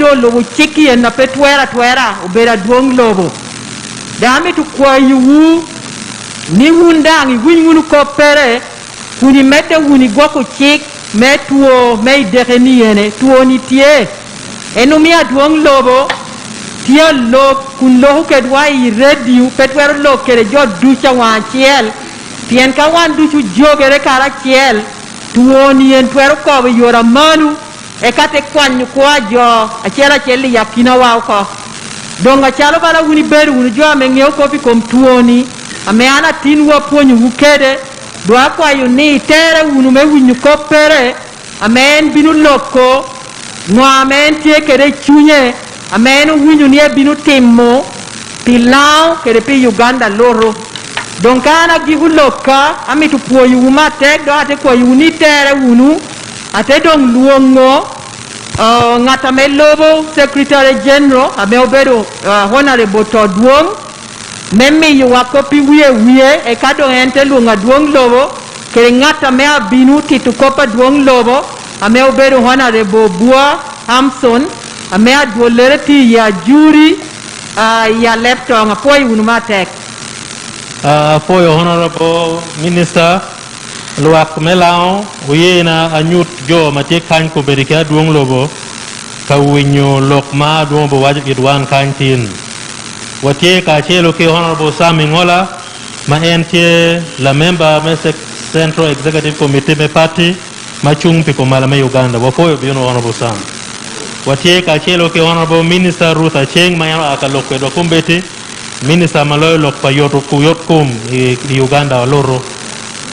do lobo chiki en na petwera obera duong lobo dami tu kwa yu ni wundangi wunu ko pere kuni mete wuni goko chik metuo me dereni ene tuo ni tie enumia duong lobo tie lo kun lo ke dwa I radio petwero lo kere jo ducha wan chiel pien ka wan duchu jogere kara chiel tuo ni en twero ko yora manu e kate kwanyu kwa jo achela cheli yakina wa ko donga chalo bala wuni beru wuni jo amengeo ko pi kom tuo ni ame ana tin wa ponyu ukede doa kwa yu ni tere wunu me wunu ko pere amen binu loko no amen tie kere chunye amen wunu ni binu timmo pilau kere pi Uganda loro donkana gihu loka ami tu po yu mate do ate ko yu ni tere wunu ate dong luongo ngata me lobo secretary general ame obedo honorable Todwong meme yu wakopi wiye e kado ente luonga duong lobo kere ngata me abinu titu kopa duong lobo ame obedo honorable Bua Hamson ame adwolere ti ya juri ya leptong apoy unumatek apoy honorable minister luak melao uyena anyut jo matie kan ko berika duong lobo ka winyo lokma duong bo wajib idwan kantin watie ka chelo ke honorable Samingola ma entie la member me central executive committee me party machung piko malame Uganda wapoyo bino honorable Sam watie ka chelo ke honorable minister Ruth Acheng mayano akaloke do kumbeti minister maloyo lok payoto kuyot kum I Uganda loro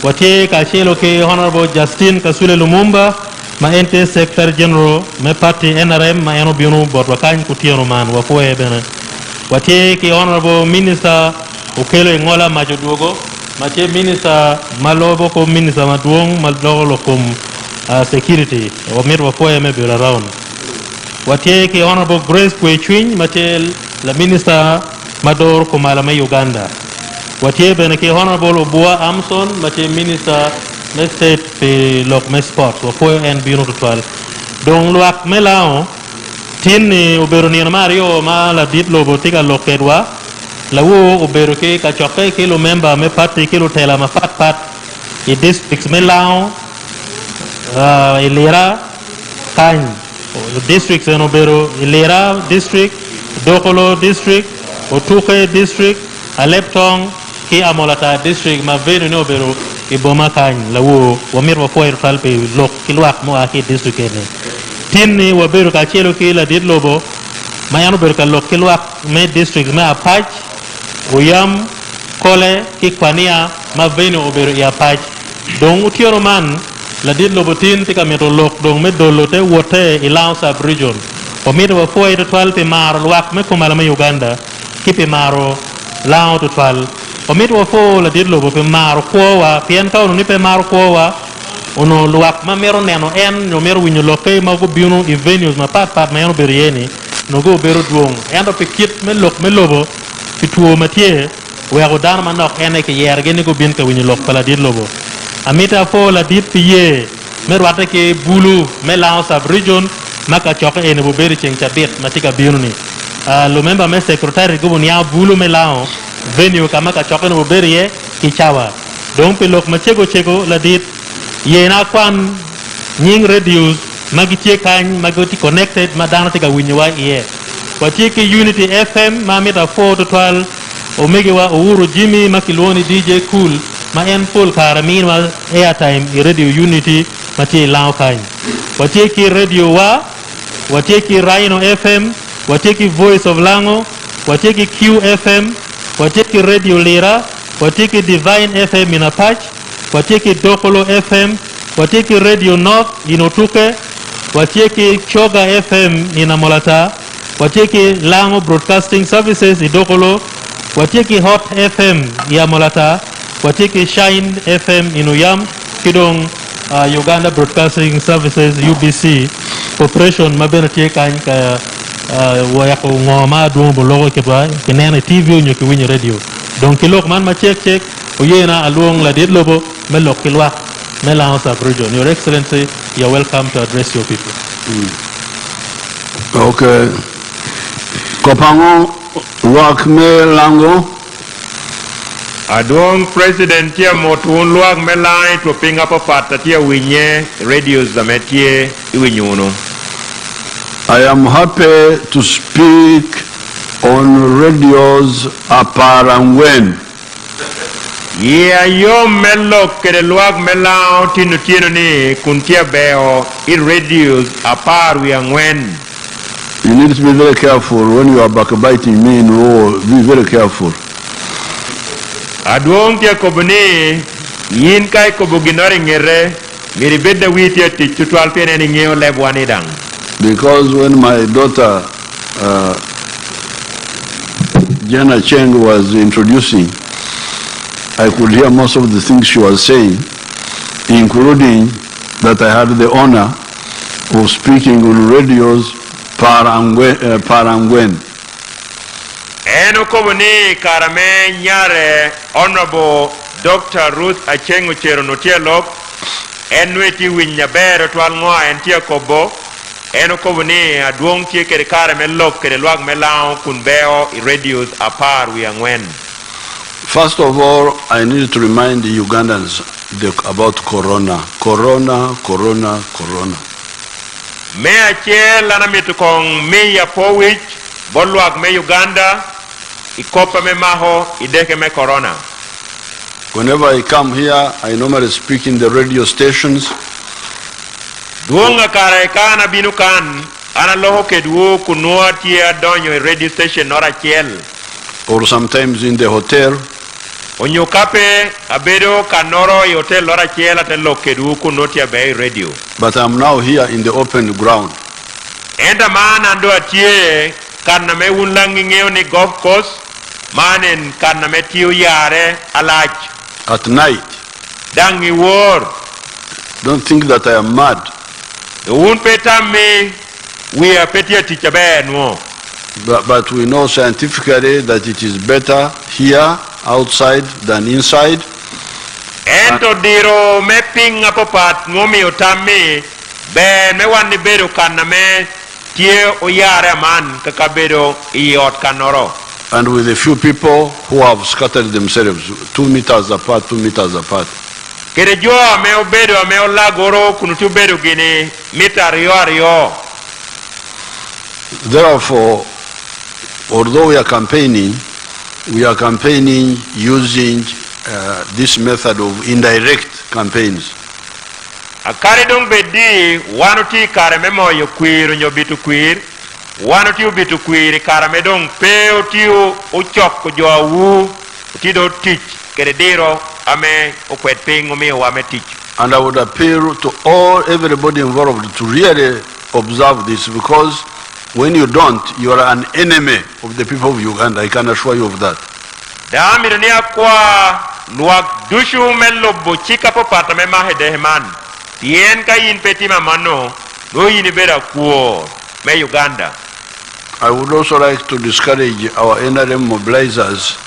watie ka chelo ke honorable Justin Kasule Lumumba ma ente secretary general me party NRM mayano bino botwa kan kutieno man wapoyo bene watie ke honorable minister Okelo Ngola majoduogo matie minister malobo ko minister maduong malolo kom security o mirwa poe me be around watie ke honorable Grace Kwechwin matie la minister mador ko malama Uganda watie bene ke honorable Bua Amson matie minister me state pe lok me sport wa poe en bino total donc luak melao tin obero ni mario ma la dit lobo tika lokedwa la wo obero ke ka choke ke lo member me party ke lo tela ma pat I districts me lao ilera kan districts en obero ilera district Dokolo district Otuke district Aleptong ki amolata district ma venu no obero iboma kan la wo wamir wa foir talpe lok kilwak mo aki district ene tinni wabero ka chelo ke la dit lobo mayano ber ka lok kilwak me district me apach Uyam kole kikwania ma veno obero ya pach dong utioro man la dit lobotin tika meto lok dong me dolote wote ilau sub region o mito wa foi to 12 pe maro luak me komala ma Uganda kipe maro lao to 12 o mito wa fo la dit lobo pe maro kowa pien ka no ni pe maro kowa ono luak ma mero neno en no mero winyo loke ma go biuno I venues ma pat ma yano berieni no go bero duong endo pe kit me lok me lobo tuo matie we go dan manok ene ke yer geni go bin ka winyo lok pala dit lobo amita fo la dit piye merwata ke bulu me lao sub region maka choke ene bo beri cheng chabet matika biuni lo member me secretary go nya bulu me lao venue kama ka choke no beri ye kichawa donc pe lok machego chego la dit yena kwan nying radio magitie kan magoti connected madana tika winyo wa ye Wachiki Unity FM mamita 4 to 12 omege wa Uhuru Jimmy makilwoni DJ Cool ma en full karamin wa airtime I radio Unity mati lao kain wachiki radio wa wachiki Rhino FM wachiki Voice of Lango wachiki QFM wachiki Radio Lira wachiki Divine FM in Apache wachiki Dokolo FM wachiki Radio North in Otuke wachiki Choga FM in Amolata wacheki Lango Broadcasting Services idokolo wacheki Hot FM ya Molata wacheki Shine FM inuyam kidong Uganda Broadcasting Services UBC Corporation mabena kan ka wayako ngoma duong bologo keba kinene TV nyo kiwinyo radio donc kilok man ma check oyena along la dit lobo melok kilwa mela house of region. Your Excellency, you are welcome to address your people. Okay. Kopango luak me Lango. Adwong President tia motun luak me lai to pinga pa pata tia winye radios da metie iwinyuno. I am happy to speak on radios Aparangwen. Yeah, yo melok kere luak me lao tinu tino ni kuntia beo I radios apar wiangwen. You need to be very careful when you are backbiting me in war. Be very careful. Adwong tia kobuni yin kai kobuginori ngere miribeda witia tichutual pene ni ngeo lebwani dang. Because when my daughter Jana Cheng was introducing, I could hear most of the things she was saying, including that I had the honor of speaking on radios Parangwen. Eno kobuni karame nyare Honorable Dr. Ruth Achengu Cheronotielok enweti winyabero twal ngoa entia kobo eno kobuni adwong tie kere karame lok kere luak melao kunbeo I radios apar wiangwen. First of all, I need to remind the Ugandans about Corona. Corona. Me ache lana mitukong me ya powich bolwak me Uganda ikopa me maho ideke me Corona. Whenever I come here, I normally speak in the radio stations. Duonga kare kana binukan ana loho kedwo kunua tia donyo radio station nora chiel. Or sometimes in the hotel. Onyukape abedo kanoro I hotel nora chiel ate lo kedwo kunua tia bei radio. But I'm now here in the open ground. Enda mana ando atie kana me unlangi ngeo ni golf course manen kana me tiu yare alach. At night. Dangi war. Don't think that I am mad. Un peta me we are petia teacher no. But we know scientifically that it is better here outside than inside. Ento diro me ping apopat ngomi otami ben me wani bedo kana me tie oyare man kakabedo iot kanoro. And with a few people who have scattered themselves 2 meters apart. Kere jo ame obedo ame olagoro kunutu bedo gini mita rio. Therefore, although we are campaigning using this method of indirect campaigns. Akare dong bedi wanuti kare memo yo kwiro nyobitu kwir wanuti ubitu kwir kare medong peo tiu uchok ko jo wu tido tich kere diro ame okwet ping umi wame tich. And I would appeal to everybody involved to really observe this, because when you don't, you are an enemy of the people of Uganda. I can assure you of that. Da mironia kwa luak dushu mello bochika popata me mahedeman. Tien ka yin petima mano no yin bera kuo me Uganda. I would also like to discourage our NRM mobilizers,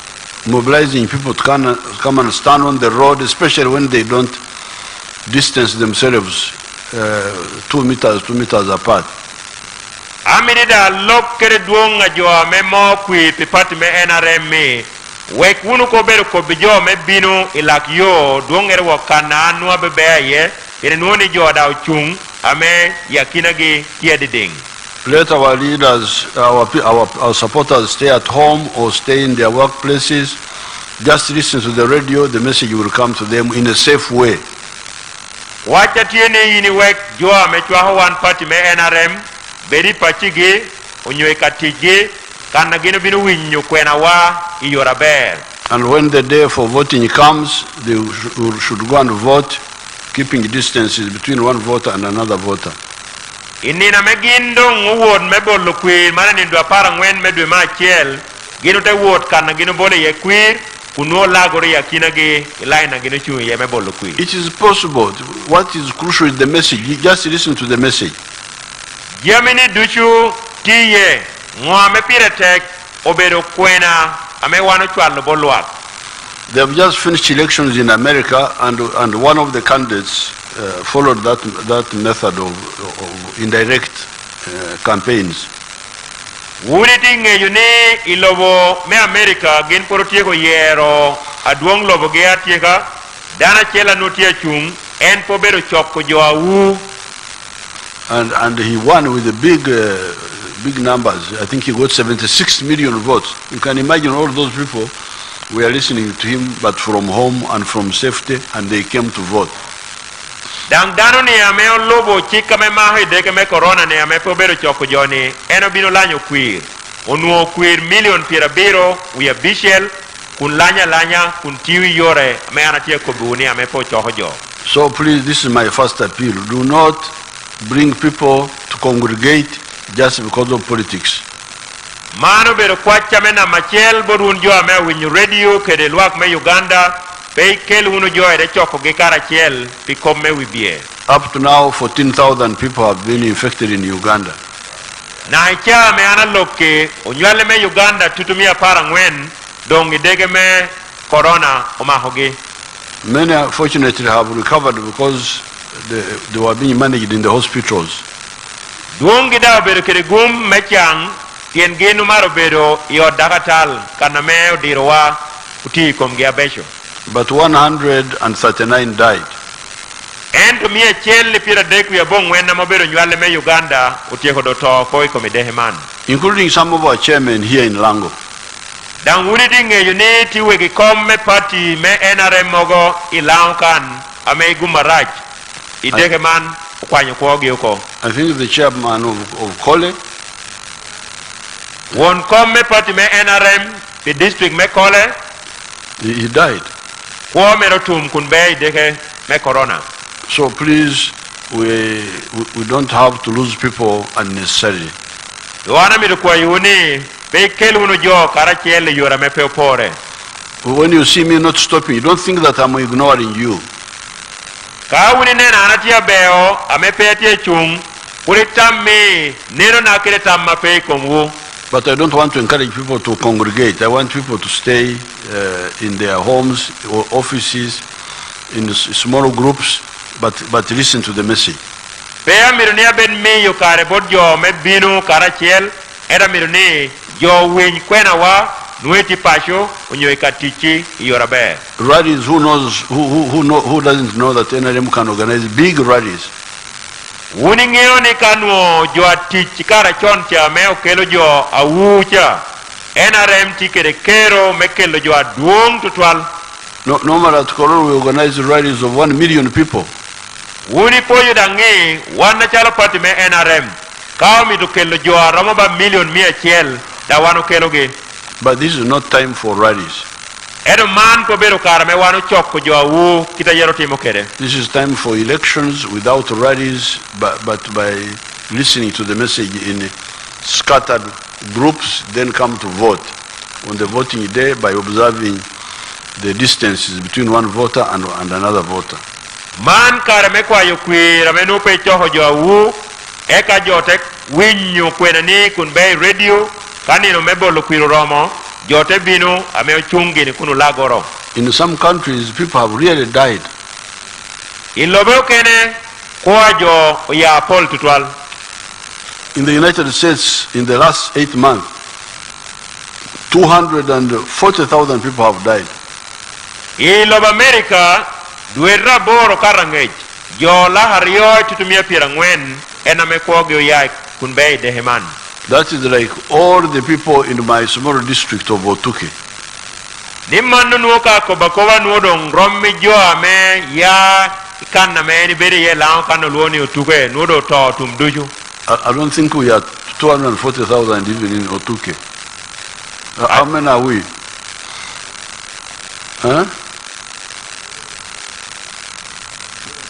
mobilizing people to come and stand on the road, especially when they don't distance themselves 2 meters apart. Aminida lok kere duonga joa me mo kui pipati me NRM me wek wunu ko beru ko bijo me binu ilak yo duongere wakana anua bebea ye ire nuoni joa da uchung ame yakina gi tiediding. Let our leaders, our supporters stay at home or stay in their workplaces. Just listen to the radio, the message will come to them in a safe way. Wacha tiene yini wek joa me chwaho wan party me NRM beri pachigi unywe katigi kana gino binu winyo kwena wa iyora ber. And when the day for voting comes, they should go and vote, keeping distances between one voter and another voter. Inina megindo nguwod mebolo kwir mana nindo apara ngwen medwe ma chiel gino te wot kana gino bole ye kwir kuno lagore yakina ge ilaina gino chu ye mebolo kwir. It is possible. What is crucial is the message. You just listen to the message. Yamini duchu tiye ngwa me piretek obedo kwena ame wano chwalo bolwak. They have just finished elections in America, and one of the candidates followed that method of indirect campaigns. Wuniting yuni ilobo me America gin porotiego yero aduong lobo geatiega dana chela nutia chung en pobero choko joawu. And he won with the big numbers. I think he got 76 million votes. You can imagine all those people were listening to him, but from home and from safety, and they came to vote. Dang dano ni ame lobo chika me mahi deke me corona ni ame pobero choko joni eno bino lanyo queer. Onuo queer million pirabiro uya bishel kun lanya kun tiwi yore ame anatia kobuni ame po choko jo. So please, this is my first appeal. Do not bring people to congregate just because of politics. Mano bero kwacha me na machel borun jo ame win radio kede luak me Uganda pe kel hunu jo ede choko ge karachel pi komme wibie. Up to now, 14,000 people have been infected in Uganda. Na icha me ana loke onywale me Uganda tutumia para ngwen dongi dege me corona omahoge. Many fortunately have recovered because they were being managed in the hospitals. Duongi da bero kede gum mechang tien genu maro bero iyo dakatal kaname odirowa uti komgia besho. But 139 died. Ento mie chelle pira deku ya bong wena mabero nywale me Uganda utieko doto koi komidehe man. Including some of our chairmen here in Lango. Dan wunitinge uniti wegi komme party me NRM mogo ilaunkan ame gumaraj ideke man ukwanyo kwogi uko. I think the chairman of Kole. Won komme party me NRM the district me Kole. He died. Kwa merotum kunbe ideke me corona. So please, we don't have to lose people unnecessarily. Wana miru kwa yuni pe kelu unu jo karachele yura me peopore. When you see me not stopping, you don't think that I'm ignoring you. Ka wuni nena anatia beo ame peatie chung kuritammi neno na kire tamma pe komwu. But I don't want to encourage people to congregate. I want people to stay in their homes or offices, in small groups, but listen to the message. Pea mirunia ben mi yu kare bodjo me binu karachiel era miruni jo win kwena wa nueti pasho unyo ikatichi yorabe. Rallies, who doesn't know that NRM can organize big rallies? Uningeo ni kanuo jo atichi karachon cha meo kelo jo awucha NRM tikere kero mekelo jo aduong tutwal. No matter at Kororo, we organize rallies of 1 million people. Wuni poyo dangi wana chala party me NRM kao mi kelo jo aramo ba million mia chiel da wano kelo ge. But this is not time for rallies. Edo man ko bero kara me wano choko jo awu kita yero timo kere. This is time for elections without rallies, but by listening to the message in scattered groups, then come to vote on the voting day by observing the distances between one voter and another voter. Man kara me kwa yu kwira me nupe choho jo awu eka jotek winyu kwena ni kunbei radio kanino mebolo kwiro romo jote binu ame ochungi ni kunu lagoro. In some countries, people have really died. Ilobeo kene kwa jo ya pol tutwal. In the United States, in the last 8 months, 240,000 people have died. Iloba America duera boro karangej jo lahario tutumia pirangwen ename kwogyo ya kunbei deheman. That is like all the people in my small district of Otuke. Nimanu nuoka kobakoba nuodong rommi jo ame ya ikanna me ni beri ye lao kano luoni Otuke nuodo to tumduju. I don't think we are 240,000 even in Otuke. How many are we? Huh?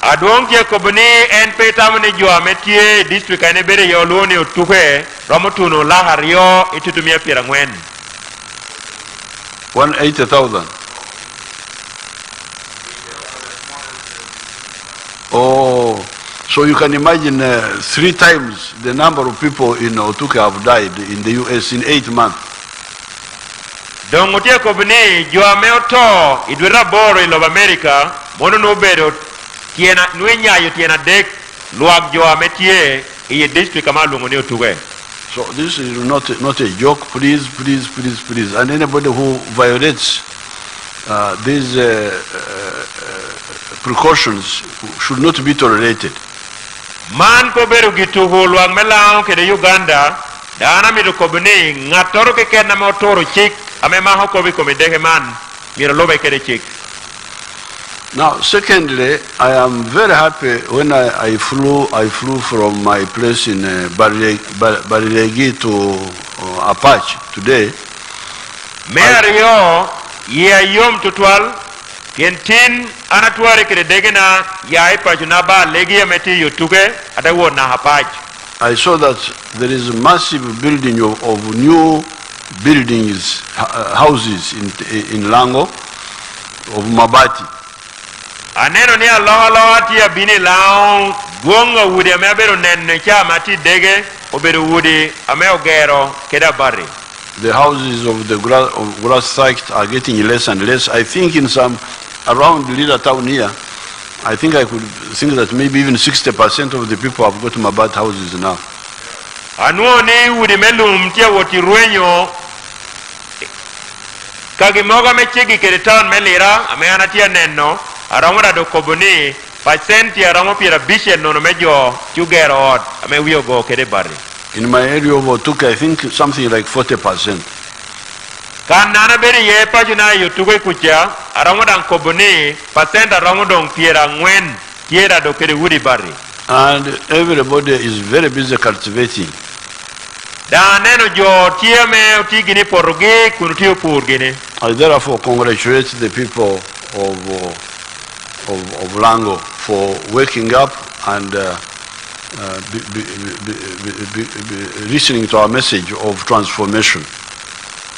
Aduong je kobni en petamne jo ametie district ane bere yo luoni Otuke romotuno lahario itutumia pirangwen. 180,000. Oh, so you can imagine 3 times the number of people in Otuke have died in the US in 8 months. Dongotia kobni jo ameoto idwera boro iloba America mono no bedo tiena nuenya yo tiena dek luag jo ametie iye district kama luongo ni Otuge. So this is not a joke. Please, please, please, please. And anybody who violates these precautions should not be tolerated. Man ko beru gitu luang melang ke Uganda dana mi ko bni ngatoro ke ken na motoro chik ame ma ho ko bi ko mi dege man mi lobe ke de chik. Now, secondly, I am very happy when I flew from my place in Barilegi to Apache today. Mario ya yom tutwal kentin anatware ke dege na ya Apache na ba legi ameti yotuge adawo na Apache. I saw that there is a massive building of new buildings, houses in Lango, of Mabati. Aneno ni aloha ti abini lao gonga wudi ame abero nenne cha mati dege obero wudi ame ogero keda bari. The houses of the grass site are getting less and less. I think in some around the little town here, I think I could think that maybe even 60% of the people have got Mabati houses now. Anuo ni wudi melum tia woti ruenyo kagimoga mechigi kede town melira ame anatia nenno arangoda do koboni pasenti arango pira bishel no mejo chugero ot ame wiyo go kede bari. In my area of Otuke, I think something like 40%. Kan nana beri ye pajuna yotuge kucha arangoda koboni pasenta arangodong pira ngwen tiera do kede wudi bari. And everybody is very busy cultivating. Da neno jo tieme utigini porogi kunutio purgini. I therefore congratulate the people of Lango for waking up and listening to our message of transformation.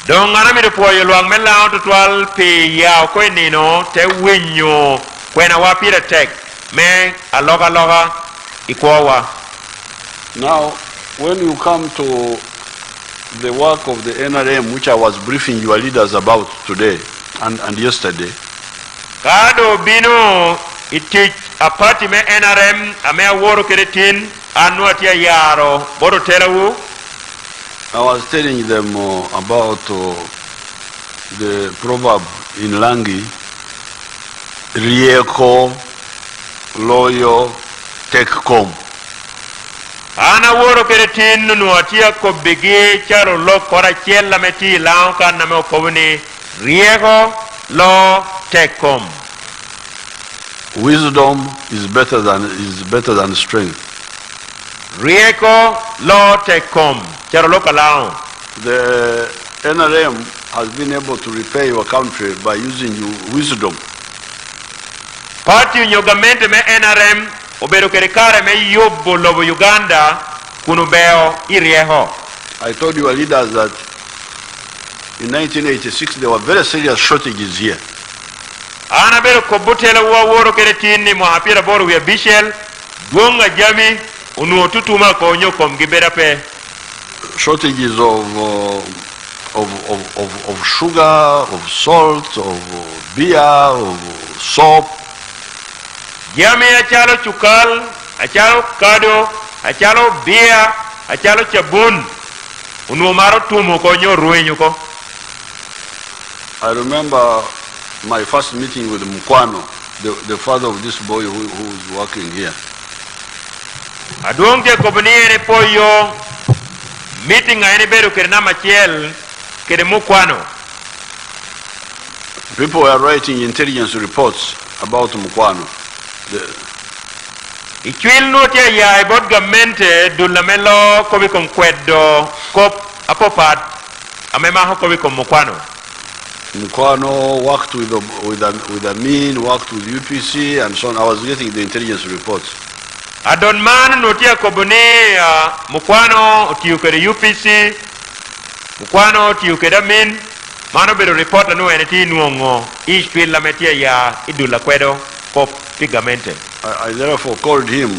Dong anami do poyo luang mela tutwal pe ya ko nino te winyo kwena wapira tek me aloga ikwawa. Now, when you come to the work of the NRM, which I was briefing your leaders about today and yesterday, Kado bino iti apati me NRM ame aworo keretin anuatia yaro bodo terawu. I was telling them about the proverb in Langi, Rieko, Loyo, Tek Kom. Ana woro keretin nuatia kobigi charo lo kora chiella meti launka na me okobuni riego lo tekom. Wisdom is better than strength. Rieko lo tekom charo lo kalao. The NRM has been able to repair your country by using your wisdom. Parti unyogamente me NRM obero kerekare me yobo lobo Uganda kunubeo irieho. I told your leaders that in 1986 there were very serious shortages here. Ana bero kobutela wa woro keretini mo hapira boru ya bishel gonga jami unuotutuma ko nyoko mgibera pe. Shortages of sugar, of salt, of beer, of soap. Jami achalo chukal, achalo kado, achalo beer, achalo chabun. Unuomaro tumo ko nyo ruenyo ko. I remember my first meeting with Mkwano, the father of this boy who is working here. Aduongke kobniere poyo meeting aene beru kerna machiel kere Mkwano. People were writing intelligence reports about Mkwano. Ichwil notia ya ebot gamente dulamelo kobi kom kwedo kop apopat amema ho kobi kom Mkwano. Mkwano worked with Amin, worked with UPC and so on. I was getting the intelligence reports. Adon man notia kobone Mkwano otiukere UPC, Mkwano otiukere Amin, mano bedo report anu eneti nuongo ichwil lametia ya idula kwedo kop pigamente. I therefore called him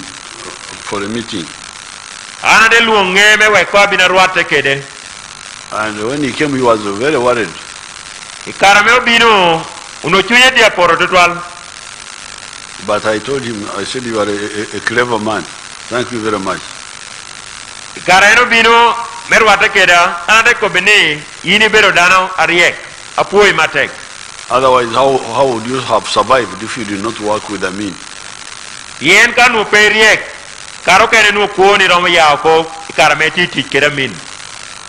for a meeting. Ana de luonge me wekwa binarwate kede. And when he came, he was very worried. Ikarame obino unochunye dia poro tutwal. But I told him, I said, you are a clever man. Thank you very much. Kareno bino merwata keda anade ko beni yini bero dano ariek apuoi matek. Otherwise, how would you have survived if you did not work with Amin? Yen kanu periek karo kene nu kuoni romo yako karameti tikera min.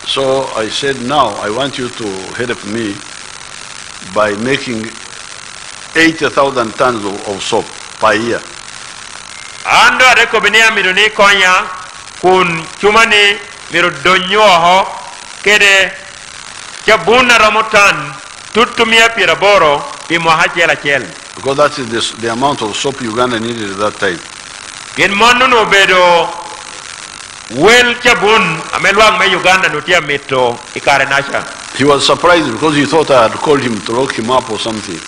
So I said, now I want you to help me by making 80,000 tons of soap per year. Ando ade ko beni amido ni konya kun chumani miro donyoho kede chabuna ramotan tutumia piraboro imo hachela chel. Because that is the amount of soap Uganda needed at that time. Gen monu no bedo wel chabun amelwang me Uganda nutia mito ikare nasha. He was surprised because he thought I had called him to lock him up or something.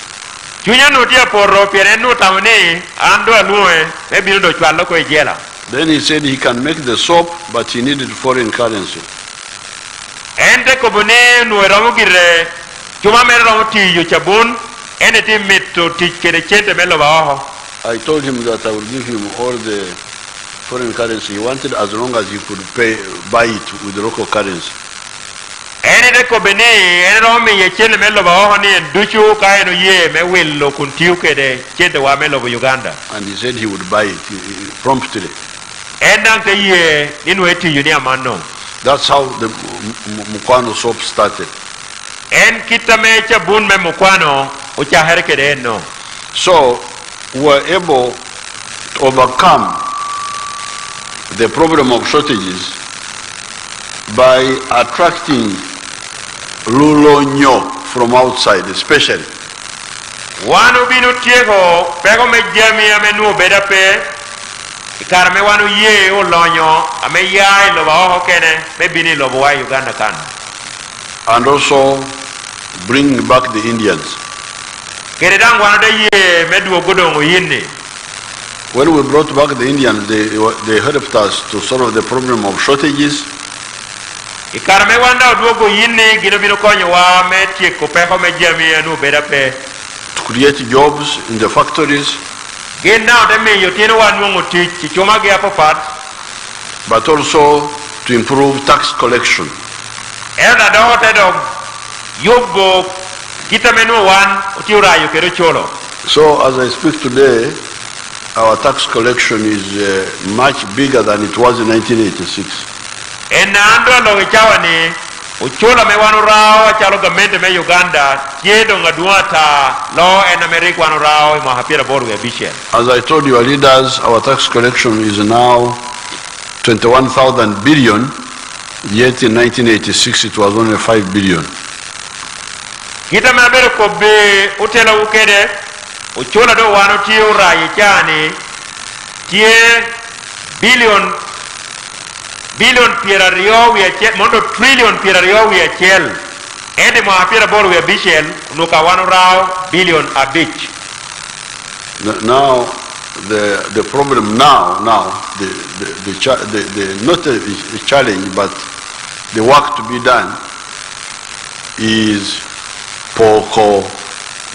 Chunya nutia porro piere nu tamne ando alue e bindo chwalo ko ijela. Then he said he can make the soap, but he needed foreign currency. Ende ko bune nu eromo gire chuma me romo tiyo chabun ene ti mito tikere chente melo baho. I told him that I would give him all the foreign currency he wanted as long as he could buy it with local currency. Ene de ko bene ene romo ye chente melo baho ni duchu kaino ye me willo kuntiu kede chente wa melo Uganda. And he said he would buy it promptly. Endang te ye ninu eti yuni amano. That's how the Mukwano soap started. En kita mecha bun me mukwano ucha herkede no. So we were able to overcome the problem of shortages by attracting Lulonyo from outside, especially. Wanu binu tiego pego me jami amenu bedape ikar me wanu ye o lonyo ame yai lo ba ho kene me bini lo wa Uganda kan. And also bring back the Indians. Kere dang wanu de ye me duo godongo yinni. When we brought back the Indians, they helped us to solve the problem of shortages. Ikar me wanda duo go yinni gino binu konyo wa me tieko pego me jami anu bedape To create jobs in the factories, gen now de me yotino wanu ngoti chuma ge apopat but also to improve tax collection. Ena do te do yogo kita menu wan utiura yo kero cholo. So as I speak today, our tax collection is much bigger than it was in 1986. Ena ando lo chawani uchola me wanu rao chalo gamente me Uganda kiedo ngaduata lo en America wanu rao mo hapira boru ya bishe. As I told your leaders, our tax collection is now 21,000 billion, yet in 1986 it was only 5 billion. Kita me abere ko be utela ukede uchola do wanu tiura yichani tie billion piera rio we achel mondo trillion piera rio we achel ende mo apira boru we bishel nuka wanu rao billion a beach. Now the problem now the not a challenge but the work to be done is poko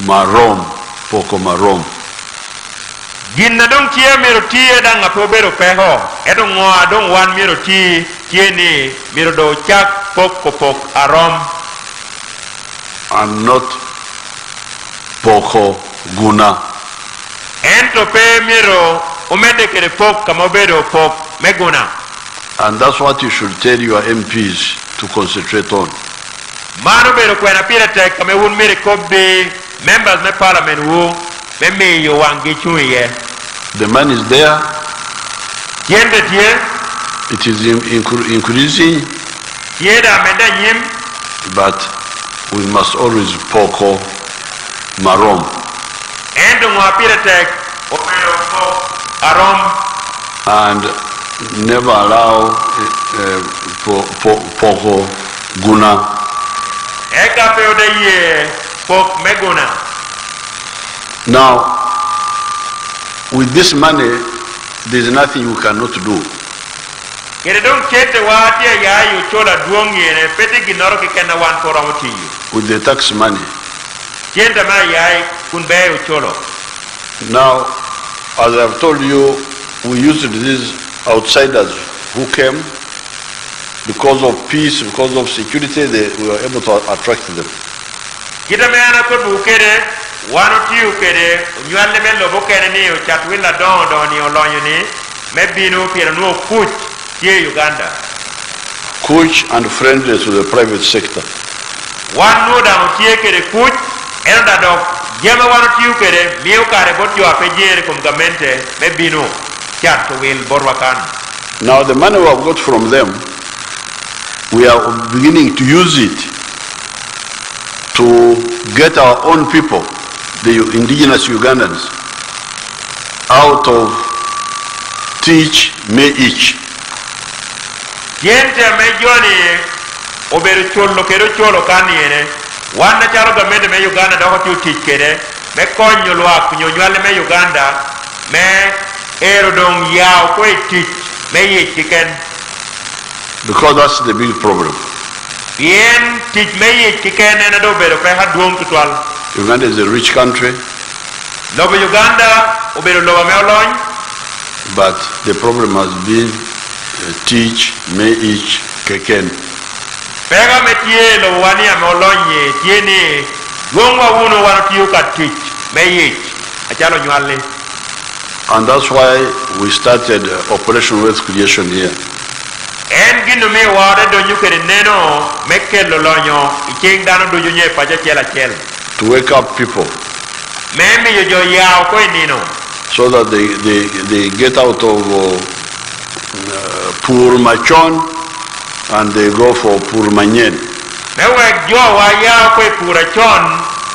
marom. Ginna dong tie mero tie dang apobero peho edong ngoa dong wan mero tie ni mero do chak pok arom and not poko guna. Ento pe mero umede kere pok kamobero pok meguna. And that's what you should tell your MPs to concentrate on. Mano bero kwena pira tek kame un mere kobbe members me parliament wu me me yo wangi chuye. The money is there. Yende tie It is increasing. Yeda meda nyim. But we must always poko marom. Endo mwapira tek opero pok arom. And never allow poko guna. Eka peo de ye pok meguna. Now, with this money, there is nothing you cannot do. Kere dong chete watia ya yu chola duongi ene peti ginoro kikenda wan koramoti yu. With the tax money. Chente ma ya kunbe yu cholo. Now, as I've told you, we used these outsiders who came because of peace, because of security, we were able to attract them. Kita meana ko du kede wano tiu kede nyalle me lobo kede ni o chatwila don ni olonyo ni me binu pira no kuch tie Uganda. Coach and friendly to the private sector. One no da tie kede kuch enda dok jema wano tiu kede miu kare bot yo apejere kum gamente me binu chat to will borwakan. Now the money we have got from them, we are beginning to use it to get our own people, the indigenous Ugandans, out of teach, may each. Yente me joni oberu cholo kero cholo kaniene wana charo gamende me Uganda doko tiu teach kede me konyo lwa kunyonyale me Uganda me ero dong yao kwe teach me ye chicken. Because that's the big problem. Bien teach me ye chicken and do beru pe hadwong tutwal. Uganda is a rich country, Lobo Uganda oberu loba me olony. but the problem has been teach, may each, keken. Pega me tie lo wani ame olonye tie ni gongwa uno wano tiyo ka teach me ye achalo nywale. And that's why we started Operation Wealth Creation here. En gino mi wade do nyukere neno meke lolonyo icheng dano do nye paja chela chel. To wake up people Memi yo jo yao ko nino. so that they get out of poor machon and they go for poor manyen. Mewe jo wa yao ko pura chon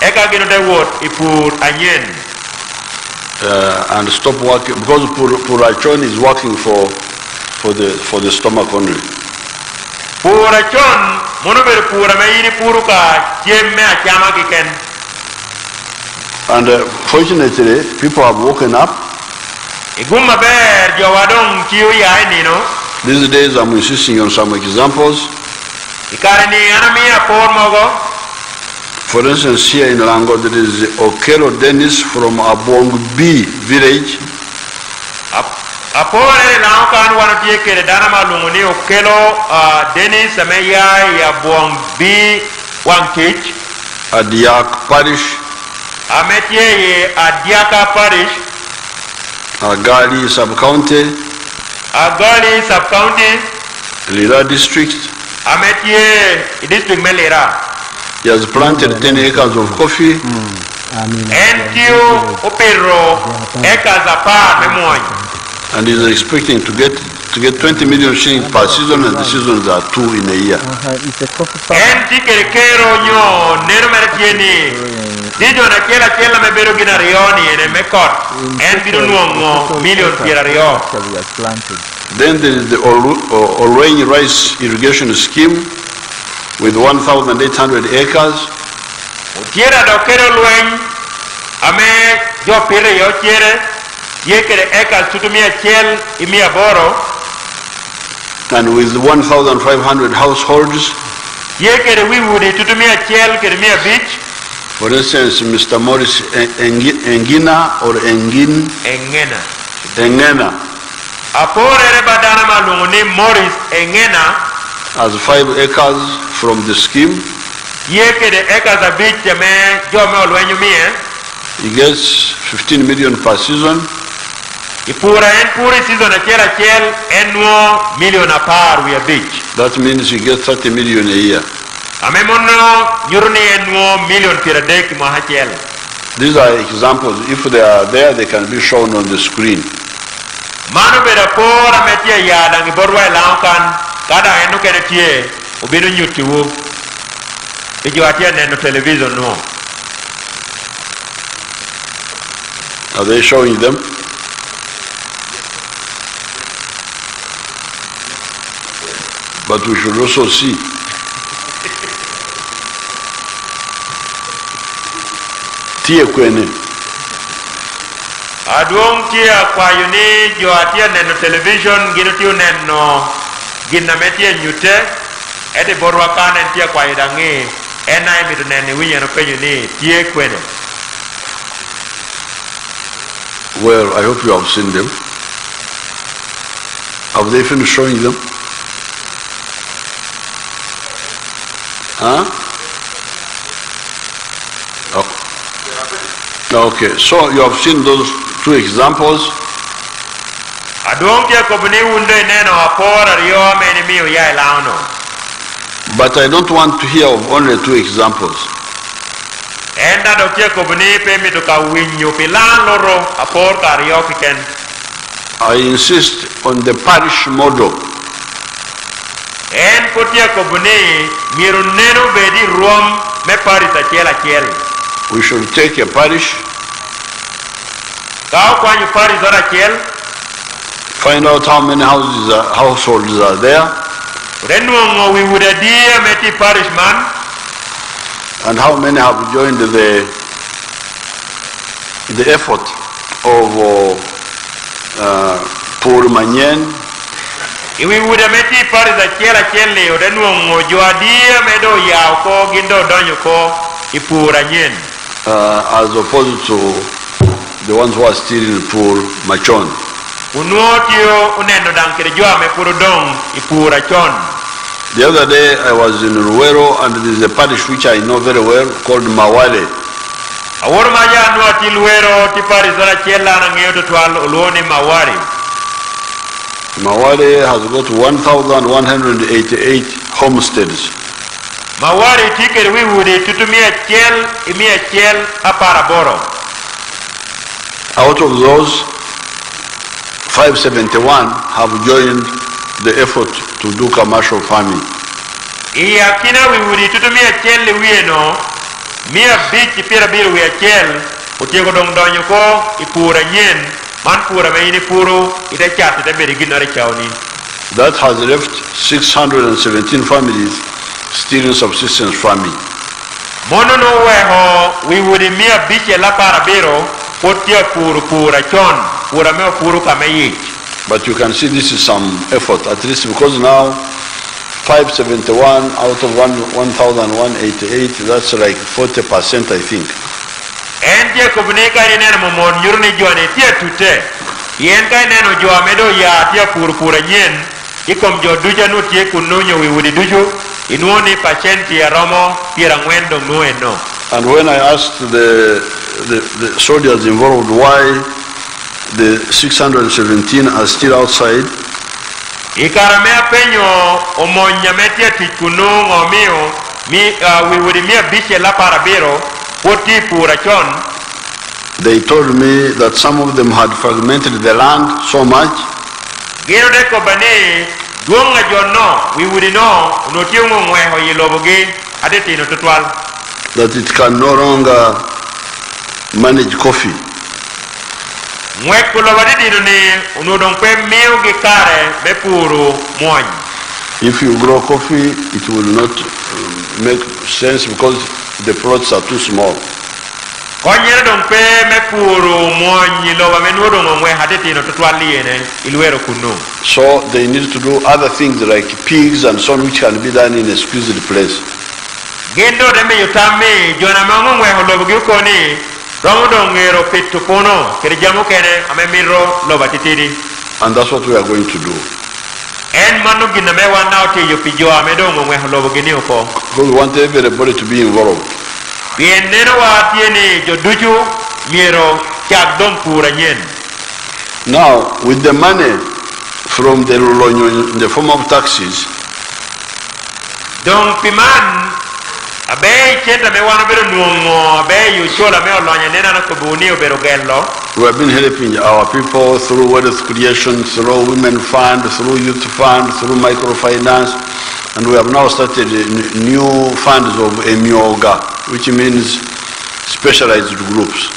eka gino de wot ipur anyen. And stop working because Purachon is working for the stomach only. Pura chon mono ber pura me yini puruka jemme achama kiken. And fortunately, people have woken up. Igumma ber jo wadong kiyo ya nino. These days I'm insisting on some examples. Ikare ni anamia por mogo. For instance, here in Lango, there is Okelo Dennis from Abong B village. Apore na kan wana tie kere dana malungu ni Okelo Dennis ameya ya buong bi wangkich. Adiak Parish, Ametie ye Adiaka Parish, Agali Sub-County, Agali Sub-County, Lira District. Ametie District Melira. He has planted 10 acres of coffee. Entio opero acres apart memoy. And he's expecting to get 20 million shillings per season, and the seasons are 2 in a year. Enti kero nyo nero meretieni. Dijo na kela me bero gina rioni ene mekot. En bido nuongo million pira rio. Then there is the Olweny Rice Irrigation Scheme with 1,800 acres. Tiera do kero lwen ame jo pire yo tiere ye kere acres tutumia chel imia boro. And with 1,500 households. Ye kere we would tutumia chel kere mia beach. For instance, Mr. Morris Engina or Engena Apore re badana malungu ni Morris Engena has 5 acres from the scheme. Ye kere acres a beach me jo me olwenyu mie. He gets 15 million per season. Ipura en puri season a chel enwo million a par we a beach. That means he gets 30 million a year. Amemono nyurni enwo million pira dek mo hachel. These are examples. If they are there, they can be shown on the screen. Manu beda pora metia yada ngi borwa launkan kada enu kene tie ubinu nyutiwu. Ijo atia neno television no. Are they showing them? But we should also see. Tie kwene. Aduong tia kwa yuni jo atia neno television gino tiu neno gina metia nyute ede borwa kanen tia kwa idangi enai mitu nene winya no penyu ni tie kwene. Well, I hope you have seen them. Have they finished showing them? Huh? Oh. Okay, so you have seen those two examples. But I don't want to hear of only two examples. I insist on the parish model. We should take a parish, find out how many households are there, and how many have joined the effort of Pour Manien. As opposed to the ones who are still in Pour Machon. The other day I was in Ruero, and there is a parish which I know very well called Mawale. Mawale has got 1,188 homesteads. Out of those, 571 have joined the effort to do commercial farming. That has left 617 families still in subsistence farming. But you can see this is some effort, at least because now 571 out of 1,188, that's like 40%, I think. And when I asked the soldiers involved why the 617 are still outside, they told me that some of them had fragmented the land so much that it can no longer manage coffee. If you grow coffee, it will not make sense because the plots are too small. So they need to do other things like pigs and so on, which can be done in a squeezed place. And that's what we are going to do. Because we want everybody to be involved. Now, with the money from the Lulonyo in the form of taxes, we have been helping our people through wealth creation, through women fund, through youth fund, through microfinance, and we have now started new funds of emioga, which means specialized groups.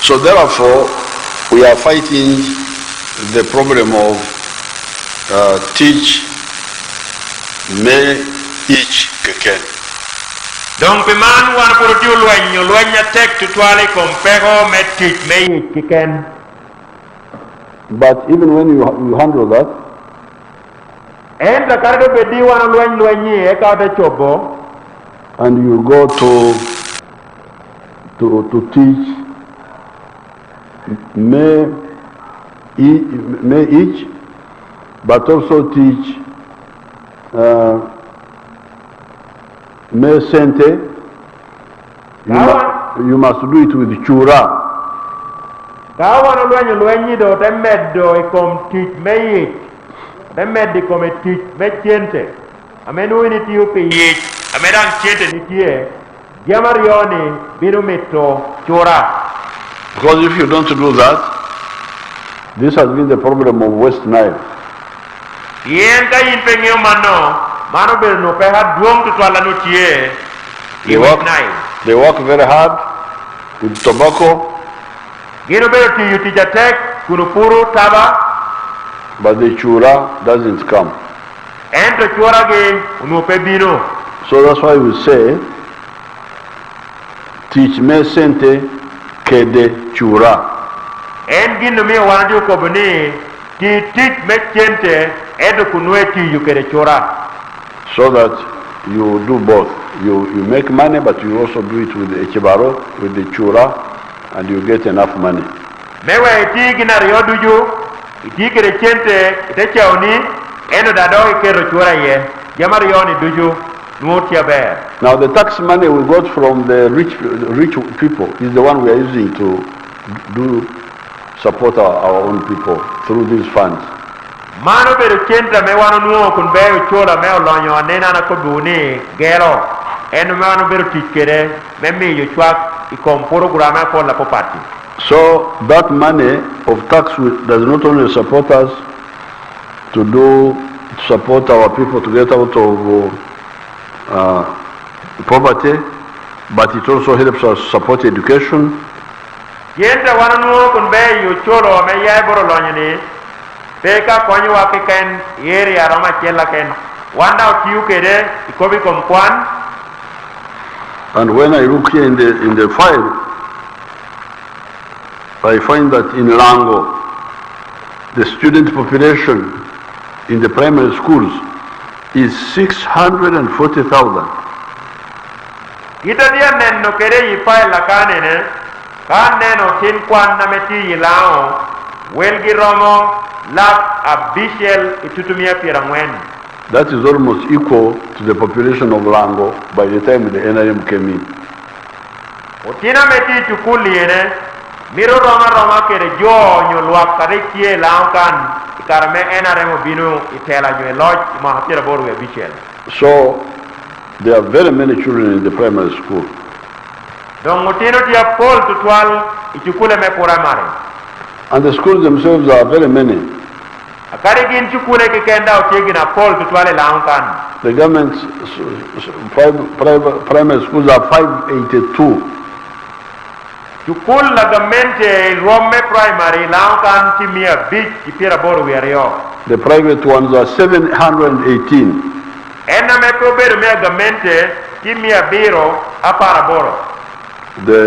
So therefore, we are fighting the problem of teach, may each keken. Donc piman wan porotiu luenyo luenya tek tutuale compego met teach may chicken. But even when you handle that, en ta kare do bedi wana lweny e ka de chobo and you go to teach, may each, but also teach may sente. You must do it with chura. Ka wana lweny do te meddo e kom teach me te meddi come teach me chente amenu ni tiu pe yich amedan chente ni tie Jamarioni birumito chura. Because if you don't do that, this has been the problem of West Nile. Yen ka yin pe ngeo mano ber no pe ha duong to twala no tie They work very hard with tobacco. Gino ber ti yuti jatek kunupuru taba, but the chura doesn't come. Ento chura ge no pe bino. So that's why we say, teach me sente kede chura. En gino mi wanju ko bani ti teach me chente edo kunwe ti yukere chura. So that you do both. You make money, but you also do it with the echibaro, with the chura, and you get enough money. Mewe ti gina rioduju, ti kere chente te chauni eno dado kero chura ye. Jamarioni duju. Now the tax money we got from the rich people is the one we are using to support our own people through these funds. Mano bero chenta me wano nuo kun beo chola me olonyo nena na kobuni gero eno mano bero tikere me mi yo chwak ikom programa for la popati. So that money of tax does not only support us to support our people to get out of poverty, but it also helps us support education. Yenta wana nuo kun beo cholo me yai boro lonyoni peka konyo wake ken yeri aroma chela ken wanda utiu kede ikobi komkwan. And when I look here in the file, I find that in Lango, the student population in the primary schools is 640,000. Ita dia nenno kede yi file la kanene kan neno kin kwan na meti yilao welgi romo lak abishel itutumia pirangwen. That is almost equal to the population of Lango by the time the NRM came in. Otina meti chukuli ene miro roma kere jo nyolwak kare kie launkan ikarame NRM binu itela nyo lodge mahapira boru abishel. So there are very many children in the primary school. Dong otino tia pol tutwal ichukule me primary. And the schools themselves are very many. Akarigin chukule kikenda otiegina pol tutwale launkan. The government's primary schools are 582. Chukul la gamente Rome primary launkan timia big ipira boru wiario. The private ones are 718. Ena me proberu me gamente timia biro apara boro. The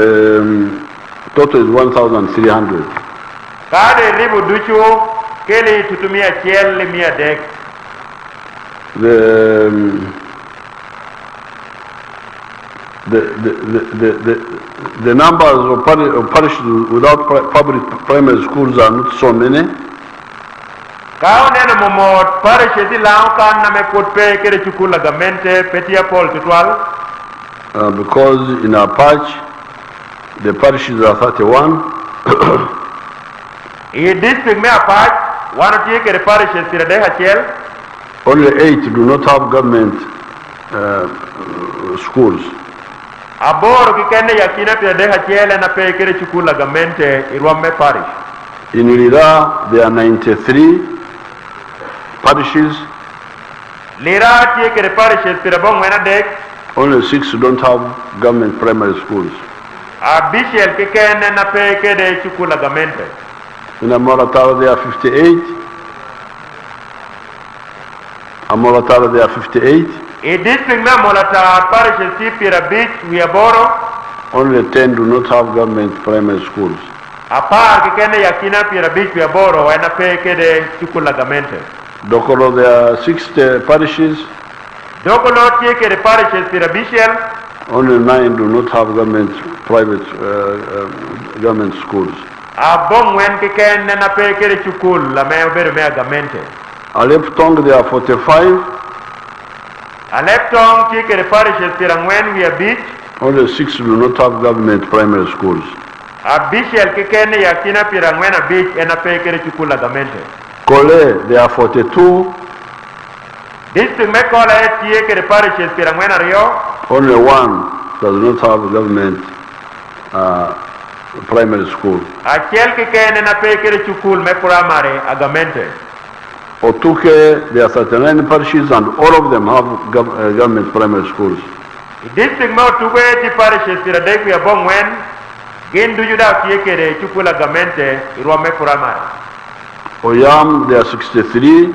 total is 1,300. Kade ribu duchu kele tutumia chiel mia dek. The numbers of parishes without public primary schools are not so many. Kao neno momot parish di launkan na me kutpe kere chukula gamente petia pol tutwal. Because in our patch, the parishes are 31. In district me apart, one of the parishes tiradeha chel. Only 8 do not have government schools. Abor kikende yakina tiradeha chel na pe kere chukula gamente irwame parish. In Lira, there are 93 parishes. Lira tie kere parishes tirabong wena dek. Only 6 don't have government primary schools. Abishel kikende na pe kere chukula gamente. In Amoratara there are 58. Amoratara there are 58. In district me Molata parishes tipira beach we aboro. Only 10 do not have government primary schools. apar ke kene yakina pira bich pia boro ena pe kede chukula gamente. Dokolo, there are 6 parishes. Dokolo tie kede parishes pira bishel. Only 9 do not have private government schools. Abong wen ke ken na pe kede chukul la me obero me gamente. Aleptong, there are 45. Aleptong tie kede parishes pira ngwen we bich. Only 6 do not have government primary schools. Bishel ke ken yakina pira ngwen a bich ena pe kede chukula gamente. Kole, there are 42. District me kola tie kede parishes pira ngwen ario. Only 1 does not have government primary school. Achel ke ken na pe kede chukul me primary agamente. Otuke, there are 39 parishes and all of them have government primary schools. District mo tuwe ti parishes pira deku ya bongwen gindu juda tie kede chukula gamente irwa me primary. Oyam, there are 63.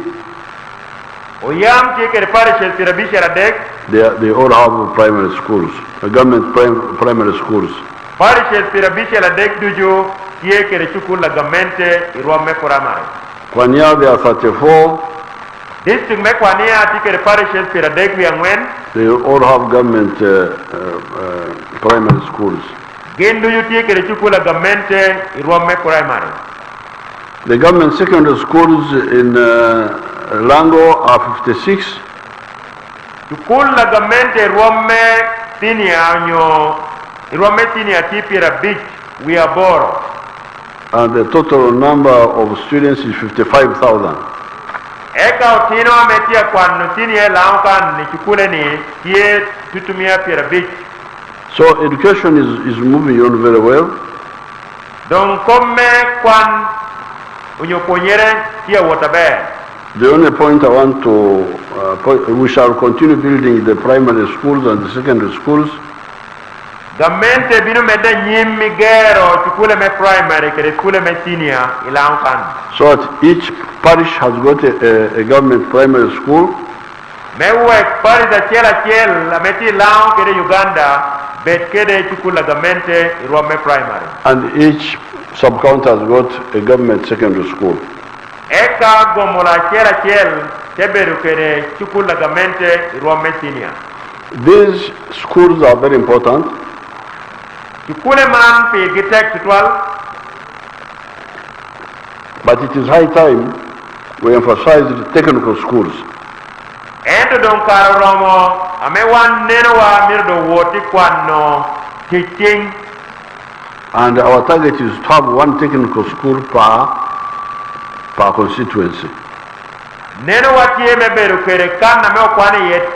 Oyam tie kede parishes pira bishara dek. They all have primary schools, government primary schools. Parishes pira bishara dek duju tie kede chukula gamente irwa me primary. Kwanya, there are 34. District me kwania tie kede parishes pira deku ya ngwen. They all have government primary schools. Gindu ju tie kede chukula gamente irwa me primary. The government secondary schools in Lango are 56. Chukula gamente irwame tinia nyo irwame tinia tipira bich we are boro. And the total number of students is 55,000. Eka otino ametia kwanu tinia launkan ni chukule ni tie tutumia pira bich. So education is moving on very well. Don komme kwan unyoponyere tie watabe. The only point I want to, we shall continue building the primary schools and the secondary schools. Gamente binu mede nyimmi gero chukule me primary kere chukule me senior ilaunkan. So that each parish has got a government primary school. Mewe parish da chela ameti laun kere Uganda bet kede chukula gamente irwa me primary. And each sub-county has got a government secondary school. Eka gomola chela teberu kede chukula gamente irwa me senior. These schools are very important. Chukule man pi gitek tutwal. But it is high time we emphasize the technical schools. Ento don karo romo ame wan neno wa mirdo woti kwano teaching. And our target is to have 1 technical school per constituency. Neno wa tieme beru kere kan na me kwani yet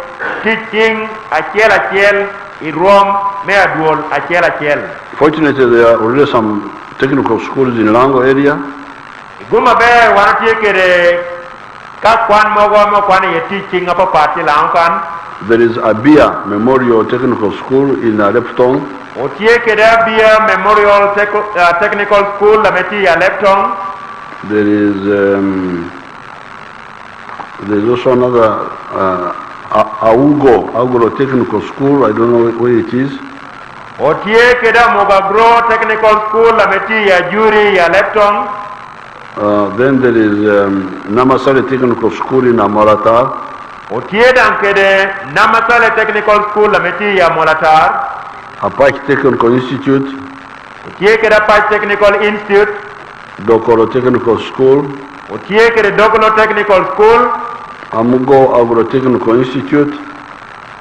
teaching achiel irom me aduol achiel. Fortunately, there are already some technical schools in Lango area. Guma be wana tie kere ka kwan mo kwani yet teaching apa party launkan. There is Abia Memorial Technical School in Leptong. Otie kere Abia Memorial Technical School la meti ya Leptong. There is there's also another Augo Technical School. I don't know where it is. Otie kere Mogagro Technical School la meti ya Juri ya Leptong. Then there is Namasale Technical School in Amolatar. Otie dan kede Namasale Technical School la meti ya Molatar. Apache Technical Institute. Otie kede Apache Technical Institute. Dokolo Technical School. Otie kede Dokolo Technical School. Amugo Agro Technical Institute.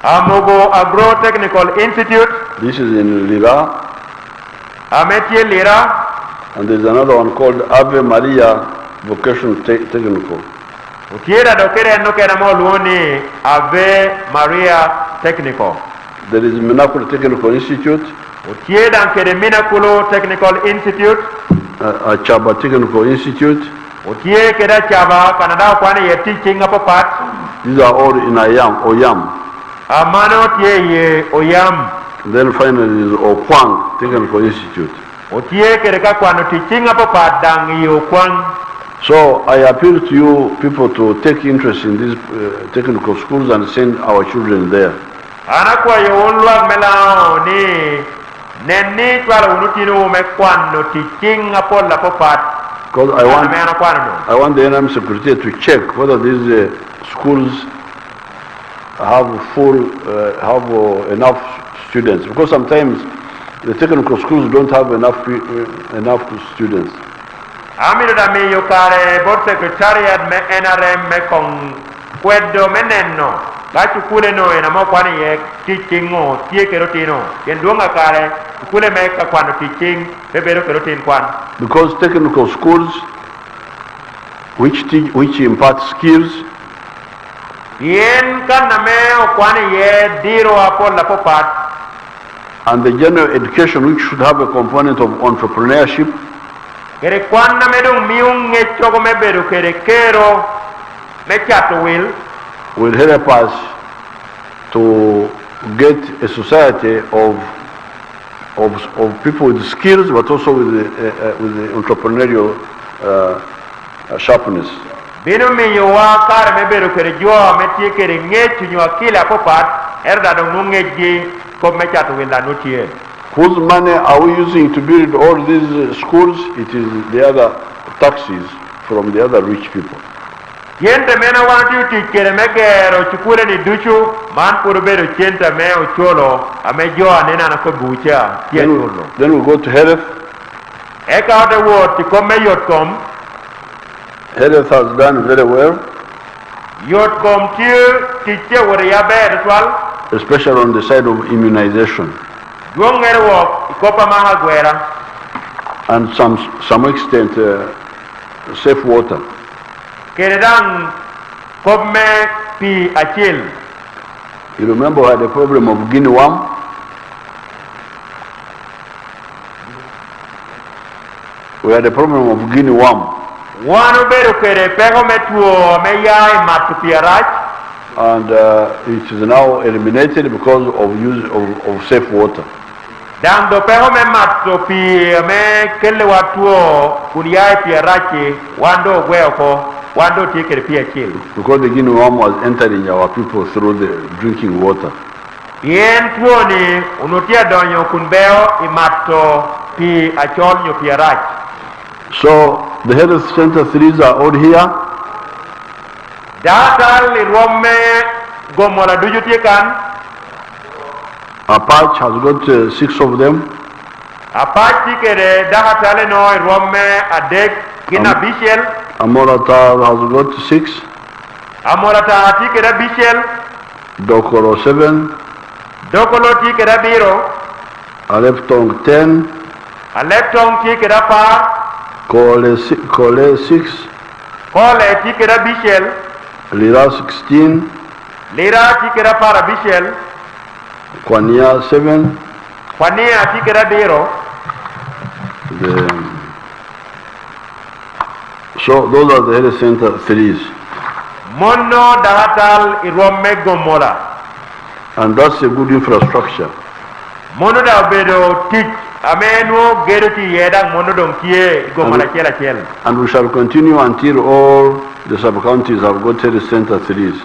Amugo Agro Technical Institute. This is in Lira. Ametie Lira. And there's another one called Ave Maria Vocational Technical. Utiera dokere no kera mo luoni Ave Maria Technical. There is Minakulu Technical Institute. Utiera kere Minakulu Technical Institute. Chaba Technical Institute. Utie kera Chaba Canada kwani ye teaching up part. These are all in Oyam. Amano tie ye Oyam. Then finally is Okwang Technical Institute. Utie kere ka kwano teaching up part dang ye Okwang. So I appeal to you people to take interest in these technical schools and send our children there. Ana kwa ye onwa melao ni nenni twala unutino me kwano ti kinga polla popat. Because I want the NRM Secretary to check whether these schools have enough students. Because sometimes the technical schools don't have enough students. Amiru da mi yokare board secretariat me NRM me kong kwedo menenno. Bachu kule no ena mo kwani ye teaching o tie kerotino. Yen duonga kare kule me ka kwano teaching bebero kerotin kwan. Because technical schools which impart skills, yen kana me o kwani ye diro apolla popat, and the general education which should have a component of entrepreneurship, kere kwanna me dung miung ngecho me beru kere kero me chato will help us to get a society of people with skills, but also with the entrepreneurial sharpness. Binu mi yuwa kare me beru kere jua me tie kere ngechu nywa kila popat erda dung ngeji ko me chato will la nutie. Whose money are we using to build all these schools? It is the other taxes from the other rich people. Yente mena wantu ti kere megero chukule ni duchu man purubero chenta me ocholo amejo anena na ko bucha tie tolo. Then we go to health. Eka ode wo ti komme yotkom. Health has done very well. Yotkom ti wore yabe twal, especially on the side of immunization. Duongere wo ikopa maha gwera. And some extent safe water. Keredang komme pi achil. You remember we had a problem of guinea worm? We had a problem of guinea worm. Wanu beru kere pego metuo meyai matupiarach. And it is now eliminated because of use of safe water. Dang do pego me matu pi me kele watuo kuniyai piarachi wando gweko. Because the guinea worm was entering our people through the drinking water. Yen tuoni unutia donyo kunbeo imato pi achol piarach. So the health center 3s are all here. Datal irome gomola dujuti kan. Apach has got 6 of them. Apach tikere dahatale no irome adek gina bishel. Amorata has got 6. Amorata tikere bishel. Dokolo 7. Dokolo tikere biro. Aleptong 10. Aleptong tikere par. Kole 6. Kole tikere bishel. Lira 16. Lira tikere para bishel. Kwania 7. Kwania tikere biro. So those are the health center 3s. Mono dahatal irome gomola. And that's a good infrastructure. Mono da bedo teach amenu geruti yeda mono donkie gomola chela. And we shall continue until all the sub-counties have got health center 3s.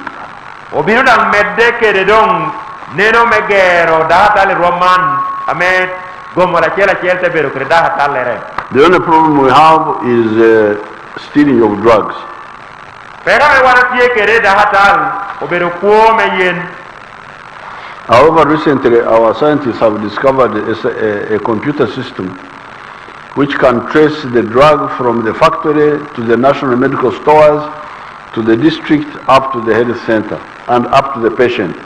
Obino da medde kede dong neno megero dahatal roman ame gomola chela te bedo kede dahatal lere. The only problem we have is stealing of drugs. However, recently our scientists have discovered a computer system which can trace the drug from the factory to the national medical stores to the district up to the health center and up to the patient.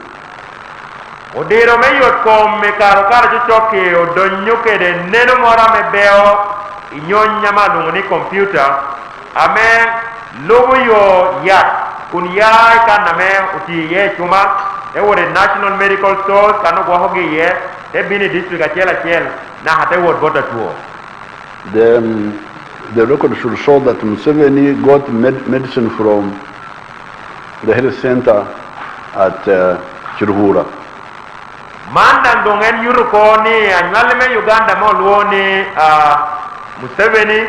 Odero meyot kom me karo choke o donyoke de neno mora me beo inyonya malungu ni computer ame lobo yo ya kun ya kana me uti ye chuma e wore national medical stores kanu go hoge ye e bini district achela na hate word bota tuo. The record should show that Museveni got medicine from the health center at Chiruhura. Manda ndongen yuruko ni anyaleme Uganda mo luoni Museveni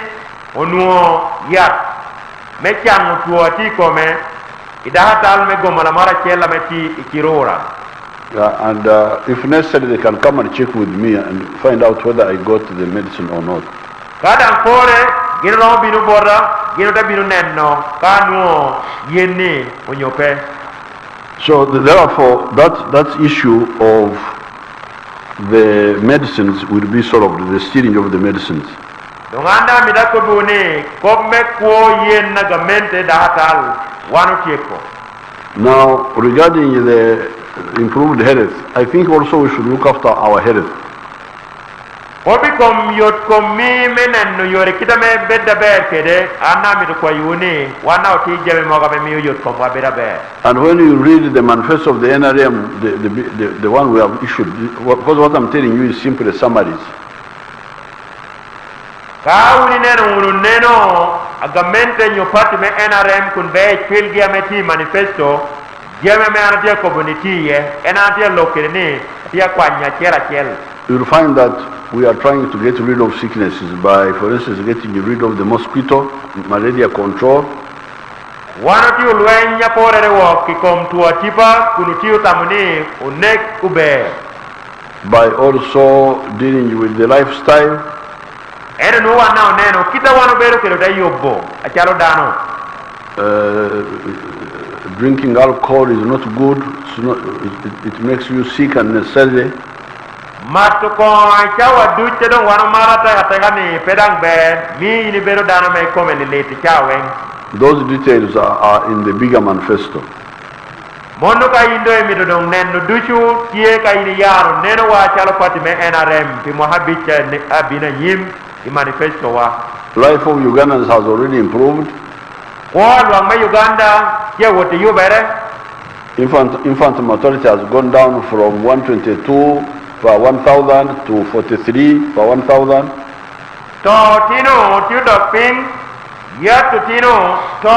onuo ya mechangu tuoti kome idahata alme gomola mara chela meti ikirora And if necessary, they can come and check with me and find out whether I got the medicine or not. Kadang kore gino binu bora gino ta binu nenno kanu yeni onyope. So therefore, that issue of the medicines will be solved, the stealing of the medicines. Donganda midako buni komme ko yen nagamente datal wanu tieko. Now, regarding the improved health, I think also we should look after our health. Obi kom yot kom mi menen no yore kitame bedda ber kede anna mi ko yuni wana oti jeme moga me mi yot kom wa bedda ber. And when you read the manifesto of the NRM, the one we have issued, because what I'm telling you is simply summaries. Ka uni neno agamente nyo parti me NRM kun be pilgi ameti manifesto jeme me anatia community ye enatia lokene tia kwanya chera chel. You'll find that we are trying to get rid of sicknesses by, for instance, getting rid of the mosquito, malaria control. Wanati ulwenya pore rewo kikom tuatipa kunutiu tamuni unek ube. By also dealing with the lifestyle. Eno nuwa nao neno kita wano beru kero da yobbo achalo dano. Drinking alcohol is not good. It makes you sick unnecessarily. Matuko chawa duche don wano marata atagani pedang be mi ni beru dano me come lileti chaweng. Those details are in the bigger manifesto. Mondo ka indo emido don nendo duchu tie ka ini yaro neno wa chalo pati me NRM pi mohabicha ne abina yim the manifesto wa. Life of Ugandans has already improved. Kwa me Uganda ye wote yubere. Infant mortality has gone down from 122 per 1,000 to 43 per 1,000. To tino tiudo ping ya to tino to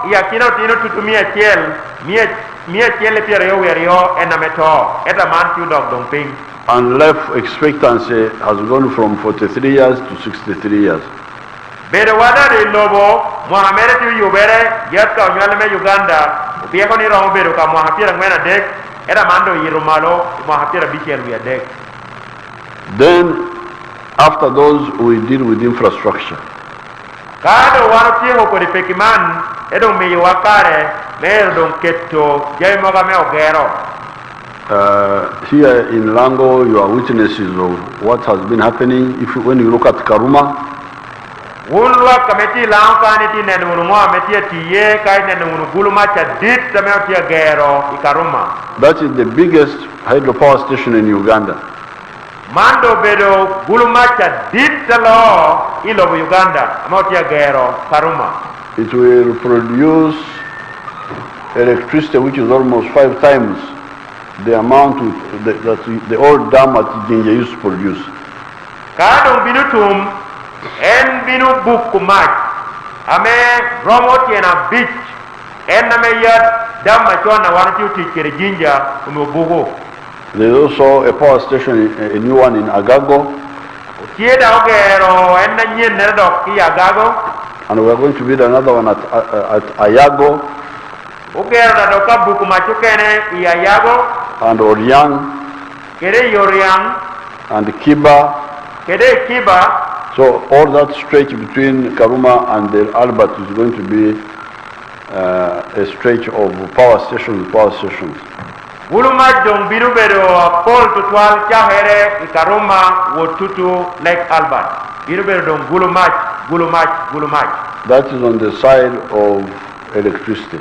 ya kino tino tutumia chiel mia chiel piero yo werio enameto eta man tiudo dong ping. And life expectancy has gone from 43 years to 63 years. Bede wada de lobo Mohamed tu yubere yat ka nywale me Uganda bieko ni rongo bedo ka Mohamed ngwena dek era mando yirumalo Mohamed bichel wi dek. Then after those we deal with infrastructure. Kado wano tie hoko di pekiman edo mi wakare me don ketto jay moga me ogero. Here in Lango, you are witnesses of what has been happening. When you look at Karuma, Wulwa kameti lanka ni ti nenu ngwa meti tiye kai nenu guluma cha dit tameti gero ikaruma. That is the biggest hydropower station in Uganda. Mando bedo guluma cha dit lo ilo Uganda amoti gero karuma. It will produce electricity which is almost 5 times the amount that the old dam at Jinja used to produce. Kadong binutum en binu buku mat ame romot yena beach en name yat dam machona wanati tikere Jinja unubugo. There is also a power station, a new one in Agago. Tieda ogero en na nyen nerdo ki Agago. And we are going to build another one at Ayago. Ogero na doka buku machukene i Ayago. And Oriang. Kede Yoriang. And Kiba. Kede Kiba. So all that stretch between Karuma and the Albert is going to be a stretch of power stations. Guluma dong biru bedo pol tutwal chahere ikaruma wotutu Lake Albert. Biru bedo dong gulumach. That is on the side of electricity.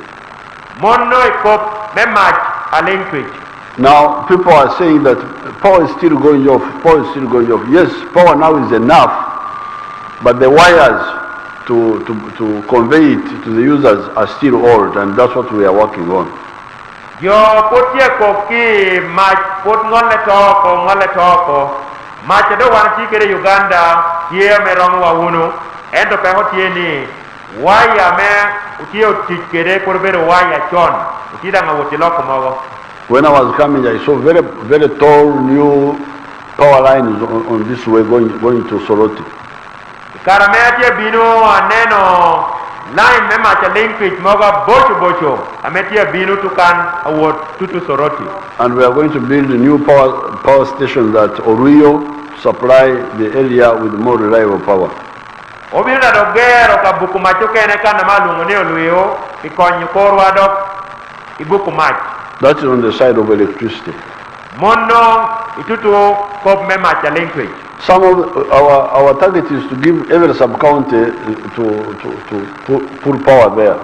Monno ikop memach alinkwich. Now people are saying that power is still going off. Yes, power now is enough. But the wires to convey it to the users are still old, and that's what we are working on. Yo potie koki mach pot ngole toko mach do wan tikere Uganda ye merongo wa unu endo pe hotieni waya me utio tikere korbero waya chon utida ngawoti loko mago. When I was coming, I saw very, very tall new power lines on this way going to Soroti. Karameatie bino aneno line me macha linkage moga bocho ametia binu tukan award tutu soroti. And we are going to build a new power station that Oruyo supply the area with more reliable power. Obiro na dogero ka buku macho kene kana malungo ne oluyo ikonyo korwa dok ibuku mach. That is on the side of electricity. Mono itutu kop me macha linkage. Some of our target is to give every sub-county to put power there.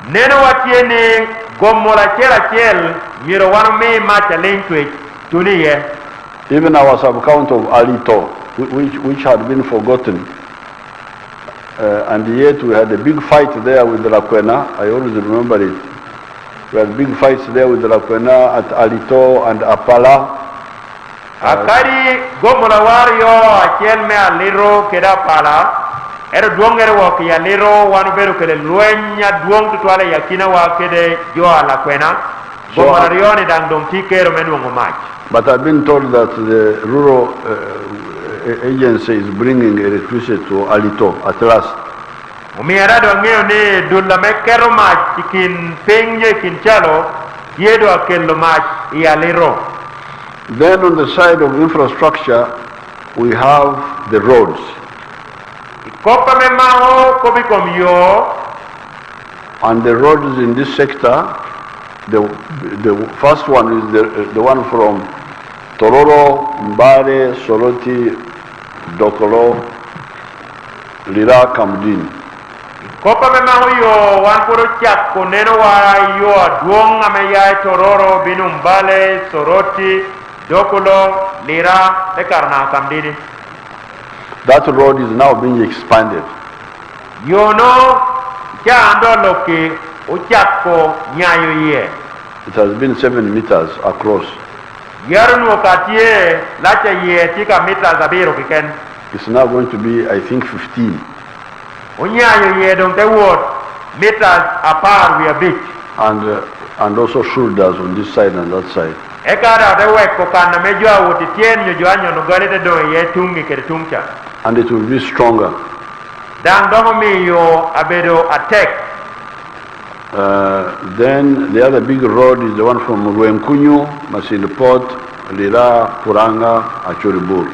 Neno watieni gomola chel miro wano me macha linkage tuniye. Even our sub-county of Alito, which had been forgotten, and yet we had a big fight there with the Lakwena. I always remember it. We had big fights there with the Lakwena at Alito and Apala. Akari gomola wario achel me aliro keda pala ero duongere wok ya liro wanu beru kele luenya duong tutwale yakina wa kede jo Lakwena gomola rioni dang dong tikero menuongo mach. But I've been told that the rural agency is bringing electricity to Alito at last. Umiera do ngeo ni dulla mekero mach kin penye kin chalo yedo akello mach ya liro. Then on the side of infrastructure, we have the roads. Kopa me maho kobi komyo. And the roads in this sector, the first one is the one from Tororo, Mbare, Soroti, Dokolo, Lira, Kamdin. Kopa me maho yo wan puro chak koneno wa yo aduong ameya Tororo binu Mbale, Soroti, Dokolo, Lira, Lekarna, Kamdini. That road is now being expanded. You know, Jando Loki, Uchako, Nyayo ye. It has been 7 meters across. Yarunu Katie, Lacha ye, Tika meters Abiro Kiken. It's now going to be, I think, 15. Unyayo ye, don't they word, meters apart we are big. And also shoulders on this side and that side. Ekara de weko kana mejua wotitien nyojoanyo nugalete do ye tungi kere tungcha. And it will be stronger. Dan domo mi yo abedo attack. Then the other big road is the one from Ruenkunyu, Masinde Port, Lira, Puranga, Achoribur.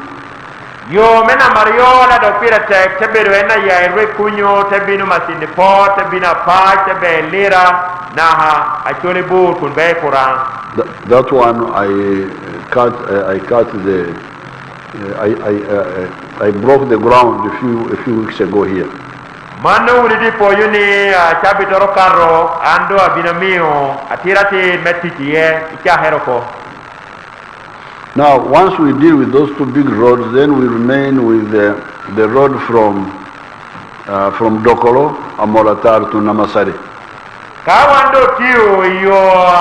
Yo mena mariola do pira tek tebedo ena ya Ruenkunyu, tebinu Masinde Port, tebina Pa, tebe Lira, naha Achoribur kunbe Puranga. That one I broke the ground a few weeks ago here. Manu ulidi poyuni chabitoro karo ando abinamio atirati metitiye ichaheroko. Now, once we deal with those two big roads, then we remain with the road from Dokolo, Amolatar to Namasari. Kawando tiu yo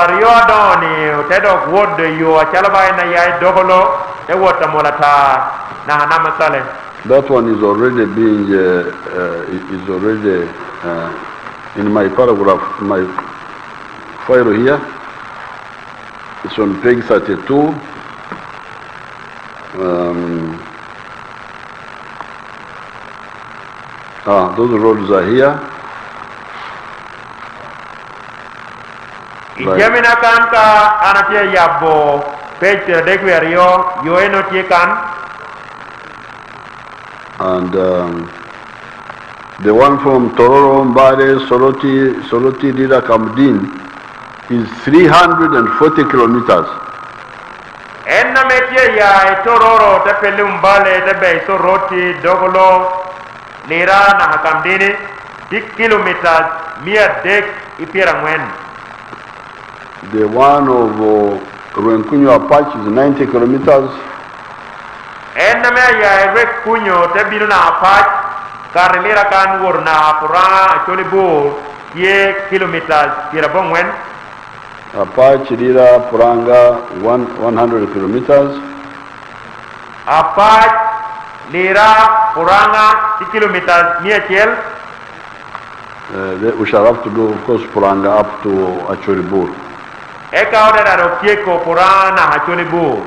riodoni tedok wood yo chalaba na ya Dokolo te wota molata na Namasale. That one is already being in my paragraph, my file here. It's on page 32. Those roads are here. Ijamina kanka anatia yabo page dekwerio yo eno tiekan. And the one from Tororo, Mbare, Soroti, Lira, Kamdin is 340 kilometers. Enna metia ya Tororo tepele Mbale tebe Soroti Dokolo Lira na Kamdini 6 kilometers mia dek ipira ngwen. The one of Ruenkunyu Apache is 90 kilometers. Enna me ya Ruenkunyu tebinu na Apache karelira kan wor na Pura Cholibo ye kilometers pira bongwen. Apache, Lira, Puranga, 100 kilometers. Apache, Lira, Puranga, 6 kilometers near Kiel. We shall have to go, of course, Puranga up to Achoribur. Eka order that Kieko Purana Achoribur.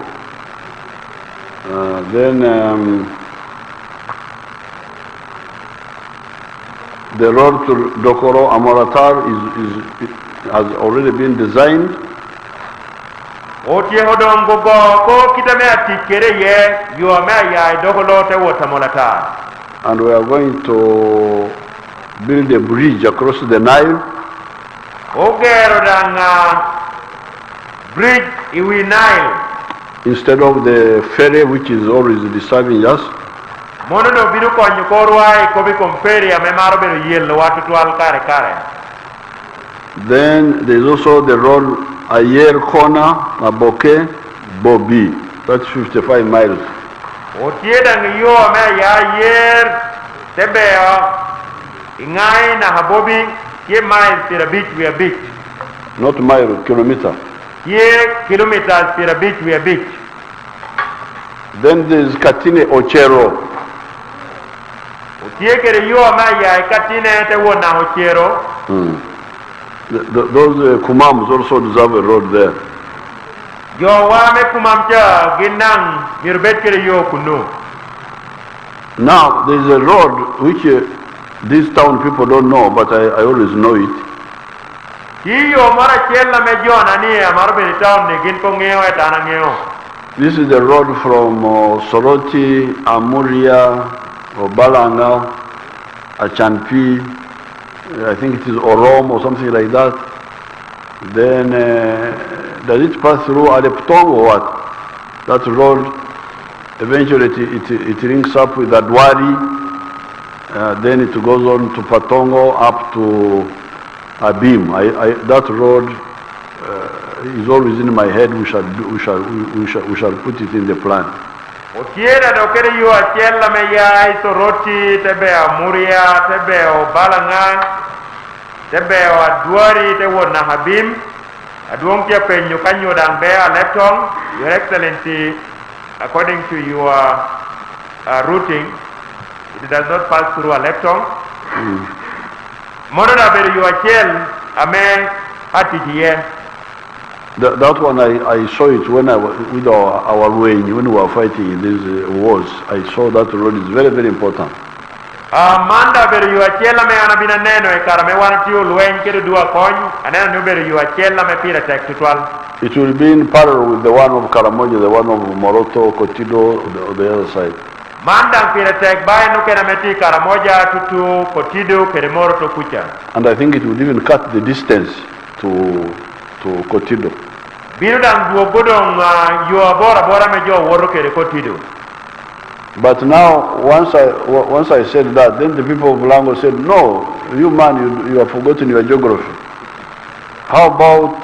The road to Dokoro Amoratar has already been designed. Otie hodong go ko kitame atikere ye yo me ya dokolo te wotamolata. And we are going to build a bridge across the Nile. Ogero danga bridge iwi Nile. Instead of the ferry which is always disturbing us. Mono no biru konyo korwa ko bi komperi ame maro bero yello watu twal kare kare. Then there is also the road Ayer Kona, Maboke, Bobi. That's 55 miles. Otie dang yo ame ya yer tebeo ingai na habobi ye miles pira beach we a beach. Not mile, kilometer. Ye kilometers pira beach we a beach. Then there is Katine Ochero. Otie kere yo ame ya katine te wona ochero. Those Kumams also deserve a road there. Yo wa me kumamcha ginang mirbet kere yo kunu. Now there is a road which these town people don't know, but I always know it. Yo mara chella me jona ni amar be town ne gin ko ngeo etana ngeo. This is the road from Soroti, Amuria, Obalanga, Achanpi. I think it is Orom or something like that. Then does it pass through Aleptong or what? That road, eventually it links up with Adwari. Then it goes on to Patongo up to Abim. That road is always in my head. We shall put it in the plan. Otiera do kere yo achella me ya Soroti tebe Amuria tebe Obalanga tebe Adwari te wona Habim adwong ke penyo kanyo dang be Aleptong. Your Excellency, according to your routing, it does not pass through Aleptong. Mono da bere yo achel ame hatiye. That one I saw it when I was with our when we were fighting in these wars. I saw that road is very, very important. Manda bere yu achela me anabina neno e kara me wan tiu luen kere dua kony anena nu bere yu achela me pira tek tutwal. It will be in parallel with the one of Karamoja, the one of Moroto, Kotido, the other side. Manda pira tek bae nu kena meti Karamoja tutu Kotido kere Moroto kucha. And I think it would even cut the distance to Kotido. Biru dang duo godong yu bora me jo woro kere Kotido. But now, once I said that, then the people of Lango said, no, you man, you have forgotten your geography. How about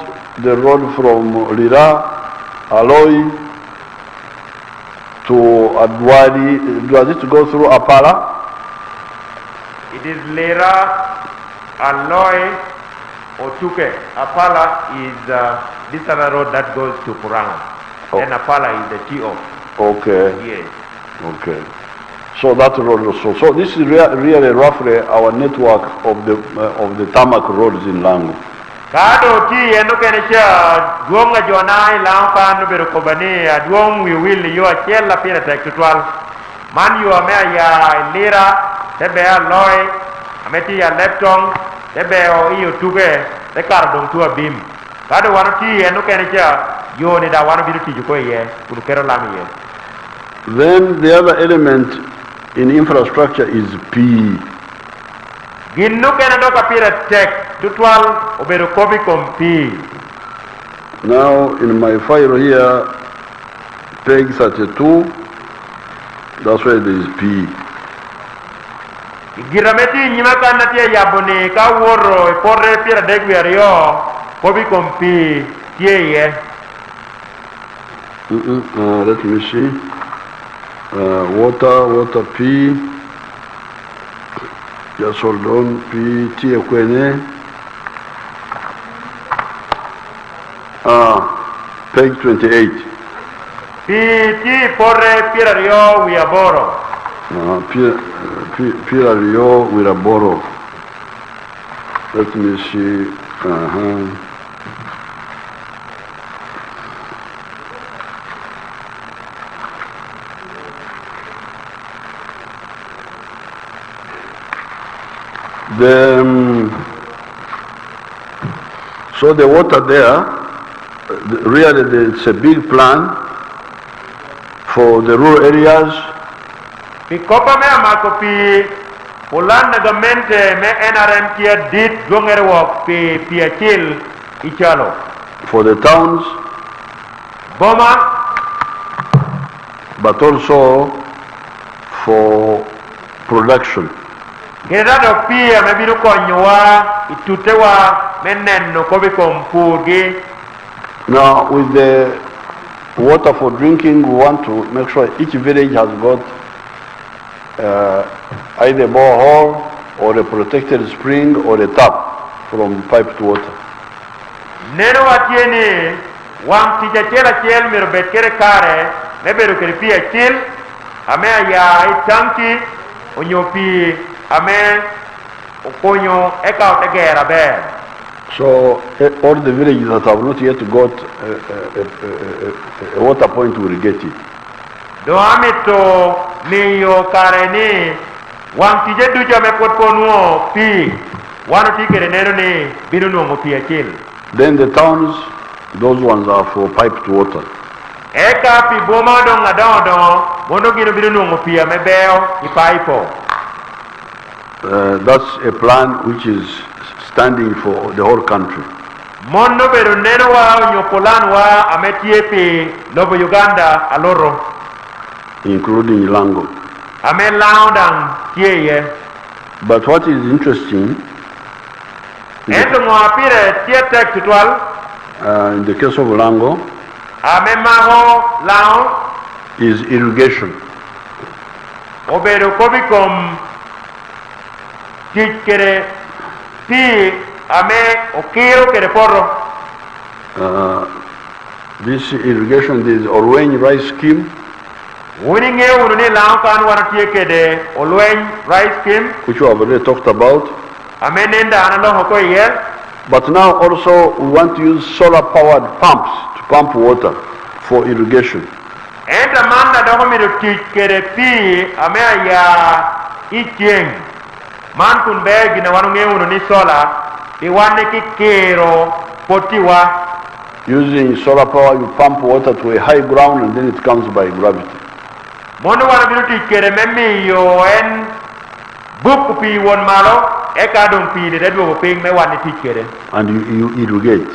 the road from Lira, Aloi, to Adwadi? Does it go through Apala? It is Lira, Aloi, Otuke. Apala is this other road that goes to Puranga. Oh. Then Apala is the T.O. Okay. Yes. Okay. So that road also. So this is really roughly our network of the tarmac roads in Lango. Kado ti eno kenesha duonga jonai lampa no bero kobani duong we will yo achella pira tek tutwal man yo ame ya Lira tebe Aloi ameti ya Leptong tebe o iyo tuge te kar dong tua bim kado wano ti eno kenesha yo ni da wano biru tiju ko ye kudu kero lami ye. Then the other element in infrastructure is P. Ginnu kena do kapira tek tutwal obero kobi kompi. Now in my file here, peg 32, that's where there is P. Girameti nyima kana tia yabone ka woro porre pira degwi ario kobi kompi tie ye. Let me see. Water P. Just hold on. P T Ekwene. Page 28. P porre pira rio wiaboro. Pira Rio Wiraboro. Let me see. So the water there, really it's a big plan for the rural areas. Pikopa me amako pi ulan nagamente me NRM kia dit gongere wok pi achil ichalo. For the towns, Boma, but also for production. gerado pia me biru konyowa itutewa menenno kobi kompurgi. Now with the water for drinking, we want to make sure each village has got either a borehole or a protected spring or a tap from piped water. Neno watieni wang tija chela chel miro betkere kare me beru kere pia chil ame ya itanki onyopi ame okonyo eka otegera be. So all the villages that have not yet got a water point will get it. Do amito miyo kare ni wang tija duja me potponuo pi wano tikere neno ni binu nuongo pia chil. Then the towns, those ones are for piped water. Eka pi boma dong adondo mondo gino binu nuongo pia me beo ipaipo. That's a plan which is standing for the whole country. Mondo beru neno wa nyopolan wa ametie pi lobo Uganda aloro. Including Lango. Ame laundang tieye. But what is interesting, Endo mo apire tie tek tutwal. in the case of Lango, Ame maho laon. is irrigation. Oberu kobikom tikere pi ame okiro kere porro. This irrigation, this Orwen rice scheme, Wuni nge unu ni laon kan wana tie kede olwen rice scheme. which we have already talked about. Ame nenda analo hoko ye. But now also we want to use solar-powered pumps to pump water for irrigation. Enta manda doko miru tikere pi ame ya icheng. Man kun begi na wanu nge unu ni sola. Iwane kikero potiwa. Using solar power, you pump water to a high ground and then it comes by gravity. Mono wana biru tikere memi yo en buku pi won malo. Eka dong pi de dwo ping me wani tikere. And you irrigate.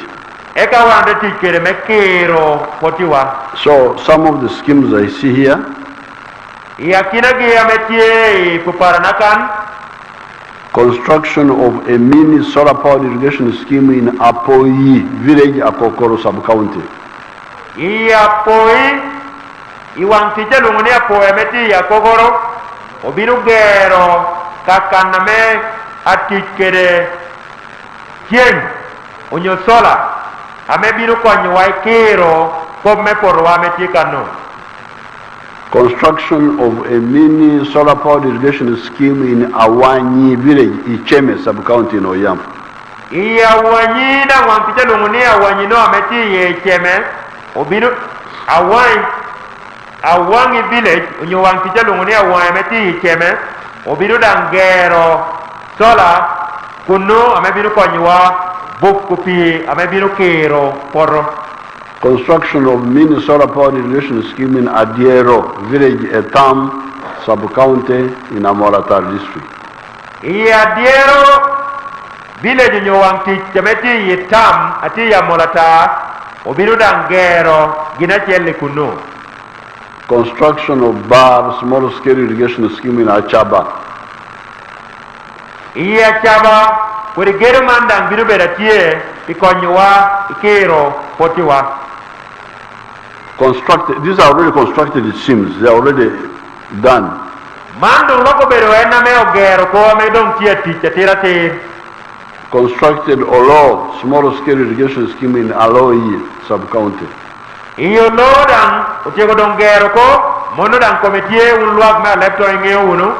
Eka wana de tikere me kero potiwa. So some of the schemes I see here, Iya kinagi ametie puparanakan. construction of a mini solar powered irrigation scheme in Apoyi village, Akokoro sub-county. Iya poi iwang tija lunguni apoy ameti ya kogoro. Obiru gero kakaname atikere kien onyo sola. Ame biru konyo waikero kome porwa ameti kano. Construction of a mini solar powered irrigation scheme in Awanyi village, Icheme sub-county in Oyam. Iya wanyi na wang tija lunguni awanyi no ameti ye cheme. Obiru awanyi village onyo wang tija lunguni awanyi ameti ye cheme. Obiru dangero sola kuno ame biru konyo bukupi ame biru kero porro. Construction of mini solar powered irrigation scheme in Adiero village, Etam sub-county in Amoratar district. Iya diero village nyo wanti chameti yitam ati ya molata obiru dangero gina chelle kuno. Construction of bar small scale irrigation scheme in Achaba. Iya chaba kuri gero mandang biru beratie ikonywa ikero potiwa. Constructed, these are already constructed, it seems. They are already done. Mando loko bero ena me ogero ko me dong tia ticha tira te. Constructed Olo small scale irrigation scheme in Aloi sub-county. Iyo lodang utieko dong gero ko mono dang kometie un luag me lepto inge unu.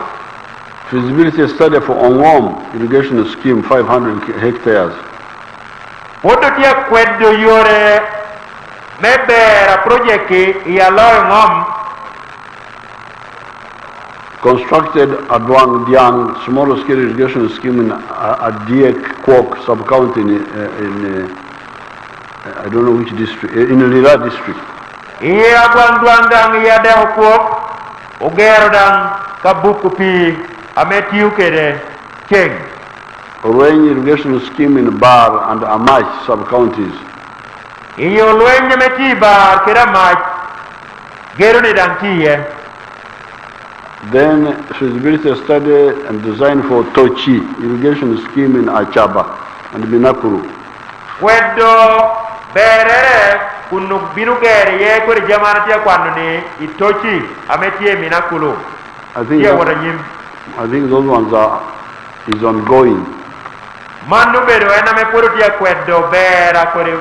Feasibility study for Ongom irrigation scheme 500 hectares. Poto tia kwedo yore mebera project ya loy ngom. constructed a Duang Diang small scale irrigation scheme in Adiek Kwok sub-county in I don't know which district, in Lira district. Iya Duang dang iya de Kwok ogero dang kabuku pi ametiu kede Cheng. Rain irrigation scheme in Bar and Amach sub-counties. Iyo lwenye meti Bar keda Mach gero ni dang tiye. Then feasibility study and design for Tochi irrigation scheme in Achaba and Binakuru. Wedo berere kunu binugere ye kuri jamana tia kwanu ni Itochi ametie Minakulu. I think those ones is ongoing. Manu bedo ena me puru tia kwedo bera kuri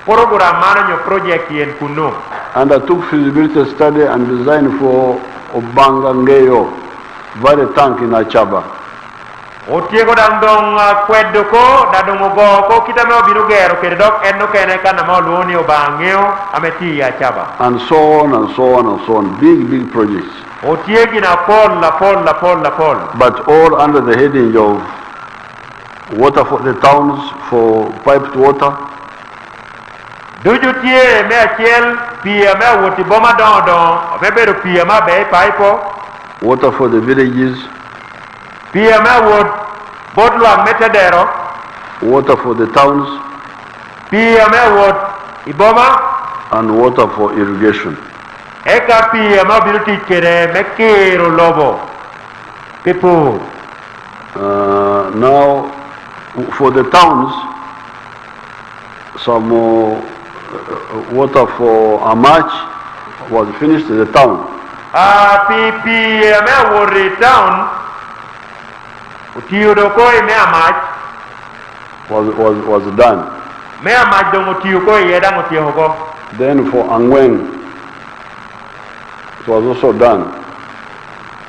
program mano nyo project yen kunu. And I took feasibility study and design for Obanga Ngeyo, very tank in Achaba. Otiego dong kwedo ko dadong ogo ko kita me binugero kere dok eno kene kana mo luoni Obangeo ameti ya Achaba. And so on and so on and so on. Big projects. Otiegi na pol. But all under the heading of water for the towns, for piped water. Duju tie me achiel pia me woti boma don bebedo pia ma be paipo. Water for the villages. Pia me wot bodwa metadero. Water for the towns. Pia me wot iboma. And water for irrigation. Eka pia ma biruti kere mekero lobo. People. Now, for the towns, some water for Amach was finished in the town. Pia me wori town. Utiudo ko me Amach was done. Me Amach dong utiu ko yeda ngutio ko. Then for Angwen, it was also done.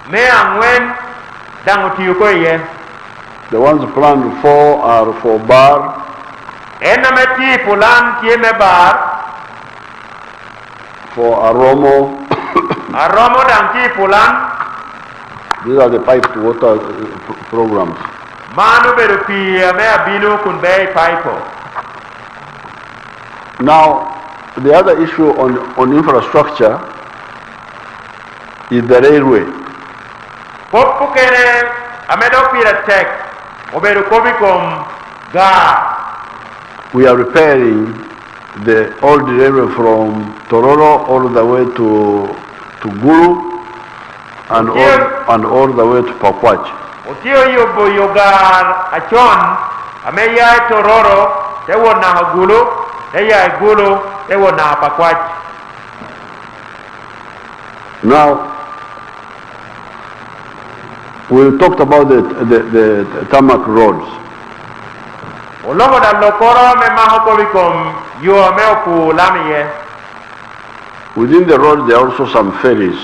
Me Angwen dang utiu ko ye. The ones planned for are for Bar. Enameti pulan tie me Bar. For Aromo. Aromo dang ti pulan. These are the piped water programs. Manu bedo pia me abino kun be paipo. Now, the other issue on infrastructure is the railway. Popu kene amedo pira tek obedo kobikom ga. We are repairing the old railway from Tororo all the way to Guru and all the way to Pakwach. Otio yobo yogar achon ameya Tororo te wona Hagulu te ya Gulu te wona Pakwach. Now, we talked about the tarmac roads. Olomo da lokoro me maho kobikom yo me oku lamiye. Within the road there are also some ferries.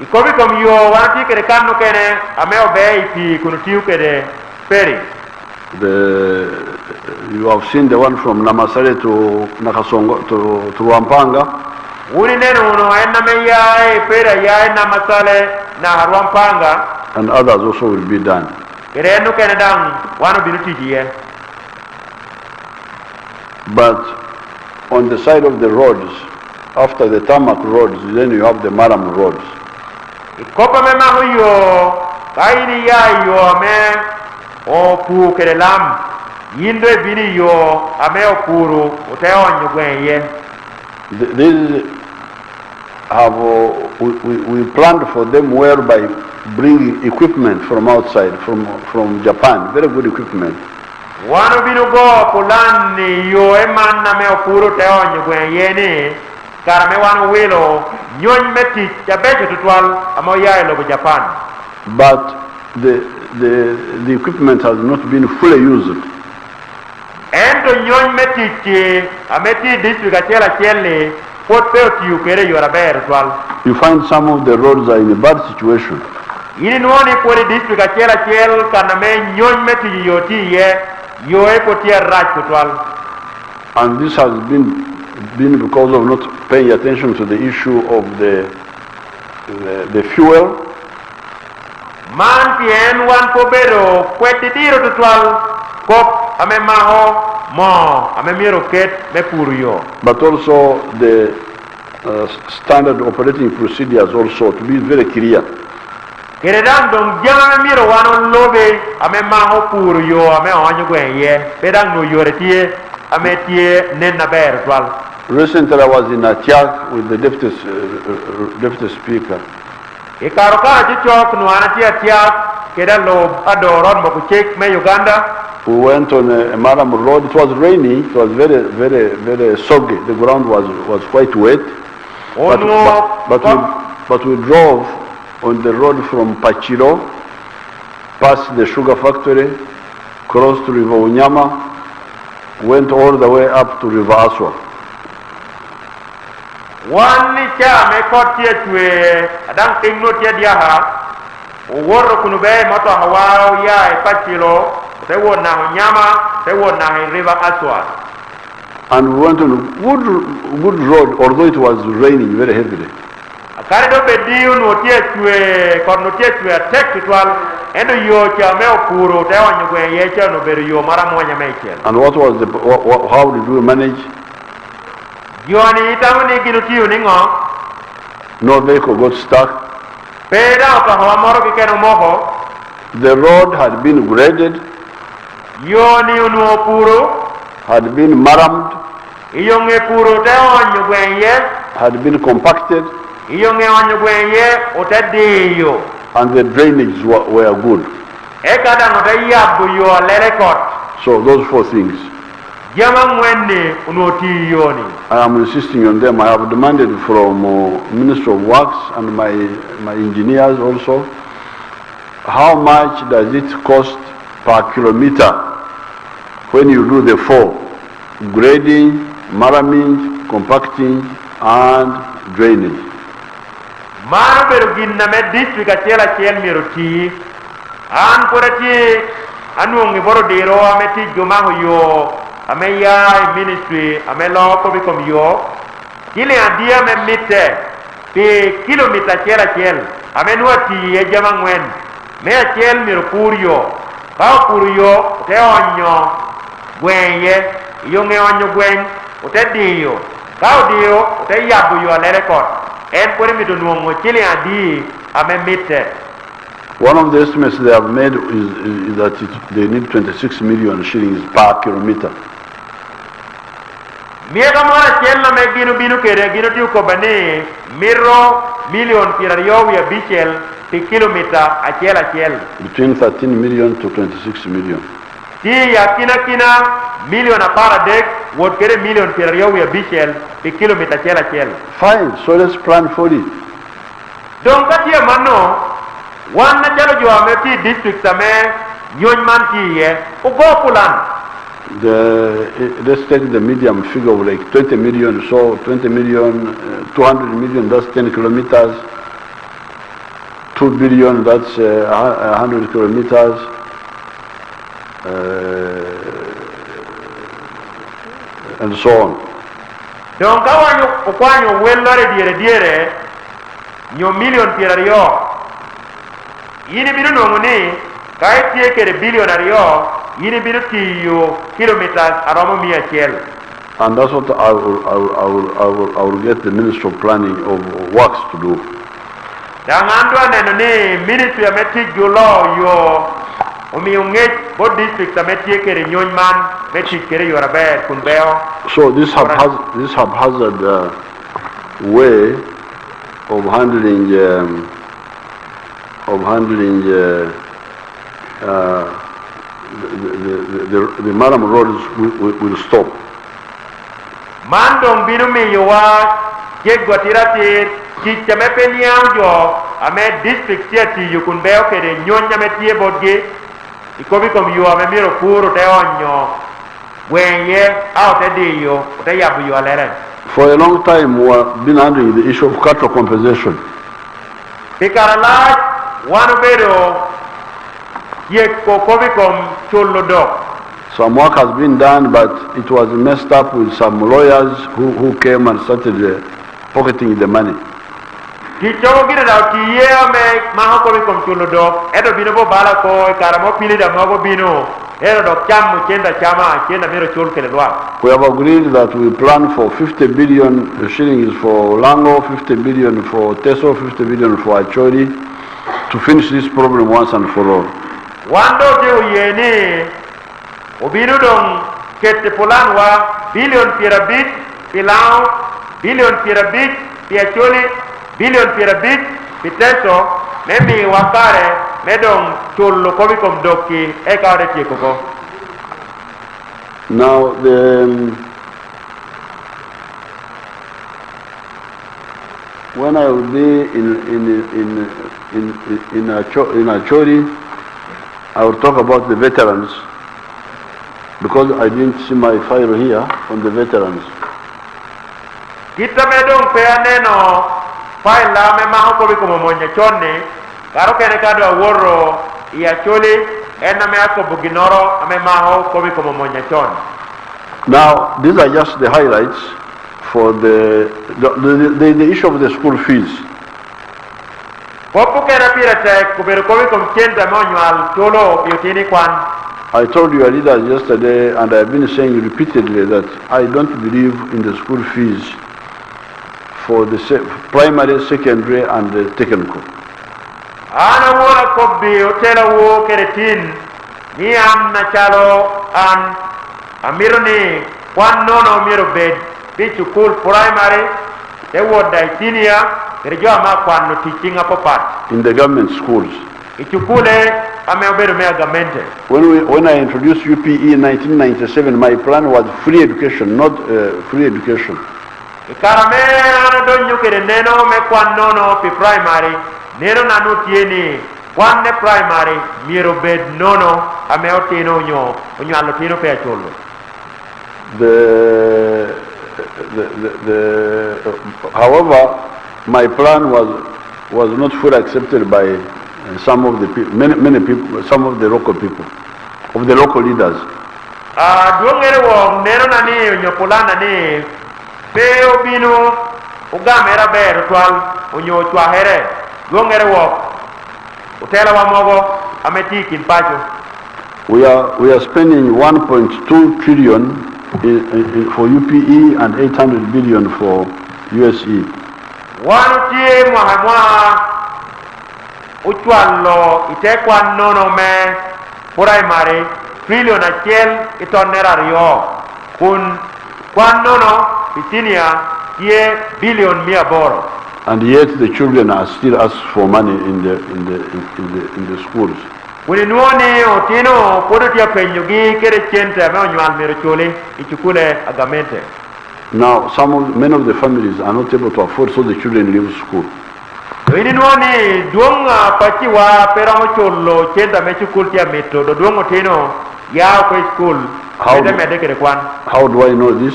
Ikobikom yo wanti kere kanu kene ame obe iti kunutiu kere ferry. You have seen the one from Namasare to Nakasongo to Ruampanga. Uni neno uno enna me yae ferry yae Namasale na Ruampanga. And others also will be done. Kere enu kene dang wano binuti jiye. But on the side of the roads, after the tarmac roads, then you have the maram roads. Ikopa me mahu yo kaini ya yo ame oku kere lam yindwe bini yo ame okuru uteo nyugwenye. These have we planned for them whereby bringing equipment from outside, from Japan, very good equipment. Wano binu go pulani yo eman na me okuru teo nyugwenye ni karame wano wilo nyony meti jabejo tutwal amo ya ilo Japan. But the equipment has not been fully used. Ento nyony meti ki ameti district achela chele pot peo tiyu kere yora ber twal. You find some of the roads are in a bad situation. Ini nuoni kore district achela chel kaname nyony meti yoti ye yoe potia raj tutwal. And this has been because of not paying attention to the issue of the the fuel. Man tien wan ko bedo kweti diro tutwal kop ame maho mo ame miro ket me puriyo. But also the standard operating procedures also to be very clear. Keredang dong jama me miro wanon lobe ame maho puriyo ame onyo gwenye pedang no yore tie ame tie nen na ber twal. Recently I was in a chat with the deputy speaker. Ikaroka chichok nuana tia tia keda lo adoron mo kuchek me Uganda. We went on a Maram road. It was rainy. It was very soggy. The ground was quite wet. But we drove on the road from Pachiro, past the sugar factory, crossed to River Unyama, went all the way up to River Aswa. One cha me kotie tue adang ting no tia dia ha woro kunube moto hawao ya e Pachiro te wona Unyama te wona River Aswa. And we went on a good road, although it was raining very heavily. Karido bediu no tie tue kon no tie tue tek twal endo yo cha me opuro te onyo gwe ye cha no beru yo mara monya mekel. And what was the how did we manage? Yoni itamuni ginu tiu ningo. No vehicle got stuck. Peda ka hawa moro kikeno moho. The road had been graded. Yoni unu opuro. Had been marammed. Iyonge puro te onyo gwe ye. Had been compacted. Iyonge onyo gwe ye otadiyo. And the drainage were good. Ekada ngote yabu yo lerekot. So those four things. Jama mwene unoti yoni. I am insisting on them. I have demanded from Minister of Works and my engineers also, how much does it cost per kilometer when you do the four: grading, maraming, compacting, and drainage? Mano pero ginna me district achela chel miroti an porati anu ngi boro diro ameti joma yo ame ya ministry ame lo ko bi kom yo kile adia me mitte pe kilometer chel ame nuati e jama ngwen me chel mir purio ka purio te onyo gwenye yonge onyo gwen ote dio ka dio te yabu yo lere kot. One of the estimates they have made is that they need 26 million shillings per kilometer. Miega mora chella me binu kere gino tiu ko bane miro million pirario ya bichel per kilometer achela chel. Between 13 million to 26 million. Ti ya kina million apara dek wot kere million pirario ya bichel per kilometer chel. Fine, so let's plan for it. Donc katia mano wana jalo jo ameti district ame nyon man ti ye ugo pulan. Let's take the medium figure of like 20 million, so 20 million, 200 million, that's 10 kilometers. 2 billion, that's 100 kilometers. And so on. Donc kawanyo ukwanyo wellore diere nyo million pirario yini binu nonguni kai tie kere billion ario yini binu tiyo kilometers aromo mia chel. And that's what I will get the Minister of Planning of Works to do. Dangandwa neno ni ministry ameti julo yo umiunget bo district ameti kere nyonman meti kere yorabe kunbeo. So this haphazard way of handling the Maram roads will stop. Mandong binu mi yowa jegwatirati kichame penyanjo ame district tiati yukunbeo kere nyonya metie bodge ikobi kom yo ame miro puro te onyo wenye out ediyo te yabu yo alere. For a long time we have been handling the issue of cattle compensation. Pikarala wanu bedo ye kokobi kom cholo do. Some work has been done, but it was messed up with some lawyers who came and started pocketing the money. Ticho gire da tiye me maho ko kom chulo do edo bino bo bala ko karamo pili da mago bino edo do cham chenda chama chenda mero chul kele lwa. We have agreed that we plan for 50 billion shillings for Lango, 50 billion for Teso, 50 billion for Acholi to finish this problem once and for all. Wando je uyeni obino dong kete polan wa billion pirabit pilau billion pirabit piacholi billion pirabit piteso memi wakare medong chullo kobi kom doki e kawde tieko. Now when I will be in Acholi, I will talk about the veterans because I didn't see my file here on the veterans. Kita medong peaneno file la me maho ko ko monya chonne karo kene kado woro ya choli enna me ako buginoro ame maho ko ko monya chon. Now these are just the highlights for the issue of the school fees. Popo kera pira te ko ber ko ko kenda monwal cholo yotini kwan. I told your leaders yesterday, and I've been saying repeatedly that I don't believe in the school fees for the primary, secondary, and the technical. Ana wora ko bi hotela wo keretin ni amna chalo an amironi kwan nono miro bed bi chukul primary they would senior kerjo ama kwan no teaching apopat in the government schools. Ichukule ame obedo me agamente. When I introduced UPE in 1997, my plan was free education, not free education. Ikarame ana donyo kere neno me kwan nono pi primary neno nanu tieni kwan ne primary miro bed nono ame otino onyo alotino pe acholo. However, my plan was not fully accepted by some of the people, many people, some of the local people, of the local leaders. Duongere wo neno nani nyopolana ni pe obino ugamera ber twal onyo chwahere duongere wo utela wa mogo ameti kinpacho. We are spending 1.2 trillion for UPE and 800 billion for USE. Wanutie mwahamwa uchwalo itekwa nono me primary trillion achiel itonera rio kun kwan nono pitinia ye billion 800. And yet the children are still asked for money in the schools. Kuni nuoni otino podo tia penyogi kere chente me onywal mero chole ichukule agamente. Now many of the families are not able to afford, so the children leave school. Ini nuoni duonga pachi wa peramo cholo chenta me chukul tia meto do duongo tino ya ko school. How do I know this?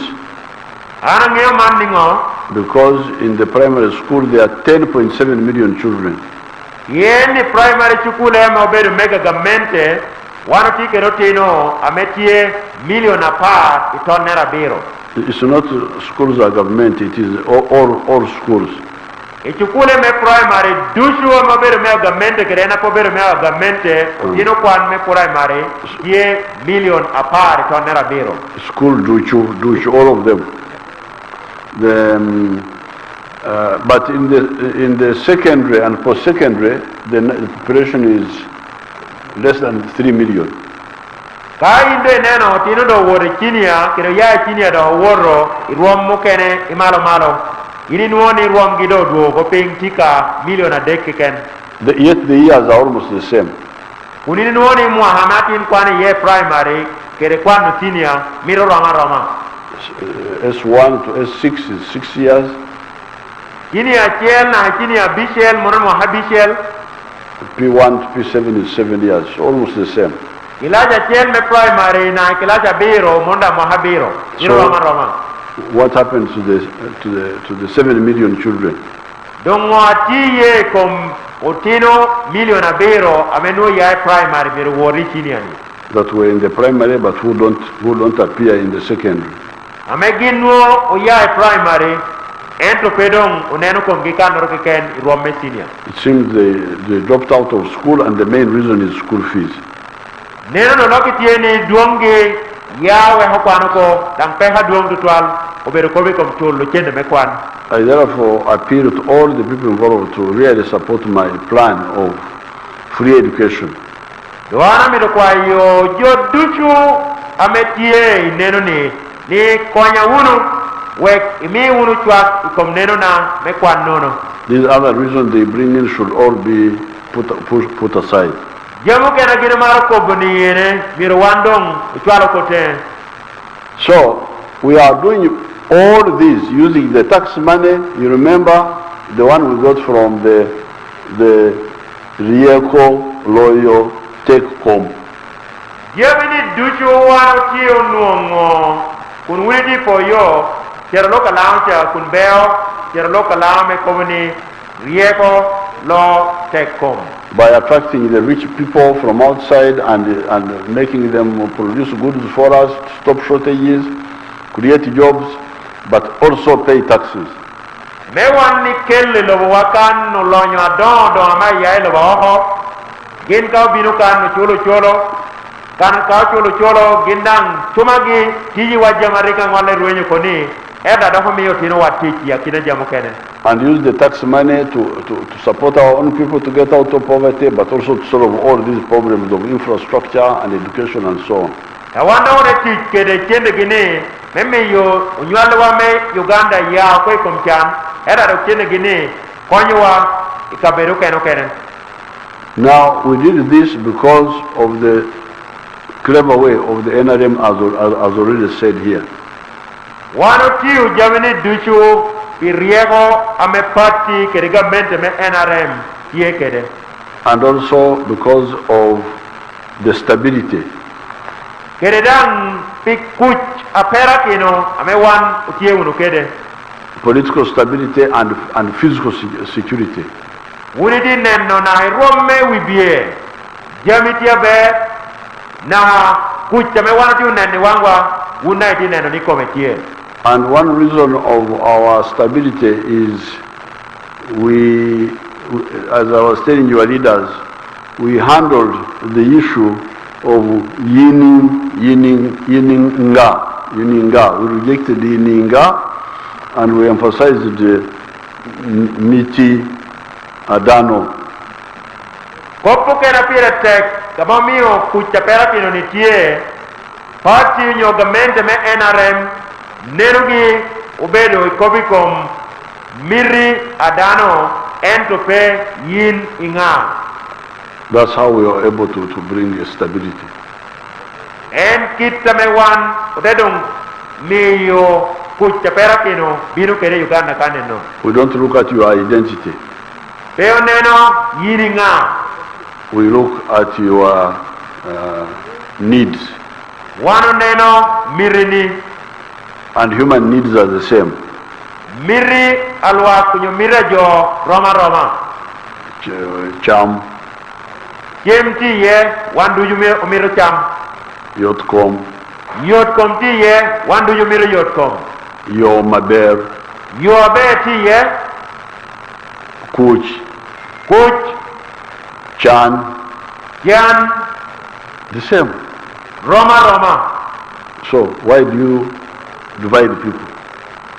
Ana ngeo mandingo. Because in the primary school there are 10.7 million children. Yeni primary chukule ma obedo mega gamente wano tike rotino ametie million apart itonera biro. It's not schools or government, it is all schools. Ichukule me primary dushu ma obedo mega gamente kerena po obedo mega gamente tino kwan me primary ye million apart itonera biro. School dushu all of them. But in the secondary and post-secondary, the population is less than 3 million. Kainde neno tino do wore chinia kero ya chinia do woro iruom mukene imalo malo ini nuoni iruom gido duogo ping tika million adek ken. Yet the years are almost the same. Unini nuoni muahamatin kwani ye primary kere kwano senior miro roma. S1 to S6 is 6 years. Kini achiel na kini abishel mono mo habishel. P1 to P7 is 7 years, almost the same. Kilaja achiel me primary na kilaja biro monda mo habiro. Miro roma. What happened to the 7 million children? Dongo atiye kom otino million abiro ameno ya primary miro wori chiniani. That were in the primary but who don't appear in the secondary. Ameginwo oya primary ento pedong uneno kom gikan ro ken rom me senior. It seems they dropped out of school, and the main reason is school fees. Neno no lokitieni duongi yawe hokwano ko dang peha duong tutwal obedo kobi kom chulo chende me kwan. I therefore appeal to all the people involved to really support my plan of free education. Doana mi do kwa yo joduchu ametie neno ni konya wunu wek imi wunu chwak ikom neno na me kwan nono. These other reasons they bring in should all be put aside. Jamu kena gina maro koboni yene miro wandong chwalo kote. So we are doing all this using the tax money. You remember the one we got from the Rieko Loyo Take Home. Yemini duchu wano tiyo nuongo kun widi po yo kera loka launcha kun beo kera loka laume koboni Rieko Lo Take Home. By attracting the rich people from outside and making them produce goods for us, stop shortages, create jobs, but also pay taxes. Me wan ni kelle lo wakan no lonyo adondo ama yai lo ho gin ka binu kan no cholo kan ka cholo gindang tumagi tiji wajamarika ngale ruenyo koni eda do mi yotino watiki akina jamu kene. And use the tax money to support our own people to get out of poverty, but also to solve all these problems of infrastructure and education and so on. I wonder what it kede chende gine meme yo unyalwa me Uganda ya kwe komchan era do chende gine konywa ikaberu kene. Now we did this because of the clever way of the NRM as already said here. Wano tiu jamini duchu Iriego ame party kede government me NRM ye kede. And also because of the stability. Kede dang pikuch apera kino ame wan utie unu kede. Political stability and physical security. Wuni di nenno na irome wibie jamitia be na kuch ame wan tiu nenni wangwa wuna iti nenno ni kometie. And one reason of our stability is we, as I was telling your leaders, we handled the issue of yining nga. We rejected the yining nga, and we emphasized the miti adano. Kopo kena pira tek kama mio kuchapera kino nitie party nyogamente me NRM nenugi ubedo ikobikom miri adano entope yin inga. That's how we are able to bring stability. En kitamewan udedong miyo kuchapera kino binu kere Uganda kane no. We don't look at your identity. Peo neno yin inga. We look at your needs. Wano neno mirini. And human needs are the same. Miri alwa kunyo mira jo roma. Cham. Jem ti ye wandu umiro cham. Yotkom. Yotkom ti ye wandu umiro yotkom. Yo maber. Yo abe ti ye. Kuch. Chan. The same. Roma. So why do you divide people?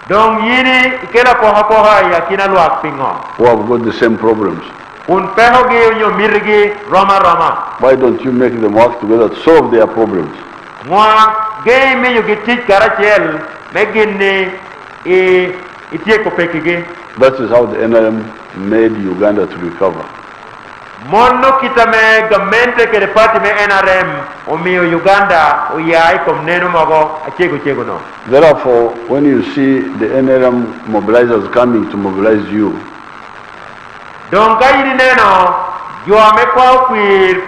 Dong yini ikela poha ya kina luak pingo. Who have got the same problems? Un peho ge unyo mirgi Roma. Why don't you make them work together to solve their problems? Mwa ge me yo gitit karachel meginni itie kopekige. That is how the NRM made Uganda to recover. Monno kitame gamente ke party me NRM omiyo Uganda uyai kom neno mago achego no. Therefore, when you see the NRM mobilizers coming to mobilize you, donc kayini neno yo ame kwa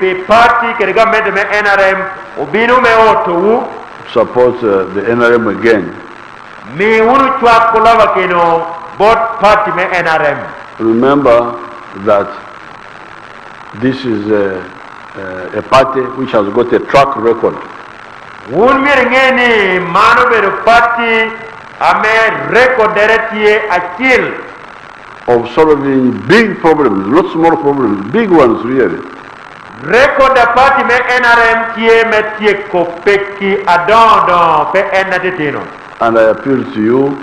pe party ke gamente me NRM obinu me otu support the NRM again. Mi unu chwa kolava keno both party me NRM. Remember that this is a party which has got a track record. Un mirengeni mano beru party ame reko deretie achil of solving big problems, not small problems, big ones really. reko da party me NRM tie me tie ko peki adon pe enatino. And I appeal to you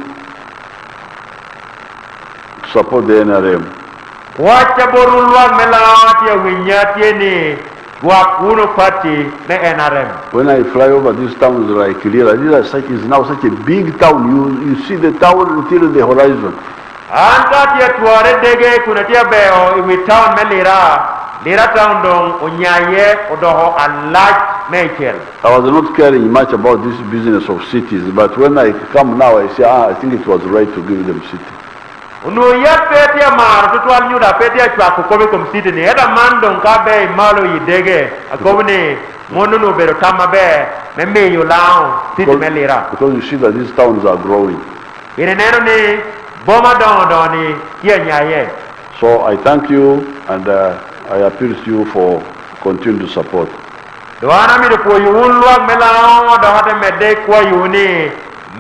to support the NRM. Wacha borulwa melawati ya winyati ni wakuno party me NRM. When I fly over these towns like Lira, Lira is now such a big town. You see the town until the horizon. Anta tia tuare dege kuna tia beo iwi town me Lira town dong unyaye odoho a large Michael. I was not caring much about this business of cities, but when I come now, I say, I think it was right to give them city. Unu ya petia mar tutwal nyuda petia chwa kukobe kom city ni eda mandong ka be malo yidege akobne monunu bero tama be meme yulao city me Lira. Because you see that these towns are growing. Ine neno ni boma don ni kia nyaye. So I thank you and I appeal to you for continued support. Doana mi ko yulwa melao do hade mede kwa yuni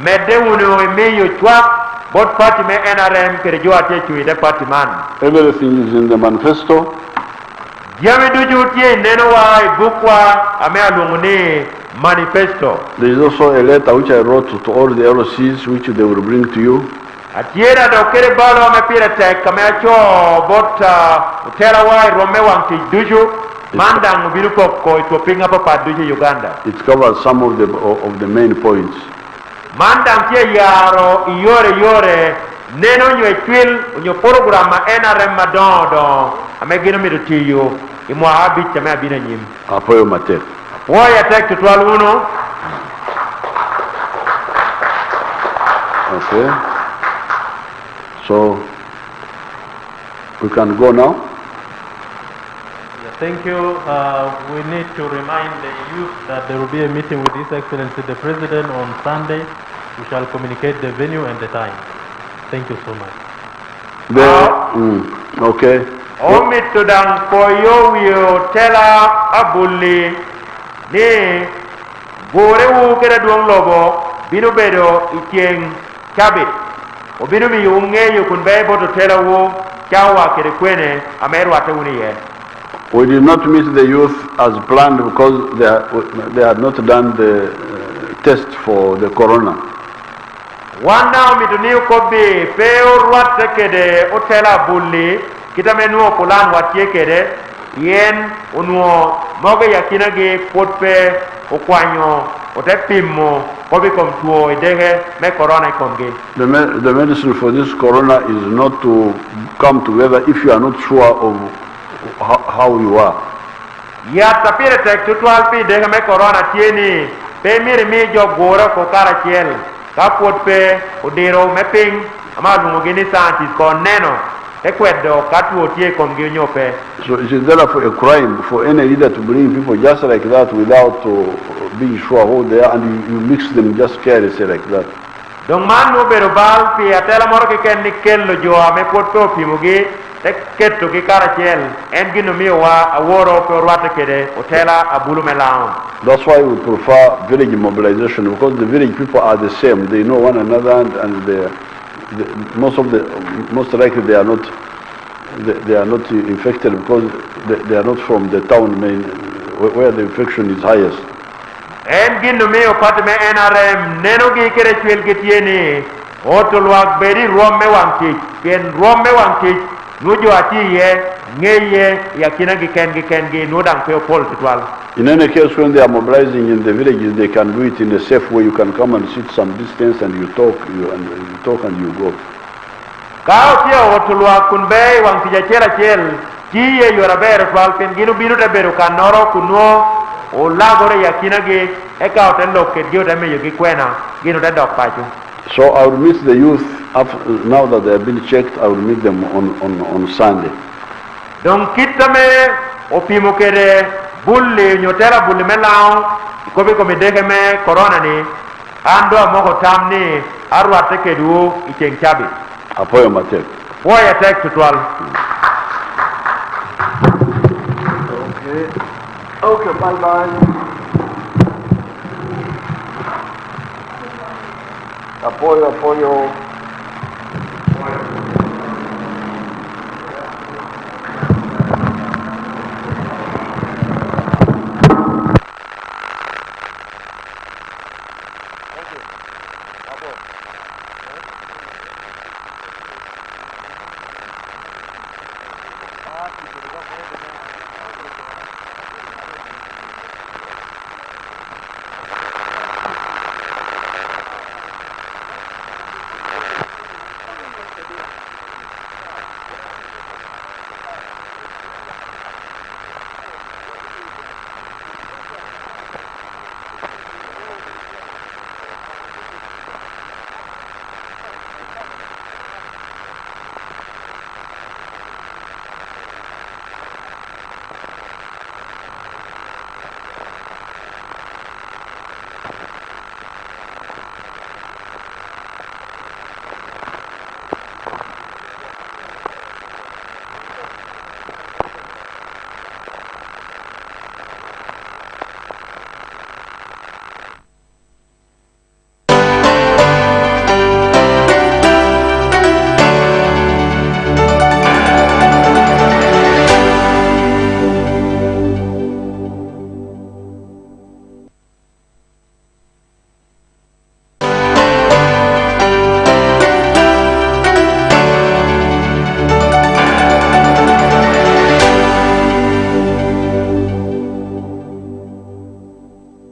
mede unu me yo chwa both party me NRM kere jo ate chui de party man. Everything is in the manifesto. Yami duju tie neno wa ibukwa ame alunguni manifesto. There is also a letter which I wrote to all the LOCs which they will bring to you. Atiera do kere balo ame pira tek kame acho bot utera wa rome wanti duju manda ngubiru ko itopinga pa duju Uganda. It covers some of the main points. Manda tie yaro yore neno nywe twil nyo programa NRM madondo ame gino mi tiyo imwa habi chame abina nyim. Apoyo mate. Woya tek tutwal uno. Okay. So we can go now. Thank you. We need to remind the youth that there will be a meeting with His Excellency the President on Sunday. We shall communicate the venue and the time. Thank you so much. Okay. Omit to dang for you will tell abuli ni gore wu kere duong lobo binu bedo ikeng kabit obinu mi unge yu kun be bodo tell wu chawa kere kwene ameru ate uni ye. We did not meet the youth as planned because they had not done the test for the corona. Wana mituniu kobi peo ruate kede otela bulli kita menuo pulan watie kede yen unuo moge yakina ge potpe okwanyo otepimo kobi komtuo idege me corona komge. The medicine for this corona is not to come together if you are not sure of how you are. Ya tapire tek tutwal pi dege me corona tieni pe miri mi jo gora ko kara chiel ka potpe odiro me ping ama lungo gini scientist ko neno ekwedo katu otie komge nyope. So it is therefore a crime for any leader to bring people just like that without being sure who they are, and you mix them just carelessly like that. Donc man no bero bal pi atela moro ke ken nikello jo ame potpe opimugi teketto ki karachiel en gino mi wa aworo ko rwata kede otela abulu melao. That's why we prefer village mobilization, because the village people are the same. They know one another, and most likely they are not infected because they are not from the town where the infection is highest. En gino mi o patme NRM neno gi kere chwel getieni otolwak beri rome wanki ken rome wanki nujo atiye ngeye yakina gi ken gi nodang pe pol titwal. In any case, when they are mobilizing in the villages, they can do it in a safe way. You can come and sit some distance and you talk and you go. Kao tio otolwak kunbe wanki jachela chel kiye yora bero twal pen gino binu de bero kanoro kuno o lagore yakina gi eka hotel ke gio de meyo gi kwena gino de dok pachu. So I will meet the youth now that they have been checked. I will meet them on Sunday. Donc kitame opimo kere bulli nyotera bulli melao kobi komi dege me corona ni ando amoko tamni arwa teke du icheng chabi. Apoyo matek. Poya tek tutwal. Okay, bye-bye. Apoyo, apoyo.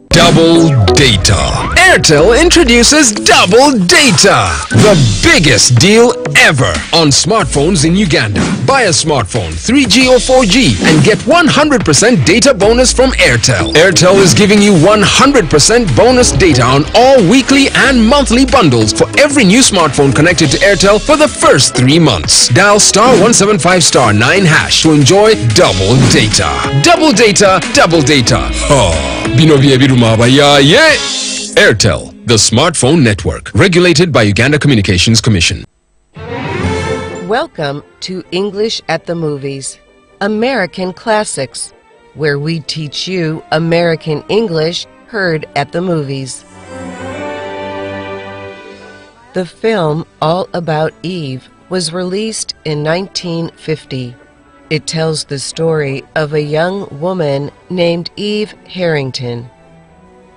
Double data. Airtel introduces double data, the biggest deal ever on smartphones in Uganda. Buy a smartphone, 3G or 4G, and get 100% data bonus from Airtel. Airtel is giving you 100% bonus data on all weekly and monthly bundles for every new smartphone connected to Airtel for the first 3 months. Dial *175*9# to enjoy double data. Double data, double data. Oh, Binovie Birumaba ya yeah. Airtel, the smartphone network, regulated by Uganda Communications Commission. Welcome to English at the Movies, American Classics, where we teach you American English heard at the movies. The film All About Eve was released in 1950. It tells the story of a young woman named Eve Harrington.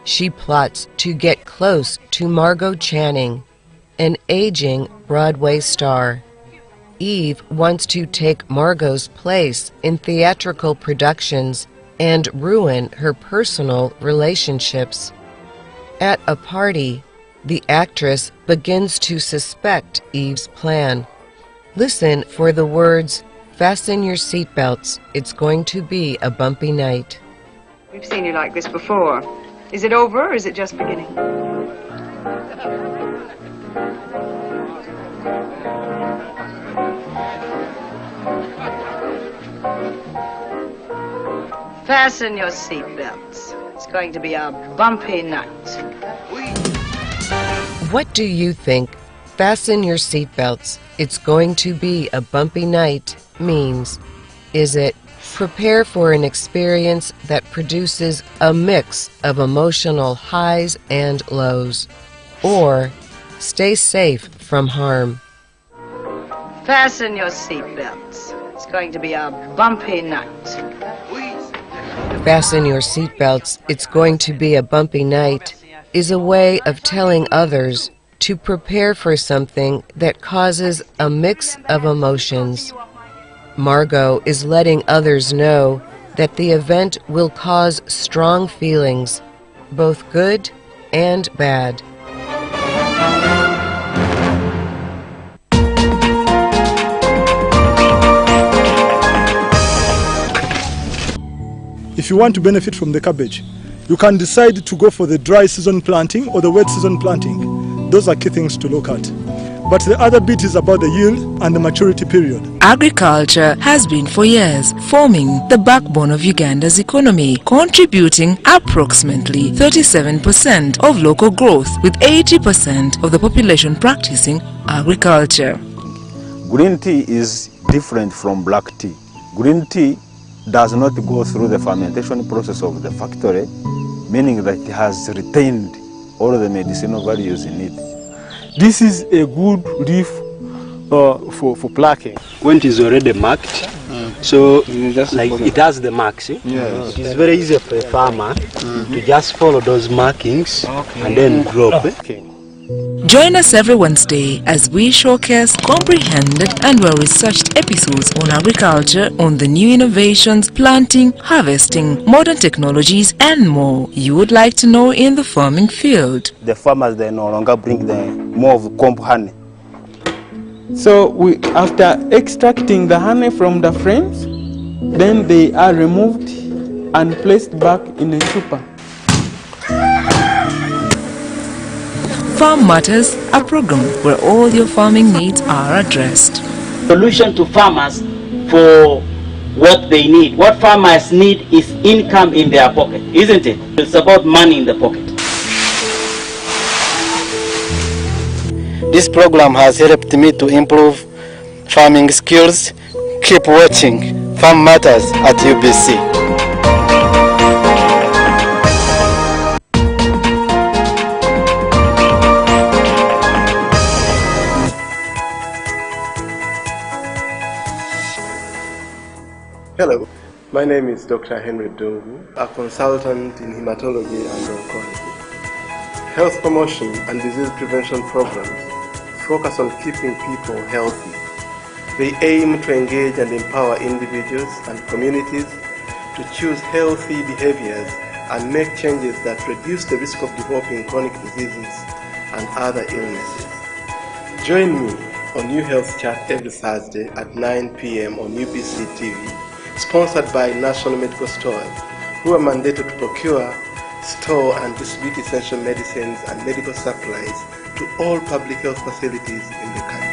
She plots to get close to Margot Channing, an aging Broadway star. Eve wants to take Margot's place in theatrical productions and ruin her personal relationships. At a party, the actress begins to suspect Eve's plan. Listen for the words, "Fasten your seatbelts, it's going to be a bumpy night." We've seen you like this before. Is it over or is it just beginning? Fasten your seatbelts. It's going to be a bumpy night. What do you think "fasten your seatbelts, it's going to be a bumpy night" means? Is it prepare for an experience that produces a mix of emotional highs and lows, or stay safe from harm? Fasten your seatbelts. It's going to be a bumpy night. Fasten your seatbelts, it's going to be a bumpy night is a way of telling others to prepare for something that causes a mix of emotions. Margot is letting others know that the event will cause strong feelings, both good and bad. If you want to benefit from the cabbage, you can decide to go for the dry season planting or the wet season planting. Those are key things to look at. But the other bit is about the yield and the maturity period. Agriculture has been for years forming the backbone of Uganda's economy, contributing approximately 37% of local growth, with 80% of the population practicing agriculture. Green tea is different from black tea. Green tea does not go through the fermentation process of the factory, meaning that it has retained all the medicinal values in it. This is a good leaf for plucking. When it is already marked, so like it has the marks. It is very easy for a farmer to just follow those markings and then drop. Join us every Wednesday as we showcase comprehended and well-researched episodes on agriculture, on the new innovations, planting, harvesting, modern technologies, and more you would like to know in the farming field. The farmers, they no longer bring more of comb honey. So after extracting the honey from the frames, then they are removed and placed back in a super. Farm Matters, a program where all your farming needs are addressed. Solution to farmers for what they need. What farmers need is income in their pocket, isn't it? It's about money in the pocket. This program has helped me to improve farming skills. Keep watching Farm Matters at UBC. Hello, my name is Dr. Henry Dungu, a consultant in hematology and oncology. Health promotion and disease prevention programs focus on keeping people healthy. They aim to engage and empower individuals and communities to choose healthy behaviors and make changes that reduce the risk of developing chronic diseases and other illnesses. Join me on New Health Chat every Thursday at 9 p.m. on UBC TV, sponsored by National Medical Stores, who are mandated to procure, store and distribute essential medicines and medical supplies to all public health facilities in the country.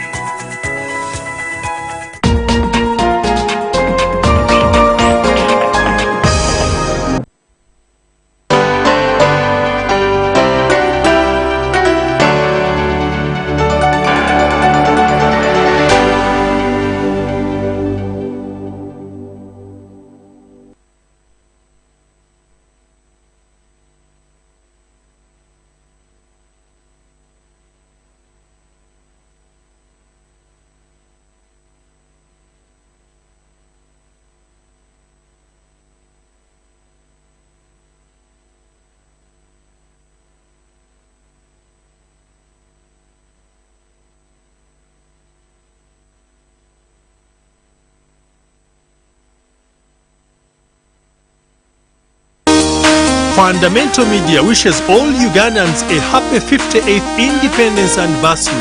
Fundamental Media wishes all Ugandans a happy 58th Independence Anniversary.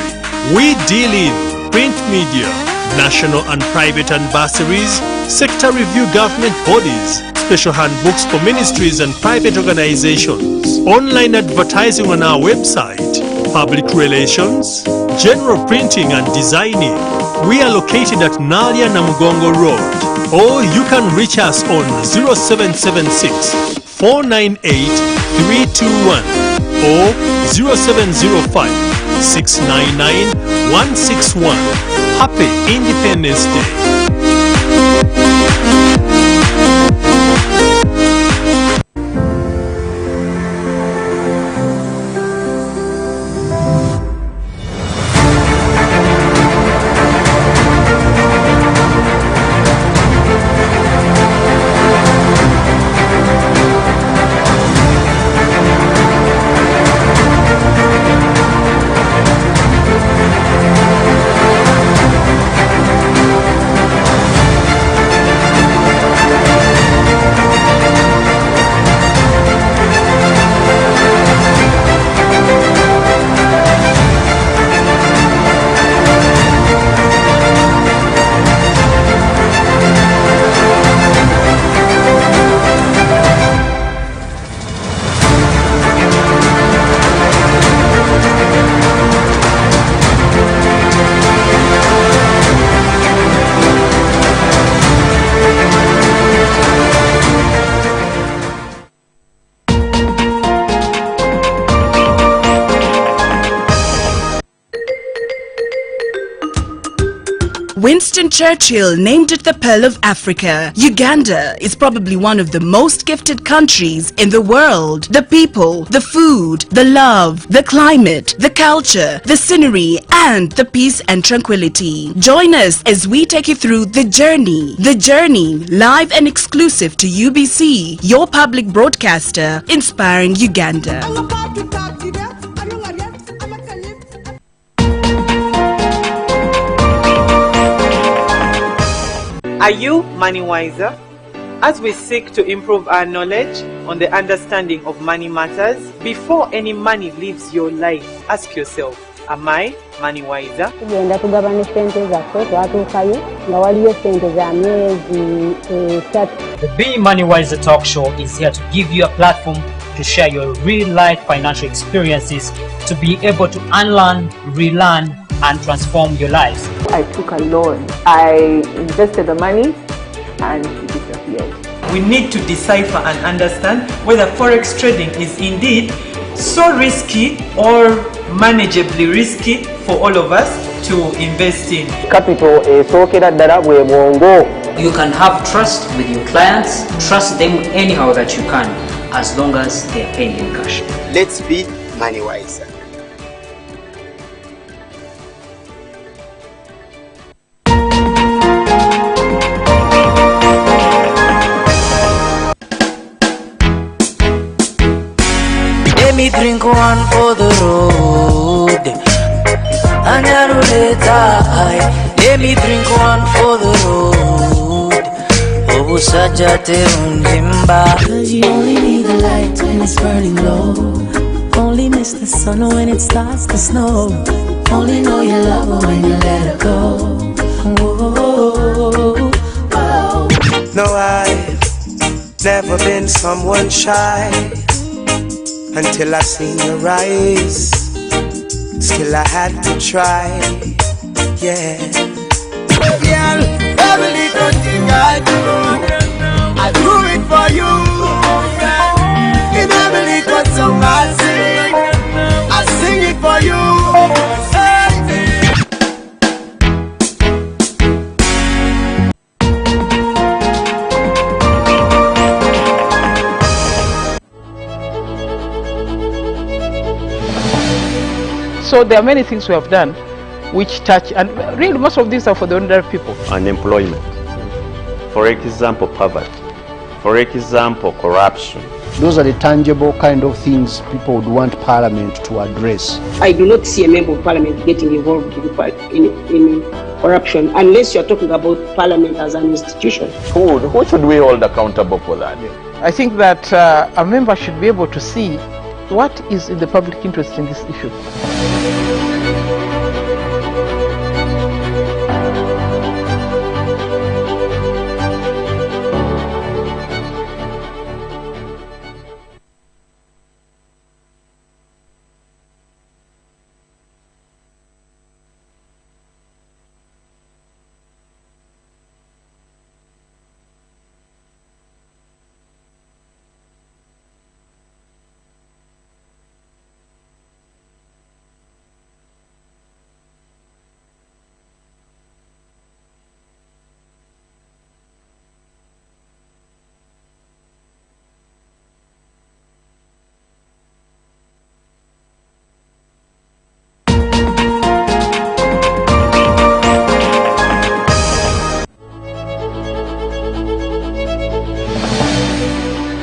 We deal in print media, national and private anniversaries, sector review government bodies, special handbooks for ministries and private organizations, online advertising on our website, public relations, general printing and designing. We are located at Nalia Namugongo Road, or you can reach us on 0776 498 321 or 0705 699 161. Happy Independence Day. Winston Churchill named it the Pearl of Africa. Uganda is probably one of the most gifted countries in the world. The people, the food, the love, the climate, the culture, the scenery, and the peace and tranquility. Join us as we take you through the journey. The journey, live and exclusive to UBC, your public broadcaster, inspiring Uganda. Are you money wiser? As we seek to improve our knowledge on the understanding of money matters, before any money leaves your life, ask yourself, am I money wiser? The Be Money Wiser talk show is here to give you a platform to share your real-life financial experiences to be able to unlearn, relearn, and transform your lives. I took a loan. I invested the money and it disappeared. We need to decipher and understand whether forex trading is indeed so risky or manageably risky for all of us to invest in. Capital is You can have trust with your clients, trust them anyhow that you can, as long as they are paying in cash. Let's be money wiser. Let me drink one for the road. Let me drink one for the road. Cause you only need the light when it's burning low. Only miss the sun when it starts to snow. Only know you love her when you let her go. Whoa, whoa. No, I've never been someone shy until I seen your eyes. Still I had to try, yeah. Girl, every little thing I do it for you. In every little song I sing it for you. So there are many things we have done which touch, and really most of these are for the ordinary people. Unemployment, for example poverty, for example corruption. Those are the tangible kind of things people would want Parliament to address. I do not see a member of Parliament getting involved in corruption unless you're talking about Parliament as an institution. Who should we hold accountable for that? I think that a member should be able to see what is in the public interest in this issue.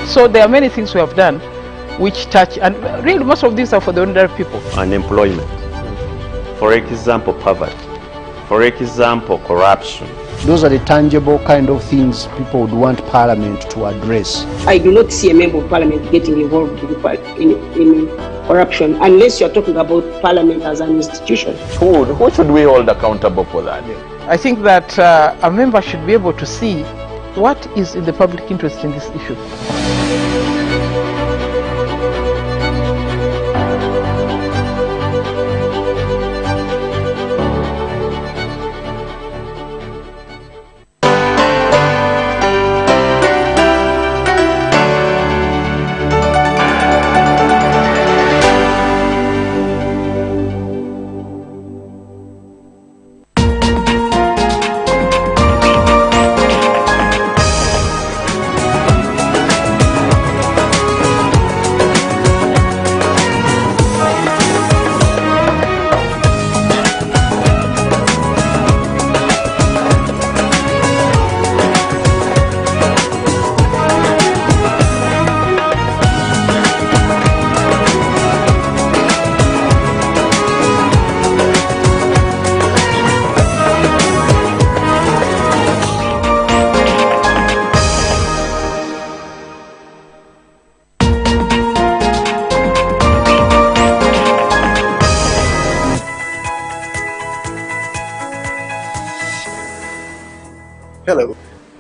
So there are many things we have done which touch, and really most of these are for the ordinary people. Unemployment, for example poverty, for example corruption. Those are the tangible kind of things people would want Parliament to address. I do not see a member of Parliament getting involved in corruption unless you're talking about Parliament as an institution. Who should we hold accountable for that? I think that a member should be able to see what is in the public interest in this issue.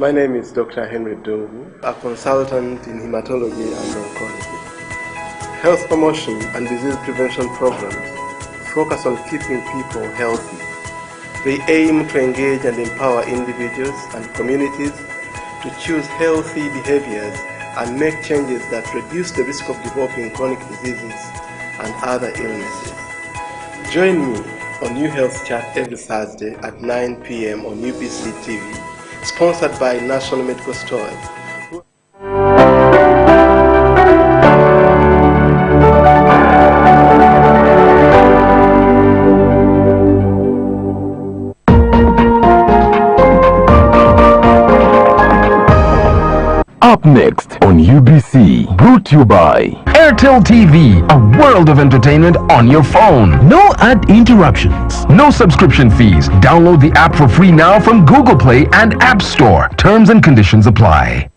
My name is Dr. Henry Dungu, a consultant in hematology and oncology. Health promotion and disease prevention programs focus on keeping people healthy. They aim to engage and empower individuals and communities to choose healthy behaviors and make changes that reduce the risk of developing chronic diseases and other illnesses. Join me on New Health Chat every Thursday at 9 p.m. on UBC TV, sponsored by National Medical Stores. Up next on UBC, brought to you by Airtel TV, a world of entertainment on your phone. No ad interruptions, no subscription fees. Download the app for free now from Google Play and App Store. Terms and conditions apply.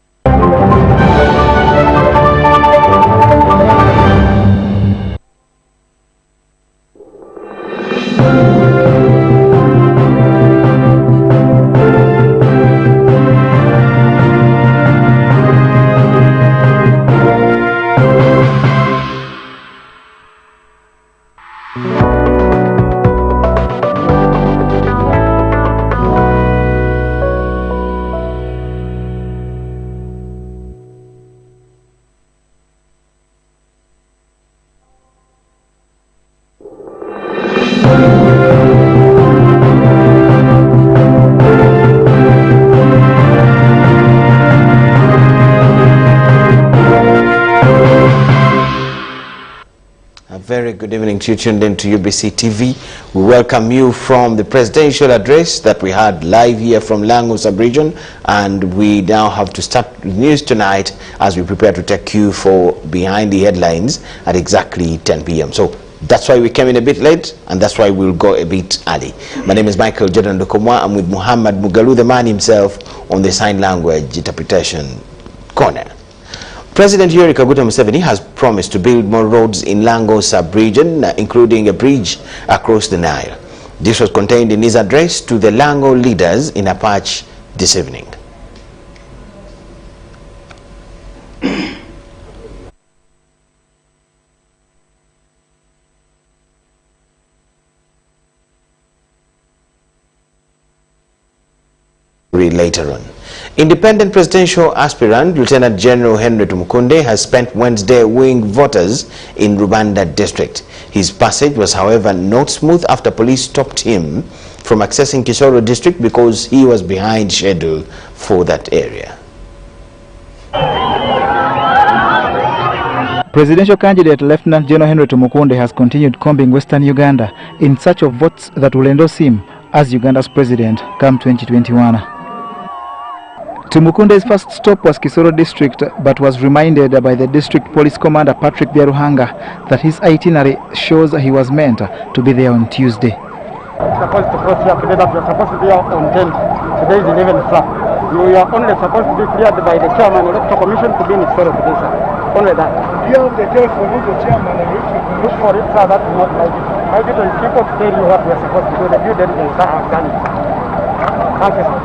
Very good evening to you tuned in to UBC TV. We welcome you from the presidential address that we had live here from Lango sub-region, and we now have to start the news tonight as we prepare to take you for Behind the Headlines at exactly 10 p.m. So that's why we came in a bit late, and that's why we'll go a bit early. My name is Michael Jordan Dokomwa. I'm with Muhammad Mugalu, the man himself, on the sign language interpretation corner. President Yoweri Kaguta Museveni has promised to build more roads in Lango sub-region, including a bridge across the Nile. This was contained in his address to the Lango leaders in Apache this evening. Later on. Independent presidential aspirant Lieutenant General Henry Tumukunde has spent Wednesday wooing voters in Rubanda district. His passage was, however, not smooth after police stopped him from accessing Kisoro district because he was behind schedule for that area. Presidential candidate Lieutenant General Henry Tumukunde has continued combing Western Uganda in search of votes that will endorse him as Uganda's president come 2021. Tumukunde's first stop was Kisoro district, but was reminded by the district police commander Patrick Byaruhanga that his itinerary shows he was meant to be there on Tuesday. Supposed to cross here today, but you're supposed to be out on 10. Today is 11 o'clock. You are only supposed to be cleared by the chairman of the electoral commission to be in Kisoro today, sir. Only that. Do you have the telephone of the chairman? Look for it, sir. That is not my duty. My duty is people to tell you what we are supposed to do. The due diligence, sir, have done it. Thank you, sir.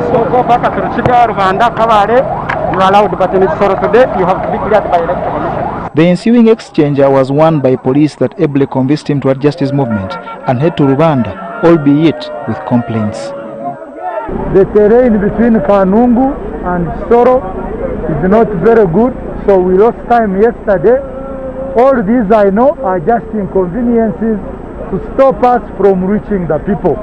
So go back to Ruchiga, Rwanda, Kavare. You are allowed, but in Kisoro today, you have to be cleared by the electoral commission. The ensuing exchange was won by police that ably convinced him to adjust his movement and head to Rwanda, albeit with complaints. The terrain between Kanungu and Kisoro is not very good, so we lost time yesterday. All these I know are just inconveniences to stop us from reaching the people.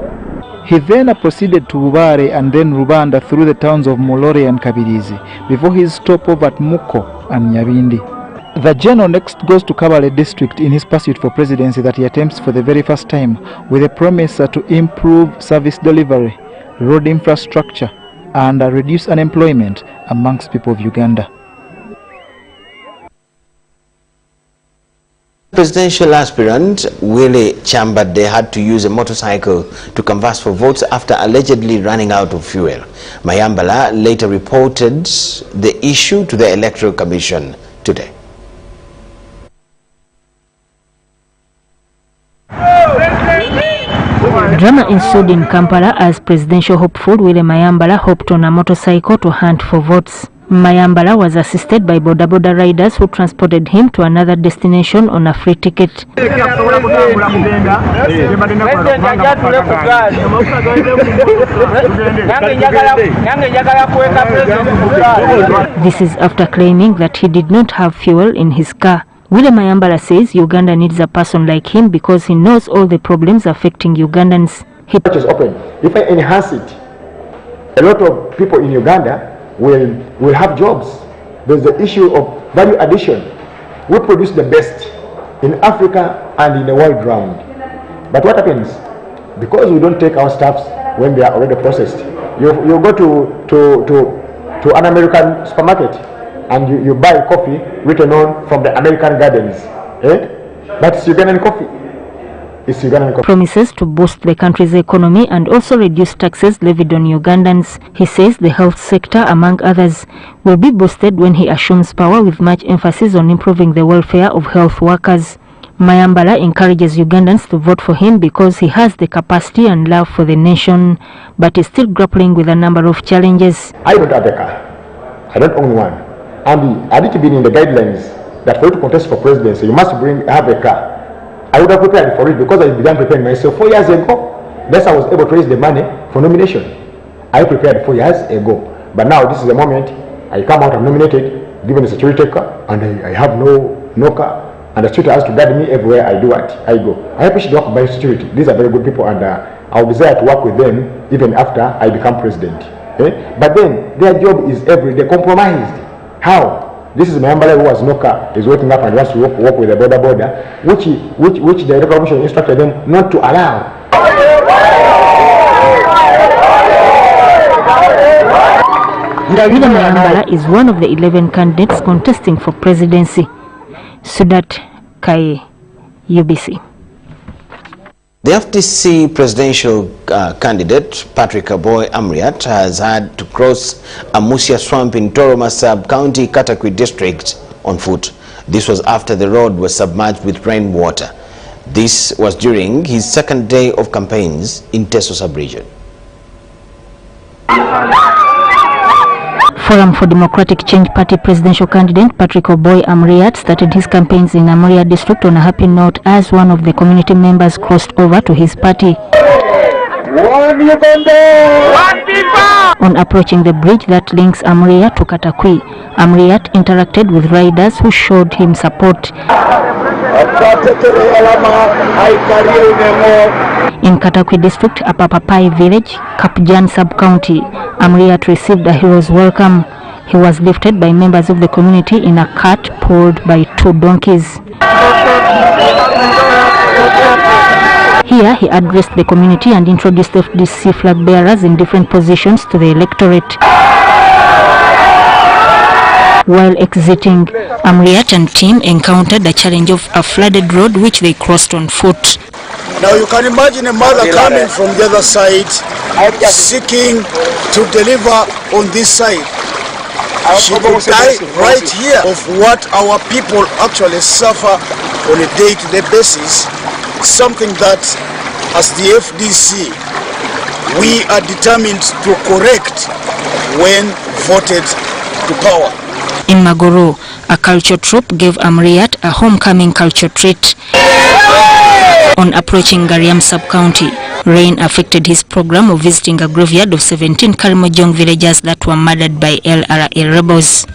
He then proceeded to Bubare and then Rubanda through the towns of Molore and Kabirizi before his stopover at Muko and Nyabindi. The general next goes to Kabale district in his pursuit for presidency that he attempts for the very first time, with a promise to improve service delivery, road infrastructure, and reduce unemployment amongst people of Uganda. Presidential aspirant Willie Chambade had to use a motorcycle to canvass for votes after allegedly running out of fuel. Mayambala later reported the issue to the Electoral Commission today. Drama ensued in Kampala as presidential hopeful William Mayambala hopped on a motorcycle to hunt for votes. Mayambala was assisted by boda riders who transported him to another destination on a free ticket. This is after claiming that he did not have fuel in his car. William Mayambala says Uganda needs a person like him because he knows all the problems affecting Ugandans. He is open. If I enhance it, a lot of people in Uganda will have jobs. There's the issue of value addition. We produce the best in Africa and in the world round. But what happens? Because we don't take our stuffs when they are already processed. You go to an American supermarket and you buy coffee written on from the American gardens. But it's Ugandan coffee. It's Ugandan coffee. Promises to boost the country's economy and also reduce taxes levied on Ugandans. He says the health sector, among others, will be boosted when he assumes power, with much emphasis on improving the welfare of health workers. Mayambala encourages Ugandans to vote for him because he has the capacity and love for the nation, but is still grappling with a number of challenges. I don't have a car. I don't own one. And had it been in the guidelines that for you to contest for presidency, you must have a car, I would have prepared for it because I began preparing myself 4 years ago. That's how I was able to raise the money for nomination. I prepared 4 years ago. But now this is the moment I come out, I'm nominated, given a security car, and I have no car. And the security has to guide me everywhere I go. I appreciate the work by security. These are very good people, and I will desire to work with them even after I become president. But then their job is every day compromised. How? This is Mayambala who has no car, is waking up and wants to walk with the border, which the Electoral Commission instructed them not to allow. William Mayambala is one of the 11 candidates contesting for presidency. Sudat Kaye, UBC. The FDC presidential candidate, Patrick Aboy Amriat, has had to cross a Musia swamp in Toroma sub-county Katakwi district on foot. This was after the road was submerged with rainwater. This was during his second day of campaigns in Teso sub-region. Forum for Democratic Change Party presidential candidate Patrick Aboy Amriat started his campaigns in Amuria district on a happy note as one of the community members crossed over to his party. One Uganda! One people! On approaching the bridge that links Amuria to Katakwi, Amriat interacted with riders who showed him support. In Katakwi district, Apapapai village, Kapjan sub-county, Amriat received a hero's welcome. He was lifted by members of the community in a cart pulled by 2 donkeys. Here he addressed the community and introduced FDC flag bearers in different positions to the electorate. While exiting, Amriat and team encountered the challenge of a flooded road which they crossed on foot. Now you can imagine a mother coming from the other side, seeking to deliver on this side. She could die right here of what our people actually suffer on a day-to-day basis, something that as the FDC we are determined to correct when voted to power. In Magoro, a culture troupe gave Amriat a homecoming culture treat. On approaching Gariam sub-county, rain affected his program of visiting a graveyard of 17 Karimojong villagers that were murdered by LRA rebels.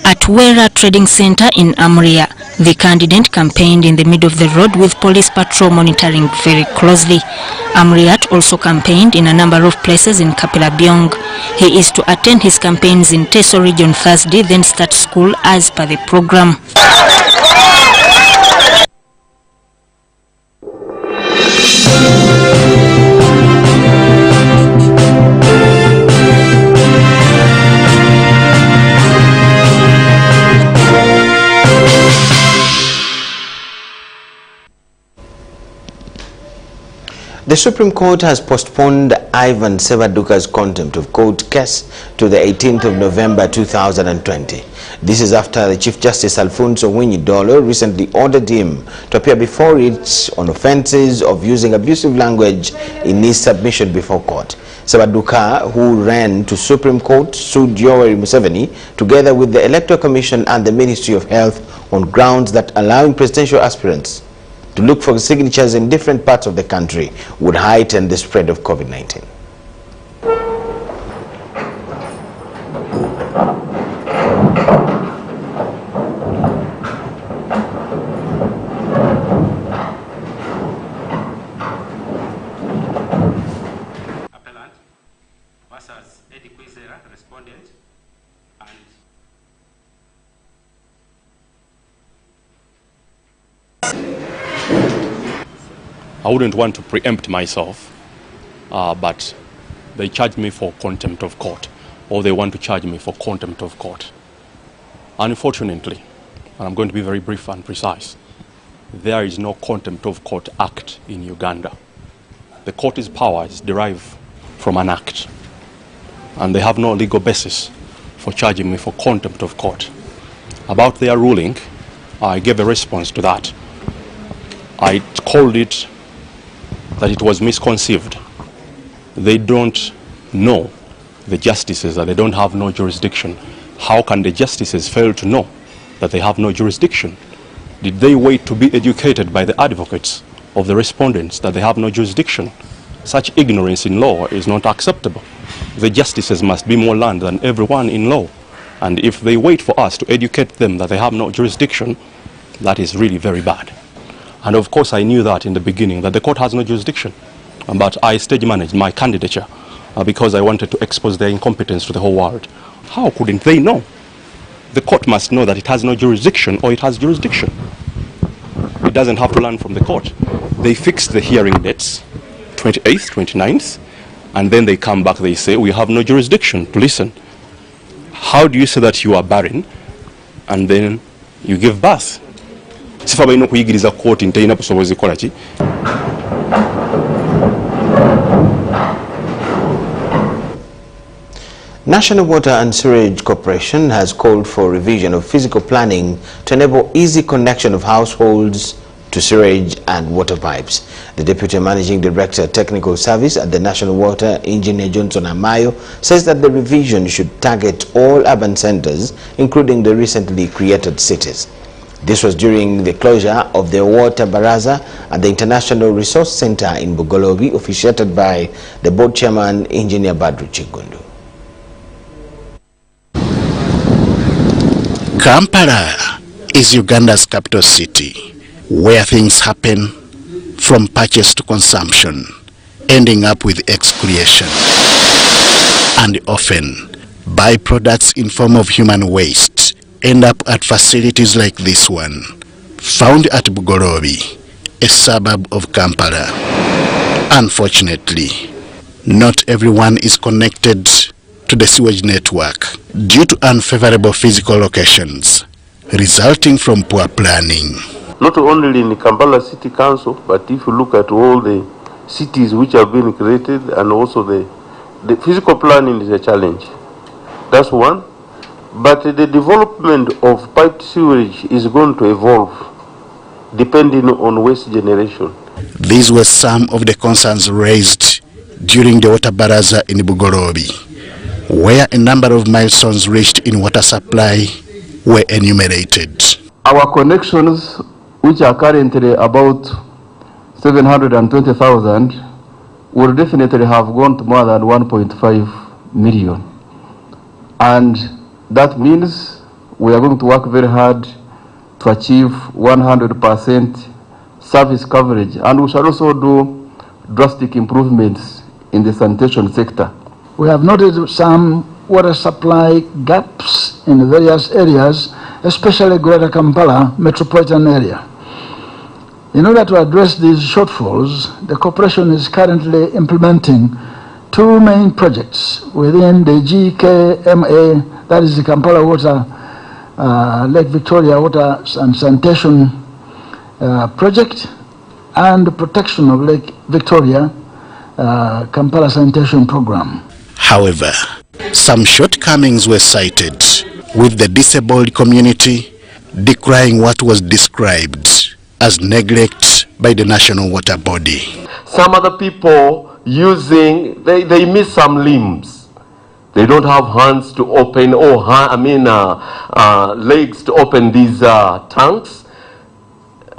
At Wera Trading Center in Amuria, the candidate campaigned in the middle of the road with police patrol monitoring very closely. Amriat also campaigned in a number of places in Kapilabyong. He is to attend his campaigns in Teso region Thursday, then start school as per the program. The Supreme Court has postponed Ivan Sevaduka's contempt of court case to the 18th of November 2020. This is after the Chief Justice Alfonso Winyidolo recently ordered him to appear before it on offences of using abusive language in his submission before court. Sabaduka, who ran to Supreme Court, sued Yoweri Museveni together with the Electoral Commission and the Ministry of Health on grounds that allowing presidential aspirants to look for signatures in different parts of the country would heighten the spread of COVID-19. I wouldn't want to preempt myself, but they charge me for contempt of court, or they want to charge me for contempt of court. Unfortunately, and I'm going to be very brief and precise, there is no contempt of court act in Uganda. The court's power is derived from an act, and they have no legal basis for charging me for contempt of court. About their ruling, I gave a response to that. I called it that it was misconceived. They don't know the justices, that they don't have no jurisdiction. How can the justices fail to know that they have no jurisdiction? Did they wait to be educated by the advocates of the respondents that they have no jurisdiction? Such ignorance in law is not acceptable. The justices must be more learned than everyone in law. And if they wait for us to educate them that they have no jurisdiction, that is really very bad. And of course, I knew that in the beginning, that the court has no jurisdiction. But I stage managed my candidature because I wanted to expose their incompetence to the whole world. How couldn't they know? The court must know that it has no jurisdiction or it has jurisdiction. It doesn't have to learn from the court. They fix the hearing dates, 28th, 29th, and then they come back, they say, we have no jurisdiction to listen. How do you say that you are barren and then you give birth? Sifa balina okuyigiriza kooti nteyina busobozi kola ki? National Water and Sewerage Corporation has called for revision of physical planning to enable easy connection of households to sewage and water pipes. The Deputy Managing Director Technical Service at the National Water, Engineer Johnson Amayo, says that the revision should target all urban centers, including the recently created cities. This was during the closure of the Water Baraza at the International Resource Center in Bugolobi, officiated by the board chairman, Engineer Badru Chigundu. Kampala is Uganda's capital city, where things happen from purchase to consumption, ending up with excretion, and often byproducts in form of human waste end up at facilities like this one, found at Bugolobi, a suburb of Kampala. Unfortunately, not everyone is connected to the sewage network due to unfavorable physical locations resulting from poor planning. Not only in Kampala City Council, but if you look at all the cities which have been created, and also the physical planning is a challenge. That's one. But the development of piped sewerage is going to evolve depending on waste generation. These were some of the concerns raised during the Water Baraza in Bugolobi, where a number of milestones reached in water supply were enumerated. Our connections, which are currently about 720,000, will definitely have gone to more than 1.5 million. And that means we are going to work very hard to achieve 100% service coverage, and we shall also do drastic improvements in the sanitation sector. We have noted some water supply gaps in various areas, especially Greater Kampala metropolitan area. In order to address these shortfalls, the corporation is currently implementing two main projects within the GKMA, that is the Kampala Water, Lake Victoria Water and Sanitation Project, and the protection of Lake Victoria Kampala Sanitation Program. However, some shortcomings were cited. with the disabled community decrying what was described as neglect by the national water body. Some other people using, they miss some limbs. They don't have hands to open, or legs to open these tanks.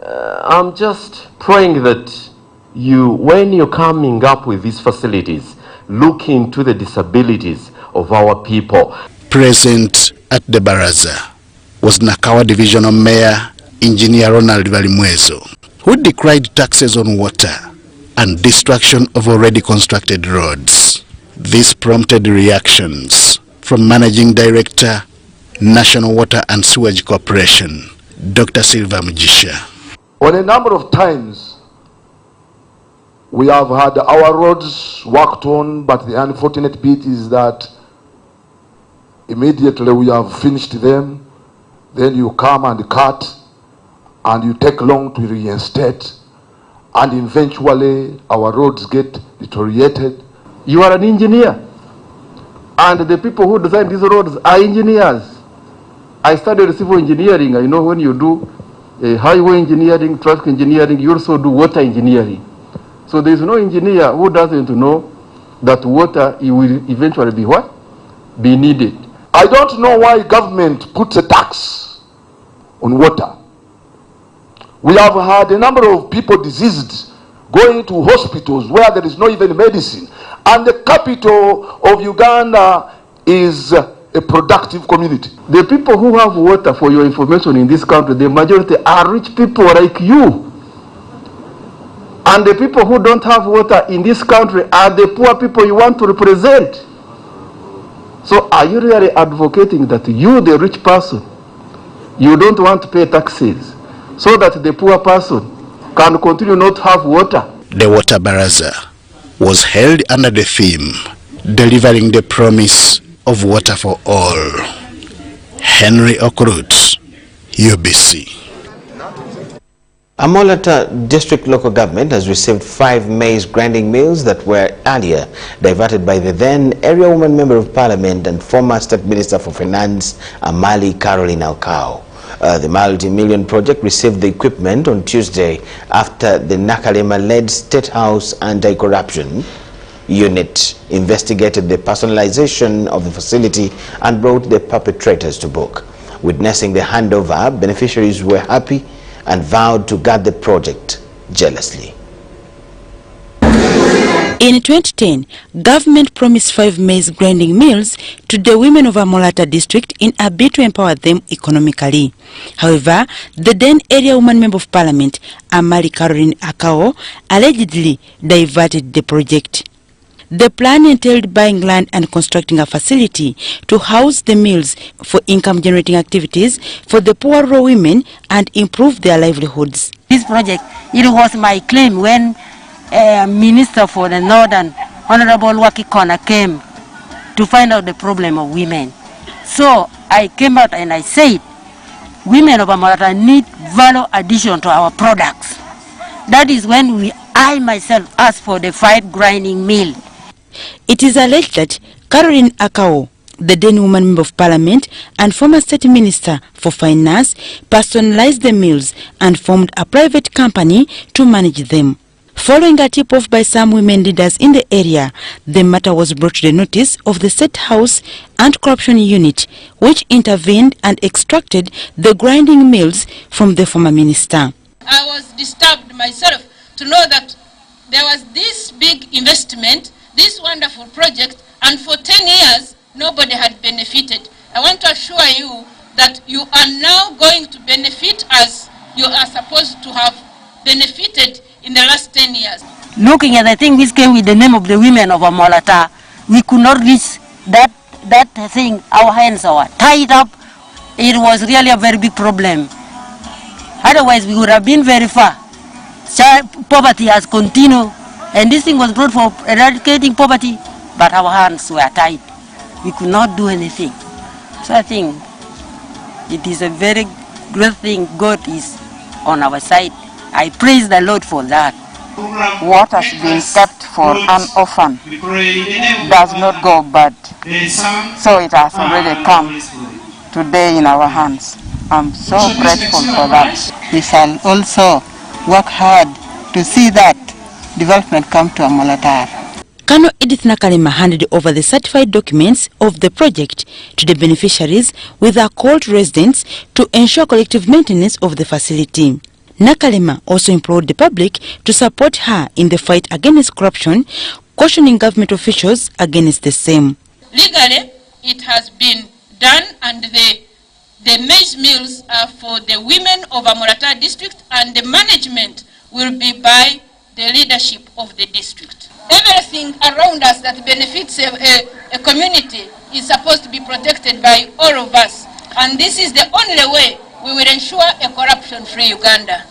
I'm just praying that when you're coming up with these facilities, look into the disabilities of our people. Present at the Baraza was Nakawa Divisional Mayor Engineer Ronald Valimwezo, who decried taxes on water and destruction of already constructed roads. This prompted reactions from Managing Director, National Water and Sewage Corporation, Dr. Silva Mujisha. On a number of times, we have had our roads worked on, but the unfortunate bit is that immediately we have finished them, then you come and cut, and you take long to reinstate, and eventually our roads get deteriorated. You are an engineer, and the people who design these roads are engineers. I studied civil engineering. I know when you do highway engineering, traffic engineering, you also do water engineering. So there is no engineer who doesn't know that water will eventually be what? Be needed. I don't know why government puts a tax on water. We have had a number of people diseased going to hospitals where there is no even medicine. And the capital of Uganda is a productive community. The people who have water, for your information, in this country, the majority are rich people like you. And the people who don't have water in this country are the poor people you want to represent. So are you really advocating that you, the rich person, you don't want to pay taxes so that the poor person can continue not to have water? The Water Baraza was held under the theme, delivering the promise of water for all. Henry Okrut, UBC. Amolata District Local Government has received 5 maize grinding mills that were earlier diverted by the then Area Woman Member of Parliament and former State Minister for Finance, Amali Caroline Alcao. The multi-million project received the equipment on Tuesday after the Nakalema-led State House Anti-Corruption Unit investigated the personalization of the facility and brought the perpetrators to book. Witnessing the handover, beneficiaries were happy and vowed to guard the project jealously. In 2010, government promised 5 maize grinding mills to the women of Amolata district in a bid to empower them economically. However, the then Area Woman Member of Parliament, Amali Caroline Akao, allegedly diverted the project. The plan entailed buying land and constructing a facility to house the mills for income-generating activities for the poor rural women and improve their livelihoods. This project, it was my claim when Minister for the Northern, Honorable Waki Kona, came to find out the problem of women. So I came out and I said, women of Amolata need value addition to our products. That is when I myself asked for the 5 grinding mill. It is alleged that Caroline Akao, the then woman member of parliament and former state minister for finance, personalized the mills and formed a private company to manage them. Following a tip-off by some women leaders in the area, the matter was brought to the notice of the State House Anti-Corruption Unit, which intervened and extracted the grinding mills from the former minister. I was disturbed myself to know that there was this big investment, this wonderful project, and for 10 years, nobody had benefited. I want to assure you that you are now going to benefit as you are supposed to have benefited in the last 10 years. Looking at the thing which came with the name of the women of Amolata, we could not reach that thing. Our hands were tied up. It was really a very big problem. Otherwise, we would have been very far. Child poverty has continued, and this thing was brought for eradicating poverty, but our hands were tied. We could not do anything. So I think it is a very great thing. God is on our side. I praise the Lord for that. What has been kept for an orphan does not go bad. So it has already come today in our hands. I'm so grateful for that. We shall also work hard to see that development come to Amolatar. Colonel Edith Nakalema handed over the certified documents of the project to the beneficiaries with a call to residents to ensure collective maintenance of the facility. Nakalema also implored the public to support her in the fight against corruption, cautioning government officials against the same. Legally, it has been done, and the maize mills are for the women of Amolatar district, and the management will be by the leadership of the district. Everything around us that benefits a community is supposed to be protected by all of us, and this is the only way we will ensure a corruption-free Uganda.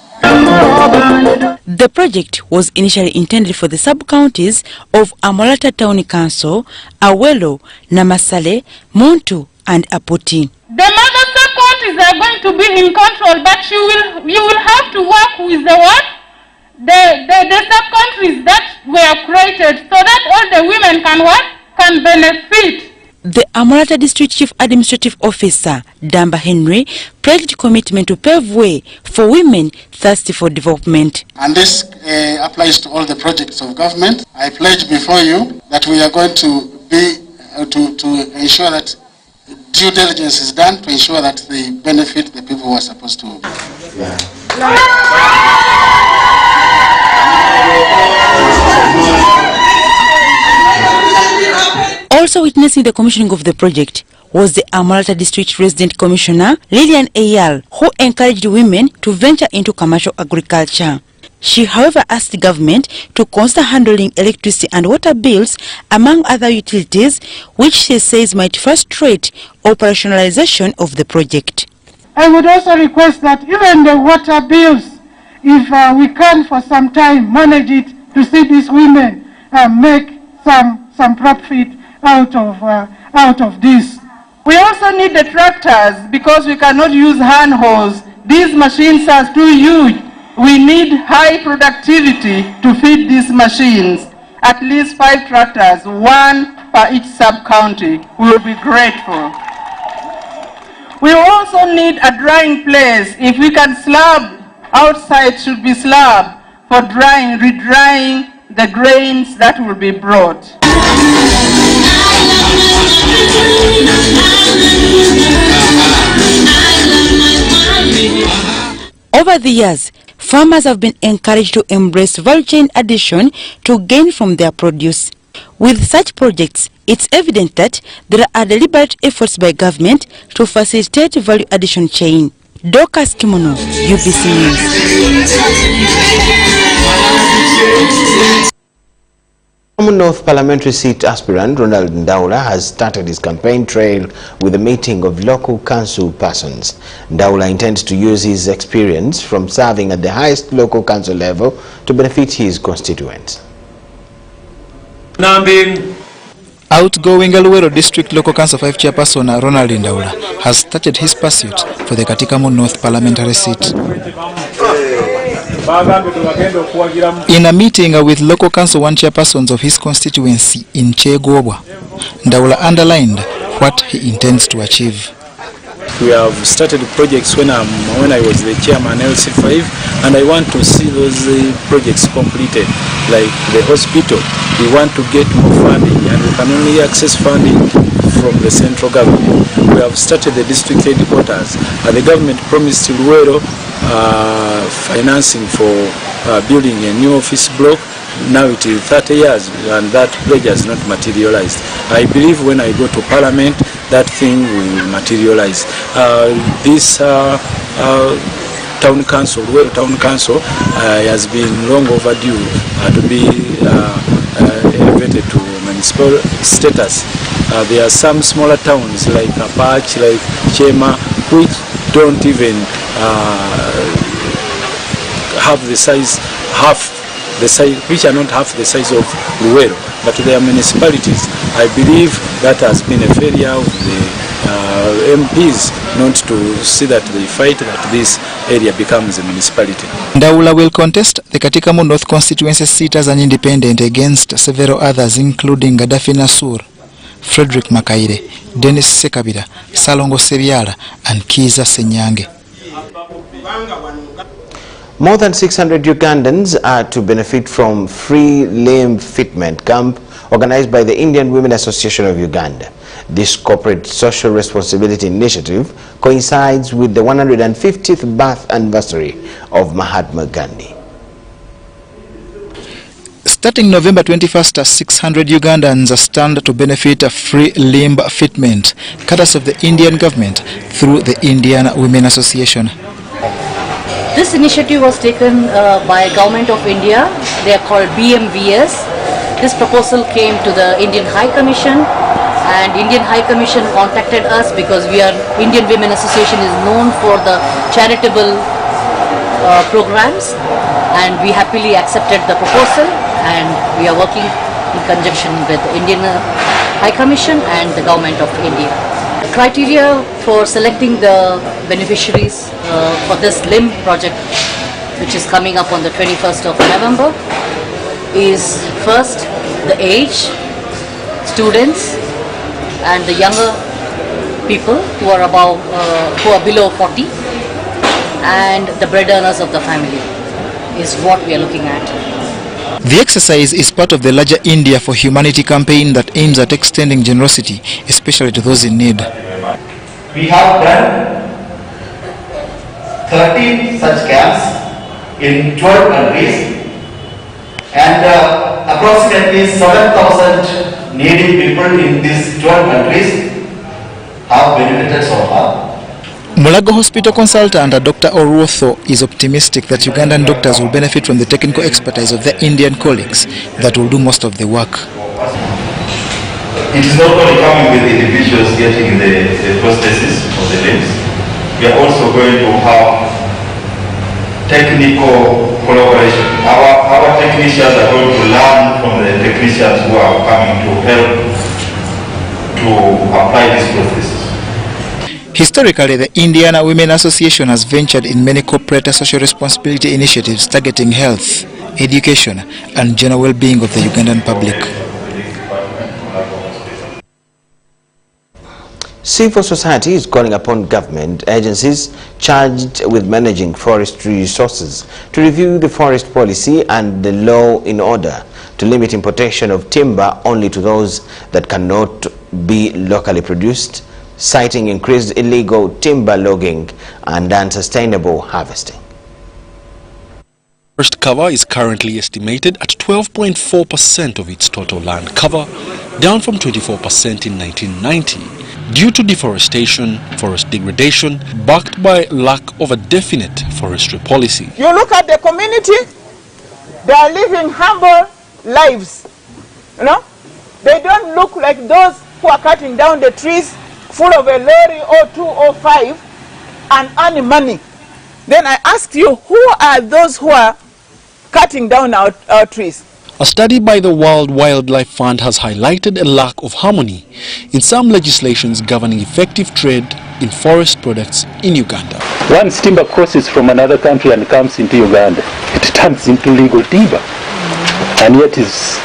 The project was initially intended for the sub-counties of Amolatar Town Council, Awelo, Namasale, Muntu, and Apoti. The mother sub-counties are going to be in control, but you will have to work with the what? The sub-countries that were created so that all the women can what? Can benefit. The Amolatar District Chief Administrative Officer, Damba Henry, pledged commitment to pave way for women thirsty for development. And this applies to all the projects of government. I pledge before you that we are going to be to ensure that due diligence is done to ensure that they benefit the people who are supposed to. Also witnessing the commissioning of the project was the Amolatar District Resident Commissioner, Lillian Eyal, who encouraged women to venture into commercial agriculture. She, however, asked the government to consider handling electricity and water bills, among other utilities, which she says might frustrate operationalization of the project. I would also request that even the water bills, if we can for some time manage it to see these women make some profit out of this. We also need the tractors because we cannot use hand hoes. These machines are too huge. We need high productivity to feed these machines. At least 5 tractors, 1 per each sub-county. We will be grateful. We also need a drying place. If we can slab, outside should be slab for drying, re-drying the grains that will be brought. Over the years, farmers have been encouraged to embrace value chain addition to gain from their produce. With such projects, it's evident that there are deliberate efforts by government to facilitate value addition chain. Dorcas Kimono, UBC News. Commonwealth parliamentary seat aspirant Ronald Ndaula has started his campaign trail with a meeting of local council persons. Ndaula intends to use his experience from serving at the highest local council level to benefit his constituents. Outgoing Aluero District Local Council 5 chairperson Ronald Ndaula has started his pursuit for the Katikamo North parliamentary seat. In a meeting with local council 1 chairpersons of his constituency in Chegobwa, Ndaula underlined what he intends to achieve. We have started projects when I was the chairman LC5, and I want to see those projects completed, like the hospital. We want to get more funding, and we can only access funding from the central government. We have started the district headquarters. The government promised Luero financing for building a new office block. Now it is 30 years and that pledge has not materialized. I believe when I go to Parliament, that thing will materialize. This town council, has been long overdue to be elevated to municipal status. There are some smaller towns like Parish, like Chema, which don't even have the size, which are not half the size of Luero, but they are municipalities. I believe that has been a failure of the MPs not to see that they fight that this area becomes a municipality. Ndaula will contest the Katikamo North constituency seat as an independent against several others, including Gaddafi Nasur, Frederick Makaire, Dennis Sekabira, Salongo Sebyala and Kiza Senyange. More than 600 Ugandans are to benefit from free limb fitment camp organized by the Indian Women Association of Uganda. This corporate social responsibility initiative coincides with the 150th birth anniversary of Mahatma Gandhi. Starting November 21st, 600 Ugandans stand to benefit a free limb fitment, courtesy of the Indian government through the Indian Women Association. This initiative was taken by Government of India. They are called BMVS. This proposal came to the Indian High Commission, and Indian High Commission contacted us because Indian Women Association is known for the charitable programs, and we happily accepted the proposal, and we are working in conjunction with the Indian High Commission and the Government of India. Criteria for selecting the beneficiaries for this limb project, which is coming up on the 21st of November, is first the age, students, and the younger people who are below 40, and the bread earners of the family is what we are looking at. The exercise is part of the larger India for Humanity campaign that aims at extending generosity, especially to those in need. We have done 13 such camps in 12 countries, and approximately 7,000 needy people in these 12 countries have benefited so far. Mulago Hospital consultant Dr. Oruotho is optimistic that Ugandan doctors will benefit from the technical expertise of their Indian colleagues that will do most of the work. It is not only coming with individuals getting the prosthesis of the limbs. We are also going to have technical collaboration. Our technicians are going to learn from the technicians who are coming to help to apply this prosthesis. Historically, the Indian Women Association has ventured in many corporate social responsibility initiatives targeting health, education, and general well-being of the Ugandan public. Civil society is calling upon government agencies charged with managing forestry resources to review the forest policy and the law in order to limit importation of timber only to those that cannot be locally produced, citing increased illegal timber logging and unsustainable harvesting. Forest cover is currently estimated at 12.4% of its total land cover, down from 24% in 1990, due to deforestation, forest degradation, backed by lack of a definite forestry policy. You look at the community, they are living humble lives. You know, they don't look like those who are cutting down the trees full of a lorry or 2 or 5 and earning money. Then I ask you, who are those who are cutting down our trees? A study by the World Wildlife Fund has highlighted a lack of harmony in some legislations governing effective trade in forest products in Uganda. Once timber crosses from another country and comes into Uganda, it turns into legal timber, and yet is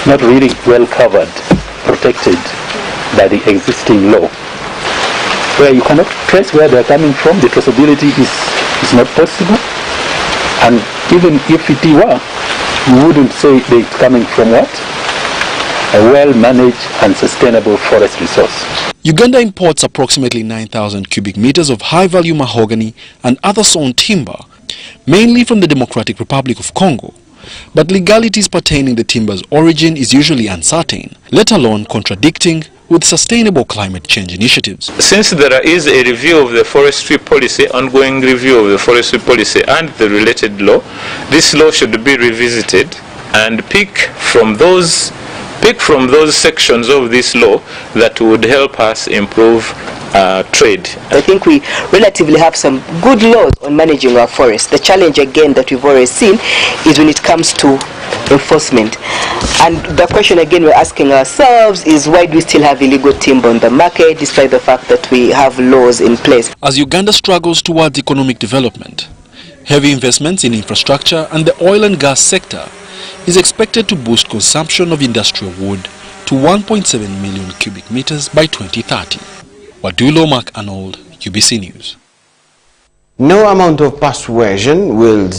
not really well covered, protected by the existing law, where you cannot trace where they are coming from. The traceability is not possible, and even if it were, you wouldn't say it's coming from what? A well-managed and sustainable forest resource. Uganda imports approximately 9,000 cubic meters of high-value mahogany and other sawn timber, mainly from the Democratic Republic of Congo. But legalities pertaining the timber's origin is usually uncertain, let alone contradicting with sustainable climate change initiatives. Since there is a review of the forestry policy, ongoing review of the forestry policy and the related law, this law should be revisited and pick from those sections of this law that would help us improve trade. I think we relatively have some good laws on managing our forests. The challenge again that we've always seen is when it comes to enforcement. And the question again we're asking ourselves is, why do we still have illegal timber on the market despite the fact that we have laws in place? As Uganda struggles towards economic development, heavy investments in infrastructure and the oil and gas sector is expected to boost consumption of industrial wood to 1.7 million cubic meters by 2030. Wadulo Mark Arnold, UBC News. No amount of persuasion will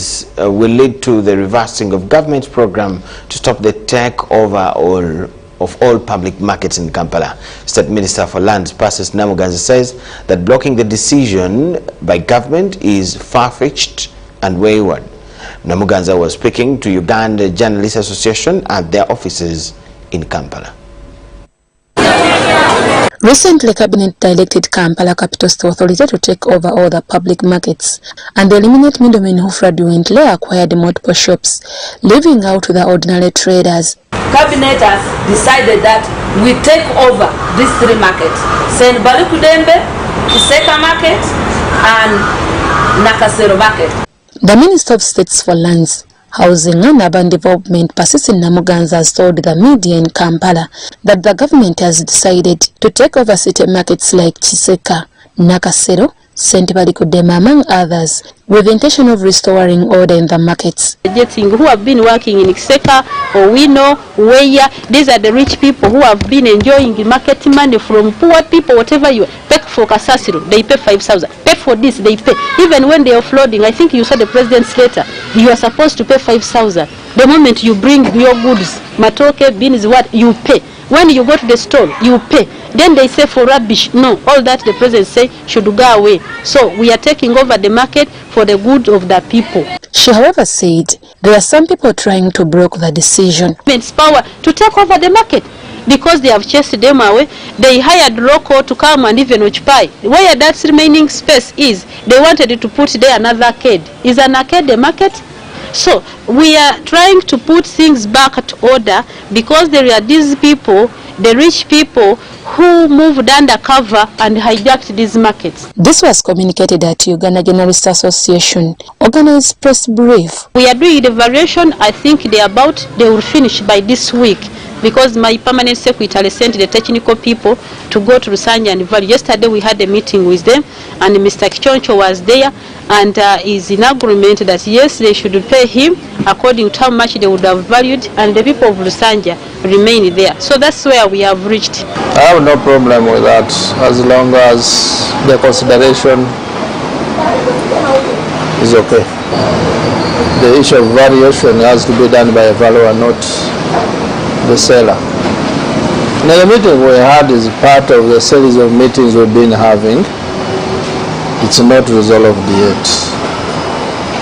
lead to the reversing of government's program to stop the takeover of all public markets in Kampala. State Minister for Lands, Parish Namuganza, says that blocking the decision by government is far-fetched and wayward. Namuganza was speaking to Uganda Journalists Association at their offices in Kampala. Recently, Cabinet directed Kampala Capital City Authority to take over all the public markets and eliminate middlemen who fraudulently acquired multiple shops, leaving out the ordinary traders. Cabinet has decided that we take over these three markets: St. Balikudembe, Iseka Market, and Nakasero Market. The Minister of States for Lands, Housing and Urban Development, Parish Namuganza, has told the media in Kampala that the government has decided to take over city markets like Chiseka, Nakasero, St. Balikudembe, among others, with the intention of restoring order in the markets. Who have been working in Iseka or Wino, Weya, these are the rich people who have been enjoying market money from poor people. Whatever you pay for Kasasiro, they pay 5,000. Pay for this, they pay. Even when they are flooding, I think you saw the president's letter, you are supposed to pay 5,000. The moment you bring your goods, matoke, beans, what, you pay. When you go to the store, you pay. Then they say for rubbish. No, all that the president say should go away. So we are taking over the market for the good of the people. She, however, said there are some people trying to block the decision. It's power to take over the market because they have chased them away. They hired local to come and even occupy. Where that remaining space is, they wanted to put there another arcade. Is an arcade the market? So we are trying to put things back to order because there are these people, the rich people, who moved undercover and hijacked these markets. This was communicated at Uganda Journalists Association organized press brief. We are doing the variation. I think they will finish by this week because my permanent secretary sent the technical people to go to Rusanya and Valley. Yesterday we had a meeting with them and Mr. Kichoncho was there and is in agreement that yes, they should pay him according to how much they would have valued, and the people of Rusanya remain there. So that's where we have reached. I have no problem with that as long as the consideration is okay. The issue of variation has to be done by a valuer, not the seller. Now, the meeting we had is part of the series of meetings we've been having. It's not resolved yet,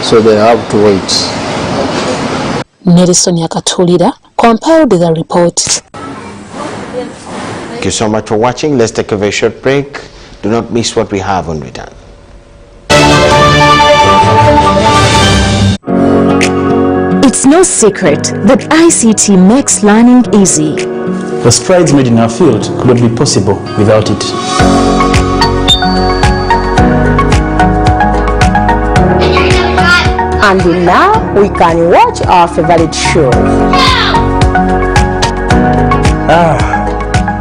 so they have to wait. Nelson Yakatulira compiled the report. Thank you so much for watching. Let's take a very short break. Do not miss what we have on return. It's no secret that ICT makes learning easy. The strides made in our field could not be possible without it. And now we can watch our favorite show.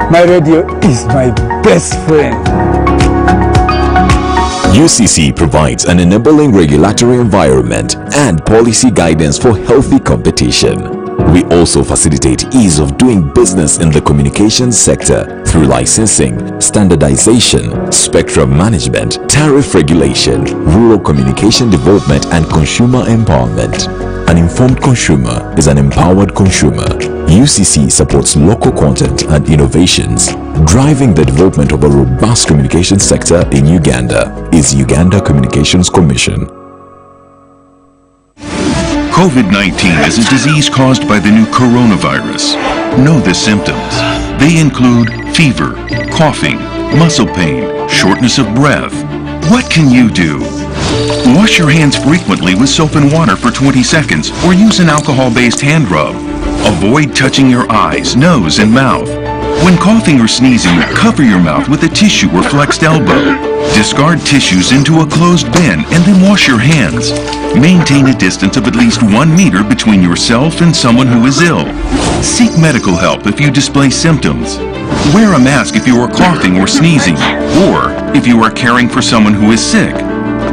My radio is my best friend. UCC provides an enabling regulatory environment and policy guidance for healthy competition. We also facilitate ease of doing business in the communications sector through licensing, standardization, spectrum management, tariff regulation, rural communication development, and consumer empowerment. An informed consumer is an empowered consumer. UCC supports local content and innovations. Driving the development of a robust communication sector in Uganda is Uganda Communications Commission. COVID-19 is a disease caused by the new coronavirus. Know the symptoms. They include fever, coughing, muscle pain, shortness of breath. What can you do? Wash your hands frequently with soap and water for 20 seconds or use an alcohol-based hand rub. Avoid touching your eyes, nose, and mouth. When coughing or sneezing, cover your mouth with a tissue or flexed elbow. Discard tissues into a closed bin and then wash your hands. Maintain a distance of at least 1 meter between yourself and someone who is ill. Seek medical help if you display symptoms. Wear a mask if you are coughing or sneezing, or if you are caring for someone who is sick.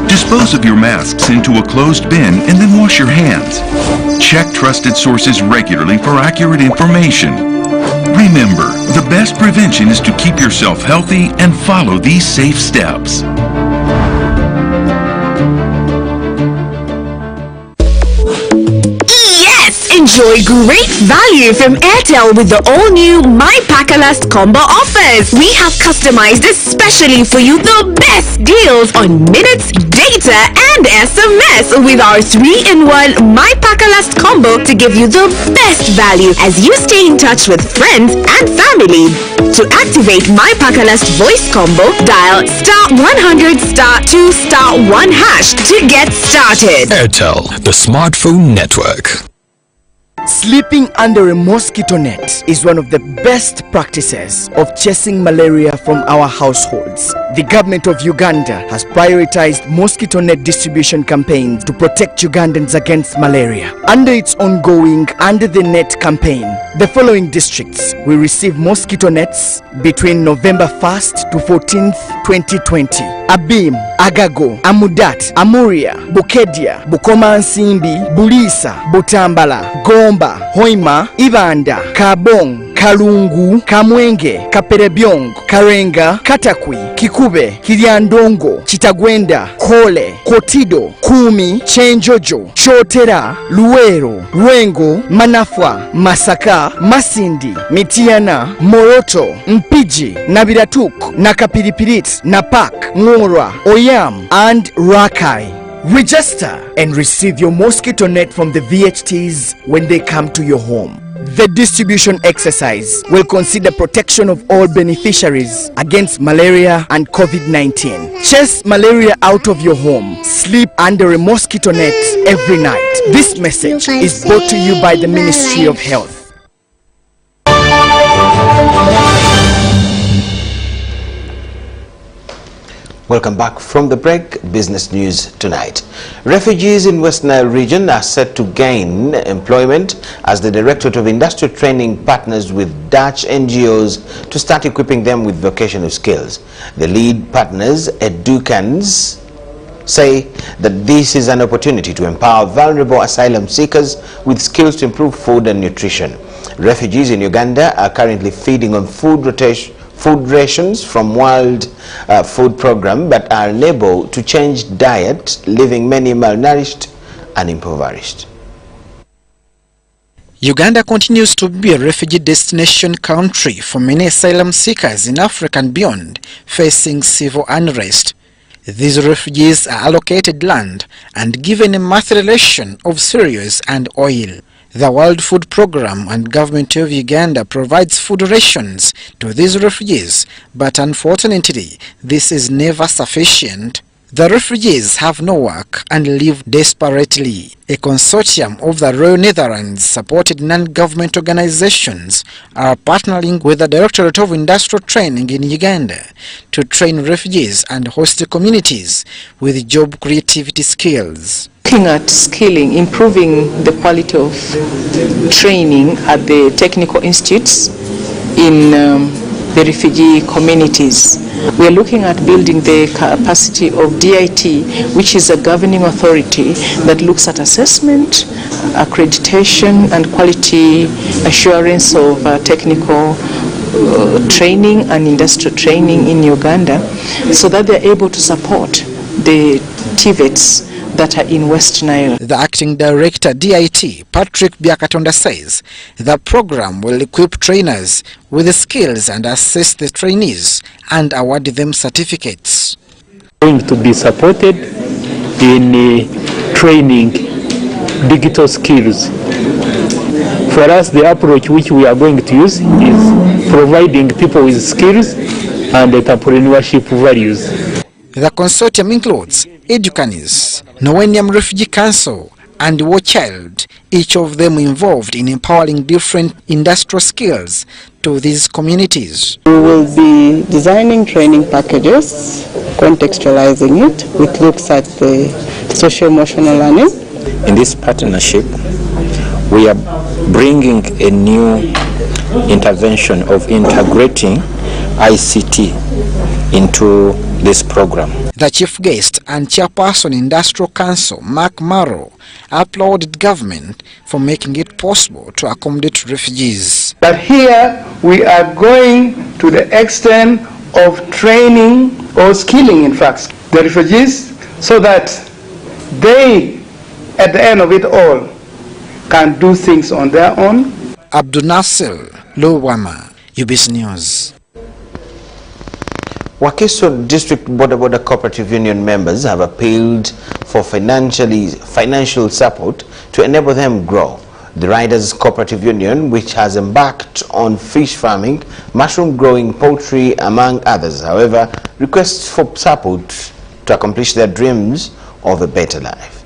Dispose of your masks into a closed bin and then wash your hands. Check trusted sources regularly for accurate information. Remember, the best prevention is to keep yourself healthy and follow these safe steps. Enjoy great value from Airtel with the all-new My Pakalast combo offers. We have customized especially for you the best deals on minutes, data, and SMS with our 3-in-1 My Pakalast combo to give you the best value as you stay in touch with friends and family. To activate My Pakalast voice combo, dial *100*2*1# to get started. Airtel, the smartphone network. Sleeping under a mosquito net is one of the best practices of chasing malaria from our households. The government of Uganda has prioritized mosquito net distribution campaigns to protect Ugandans against malaria. Under its ongoing Under the Net campaign, the following districts will receive mosquito nets between November 1st to 14th, 2020. Abim, Agago, Amudat, Amuria, Bukedia, Bukomansimbi, Bulisa, Butambala, Gomba, Hoima, Ibanda, Kabong, Kalungu, Kamwenge, Kaperebyong, Karenga, Katakwi, Kikube, Kiliandongo, Chitagwenda, Kole, Kotido, Kumi, Chenjojo, Chotera, Luero, Rwengo, Manafwa, Masaka, Masindi, Mitiana, Moroto, Mpiji, Nabiratuk, Nakapiripirit, Napak, Ngora, Oyam, and Rakai. Register and receive your mosquito net from the VHTs when they come to your home. The distribution exercise will consider protection of all beneficiaries against malaria and COVID-19. Chase malaria out of your home. Sleep under a mosquito net every night. This message is brought to you by the Ministry of Health. Welcome back from the break. Business news tonight. Refugees in West Nile region are set to gain employment as the Directorate of Industrial Training partners with Dutch NGOs to start equipping them with vocational skills. The lead partners, Educans, say that this is an opportunity to empower vulnerable asylum seekers with skills to improve food and nutrition. Refugees in Uganda are currently feeding on food rations from World Food Program, but are unable to change diet, leaving many malnourished and impoverished. Uganda continues to be a refugee destination country for many asylum seekers in Africa and beyond, facing civil unrest. These refugees are allocated land and given a monthly ration of cereals and oil. The World Food Program and Government of Uganda provides food rations to these refugees, but unfortunately, this is never sufficient. The refugees have no work and live desperately. A consortium of the Royal Netherlands-supported non-government organizations are partnering with the Directorate of Industrial Training in Uganda to train refugees and host communities with job creativity skills. Looking at skilling, improving the quality of training at the technical institutes in the refugee communities. We are looking at building the capacity of DIT, which is a governing authority that looks at assessment, accreditation, and quality assurance of technical training and industrial training in Uganda, so that they are able to support the TVETs that are in West Nile. The acting director, DIT, Patrick Byakatonda, says the program will equip trainers with the skills and assess the trainees and award them certificates. Going to be supported in training digital skills. For us, the approach which we are going to use is providing people with skills and entrepreneurship values. The consortium includes Educans, Millennium Refugee Council, and War Child, each of them involved in empowering different industrial skills to these communities. We will be designing training packages, contextualizing it, which looks at the socio-emotional learning. In this partnership, we are bringing a new intervention of integrating ICT into this program. The chief guest and chairperson Industrial Council, Mark Marrow, applauded government for making it possible to accommodate refugees. But here we are going to the extent of training or skilling, in fact, the refugees so that they, at the end of it all, can do things on their own. Abdul Nasser Lowama, UBC News. Wakiso District Boda Cooperative Union members have appealed for financial support to enable them grow. The Riders Cooperative Union, which has embarked on fish farming, mushroom growing, poultry, among others, however, requests for support to accomplish their dreams of a better life.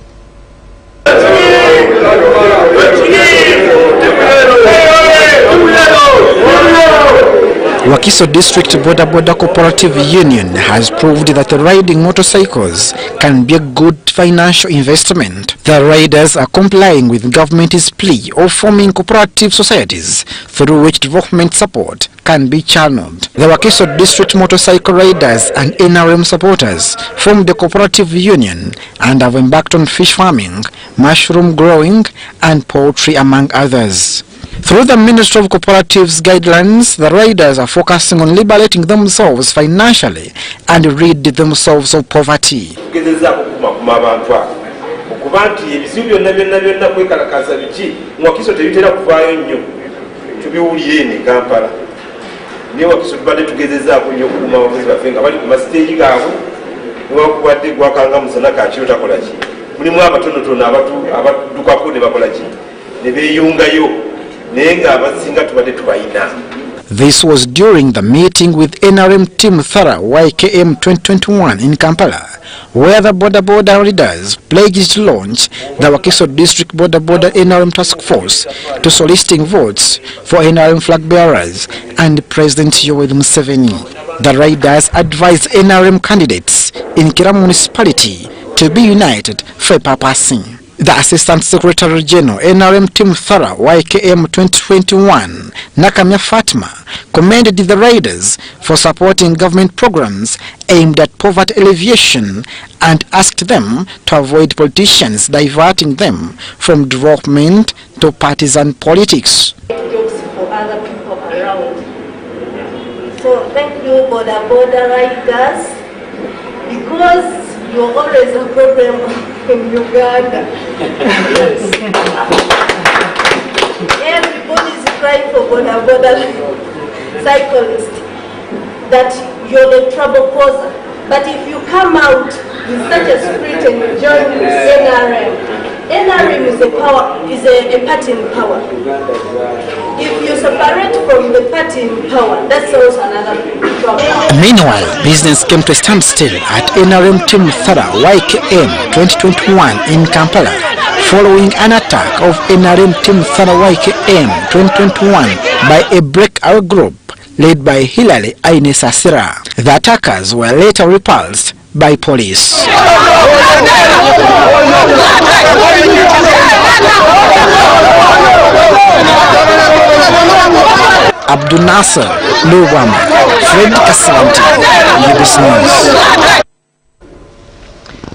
Wakiso District Boda Cooperative Union has proved that riding motorcycles can be a good financial investment. The riders are complying with government's plea of forming cooperative societies through which development support can be channeled. The Wakiso District Motorcycle Riders and NRM supporters formed the cooperative union and have embarked on fish farming, mushroom growing and poultry, among others. Through the Ministry of Cooperatives guidelines, the riders are focusing on liberating themselves financially and rid themselves of poverty. This was during the meeting with NRM Team Thara YKM 2021 in Kampala, where the Boda leaders pledged to launch the Wakiso District Boda NRM Task Force to soliciting votes for NRM flag bearers and President Yoweri Museveni. The riders advised NRM candidates in Kira municipality to be united for purposing. The Assistant Secretary General NRM Team Thara YKM 2021 Nakamya Fatma commended the riders for supporting government programs aimed at poverty alleviation and asked them to avoid politicians diverting them from development to partisan politics. Jobs for other people around. So thank you Boda riders, because you're always a problem in Uganda. Everybody is crying for Boda cyclists, that you're the trouble causer. But if you come out with such a spirit and you join NRM is a party in power. If you separate from the party in power, that's also another problem. Meanwhile, business came to a standstill at NRM Team Thara YKM 2021 in Kampala, following an attack of NRM Team Thara YKM 2021 by a breakout group led by Hilary Aines Asira. The attackers were later repulsed by police. Abdul Nasser Lowama, Fred Kasanti, UBC News.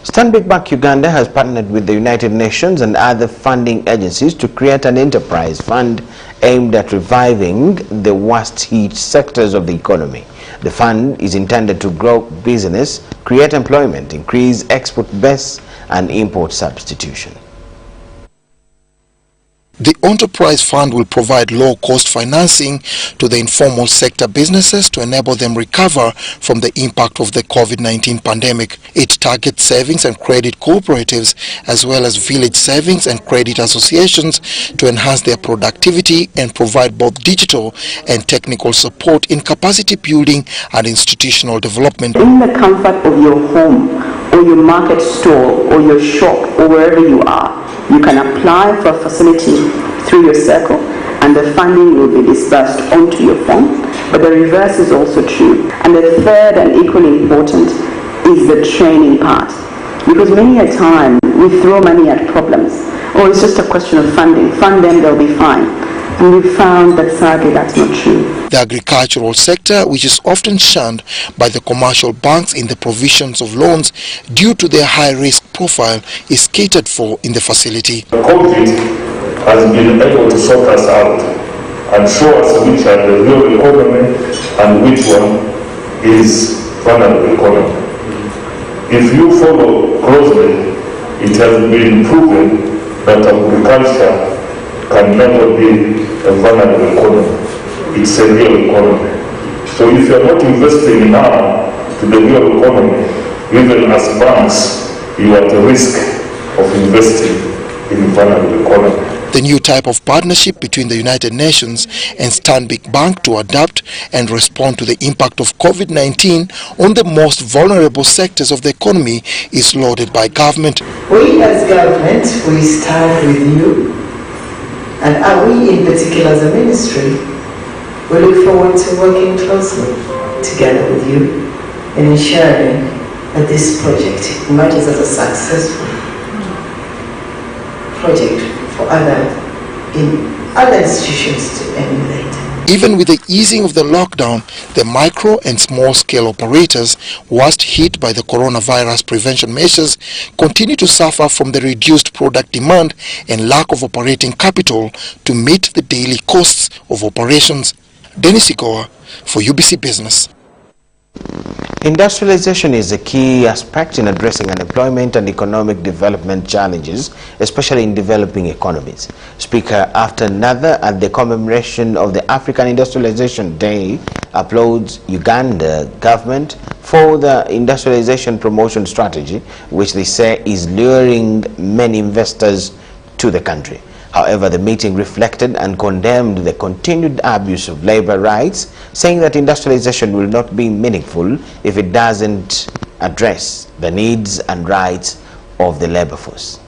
Stanbic Bank Uganda has partnered with the United Nations and other funding agencies to create an enterprise fund aimed at reviving the worst-hit sectors of the economy. The fund is intended to grow business, create employment, increase export base and import substitution. The Enterprise Fund will provide low-cost financing to the informal sector businesses to enable them recover from the impact of the COVID-19 pandemic. It targets savings and credit cooperatives as well as village savings and credit associations to enhance their productivity and provide both digital and technical support in capacity building and institutional development. In the comfort of your home or your market store or your shop or wherever you are, you can apply for a facility through your circle and the funding will be disbursed onto your phone. But the reverse is also true. And the third and equally important is the training part. Because many a time we throw money at problems. Oh, it's just a question of funding. Fund them, they'll be fine. And we found that sadly that's not true. The agricultural sector, which is often shunned by the commercial banks in the provisions of loans due to their high-risk profile, is catered for in the facility. COVID has been able to sort us out and show us which are the real economy and which one is vulnerable economy. If you follow closely, it has been proven that agriculture can never be a vulnerable economy. It's a real economy. So if you are not investing now to the real economy, even as banks, you are at the risk of investing in vulnerable economy. The new type of partnership between the United Nations and Stanbic Bank to adapt and respond to the impact of COVID-19 on the most vulnerable sectors of the economy is lauded by government. We as government, we stand with you, and we in particular as a ministry, we look forward to working closely together with you in ensuring that this project emerges as a successful project for other institutions to emulate. Even with the easing of the lockdown, the micro and small-scale operators, worst hit by the coronavirus prevention measures, continue to suffer from the reduced product demand and lack of operating capital to meet the daily costs of operations. Dennis Igoa for UBC Business. Industrialization is a key aspect in addressing unemployment and economic development challenges, especially in developing economies. Speaker after another at the commemoration of the African Industrialization Day applauds Uganda government for the industrialization promotion strategy, which they say is luring many investors to the country. However, the meeting reflected and condemned the continued abuse of labor rights, saying that industrialization will not be meaningful if it doesn't address the needs and rights of the labor force.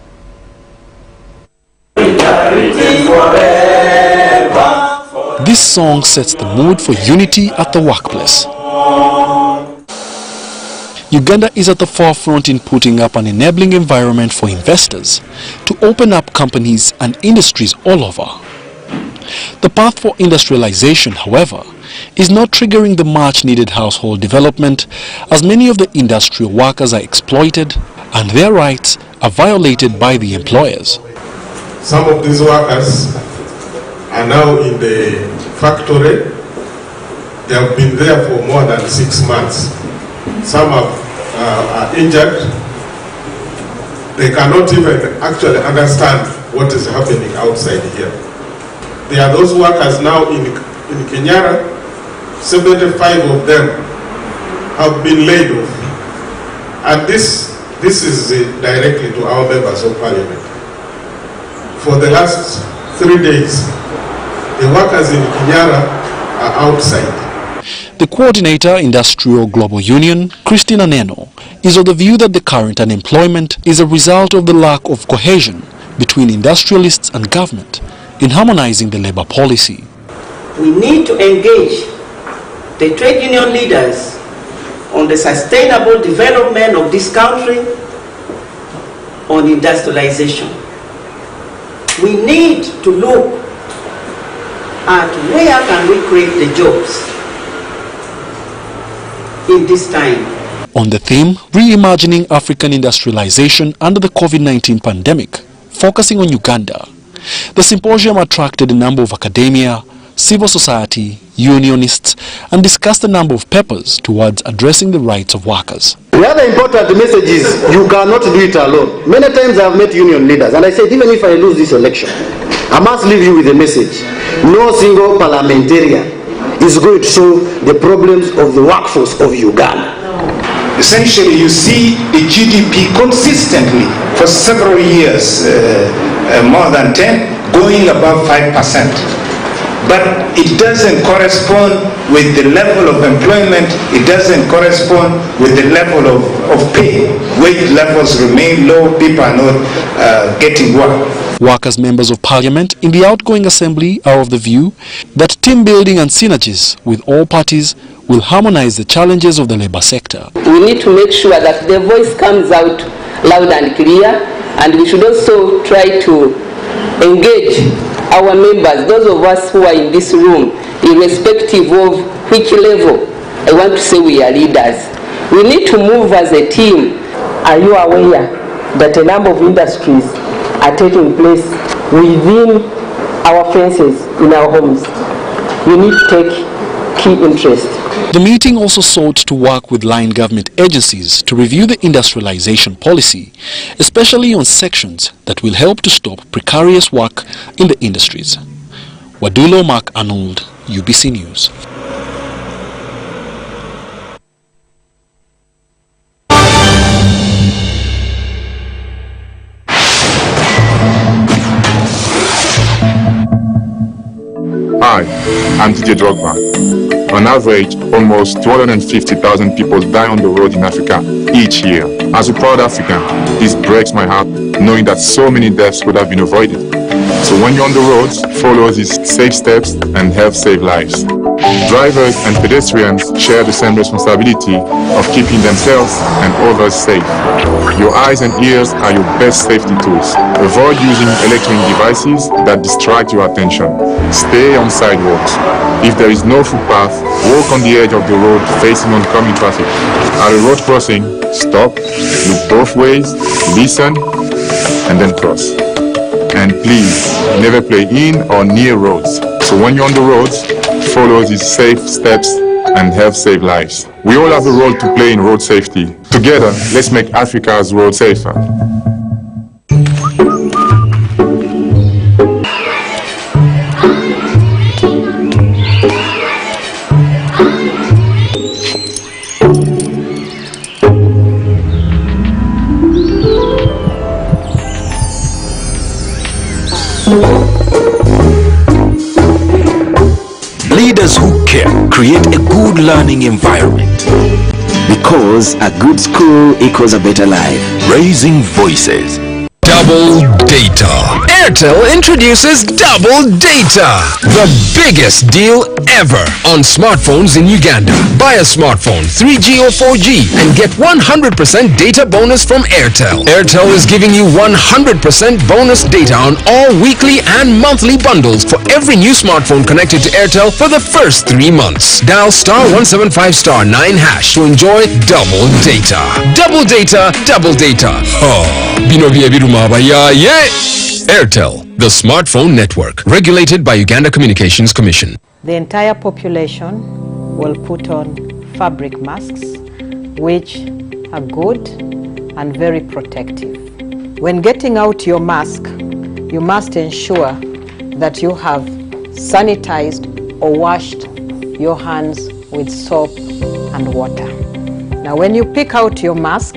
This song sets the mood for unity at the workplace. Uganda is at the forefront in putting up an enabling environment for investors to open up companies and industries all over. The path for industrialization, however, is not triggering the much-needed household development, as many of the industrial workers are exploited and their rights are violated by the employers. Some of these workers are now in the factory. They have been there for more than 6 months. Some are injured. They cannot even actually understand what is happening outside here. There are those workers now in Kenyara. 75 of them have been laid off. And this is directly to our members of parliament. For the last 3 days, the workers in Kenyara are outside. The coordinator, Industrial Global Union, Christina Neno, is of the view that the current unemployment is a result of the lack of cohesion between industrialists and government in harmonizing the labor policy. We need to engage the trade union leaders on the sustainable development of this country, on industrialization. We need to look at where can we create the jobs in this time. On the theme, Reimagining African Industrialization under the COVID-19 pandemic, focusing on Uganda, the symposium attracted a number of academia, civil society, unionists, and discussed a number of papers towards addressing the rights of workers. The other important message is you cannot do it alone. Many times I have met union leaders and I said, even if I lose this election, I must leave you with a message. No single parliamentarian is going to solve the problems of the workforce of Uganda. Essentially, you see the GDP consistently for several years, more than 10, going above 5%. But it doesn't correspond with the level of employment, it doesn't correspond with the level of pay. Wage levels remain low, people are not getting work. Workers' members of parliament in the outgoing assembly are of the view that team building and synergies with all parties will harmonize the challenges of the labor sector. We need to make sure that the voice comes out loud and clear, and we should also try to engage our members, those of us who are in this room, irrespective of which level. I want to say we are leaders. We need to move as a team. Are you aware that a number of industries are taking place within our fences in our homes. We need to take key interest. The meeting also sought to work with line government agencies to review the industrialization policy, especially on sections that will help to stop precarious work in the industries. Wadulo Mark Arnold, UBC News. Hi, I'm DJ Drogba. On average, almost 250,000 people die on the road in Africa each year. As a proud African, this breaks my heart knowing that so many deaths could have been avoided. So when you're on the roads, follow these safe steps and help save lives. Drivers and pedestrians share the same responsibility of keeping themselves and others safe. Your eyes and ears are your best safety tools. Avoid using electronic devices that distract your attention. Stay on sidewalks. If there is no footpath, walk on the edge of the road facing oncoming traffic. At a road crossing, stop, look both ways, listen, and then cross. And please, never play in or near roads. So when you're on the roads, follow these safe steps and help save lives. We all have a role to play in road safety. Together, let's make Africa's road safer. Leaders who care create a good learning environment. Because a good school equals a better life. Raising voices. Double data. Airtel introduces double data, the biggest deal ever on smartphones in Uganda. Buy a smartphone, 3G or 4G, and get 100% data bonus from Airtel. Airtel is giving you 100% bonus data on all weekly and monthly bundles for every new smartphone connected to Airtel for the first 3 months. Dial *175*9# to enjoy double data. Double data, double data. Bino bye biruma bayaye. Airtel, the smartphone network, regulated by Uganda Communications Commission. The entire population will put on fabric masks, which are good and very protective. When getting out your mask, you must ensure that you have sanitized or washed your hands with soap and water. Now, when you pick out your mask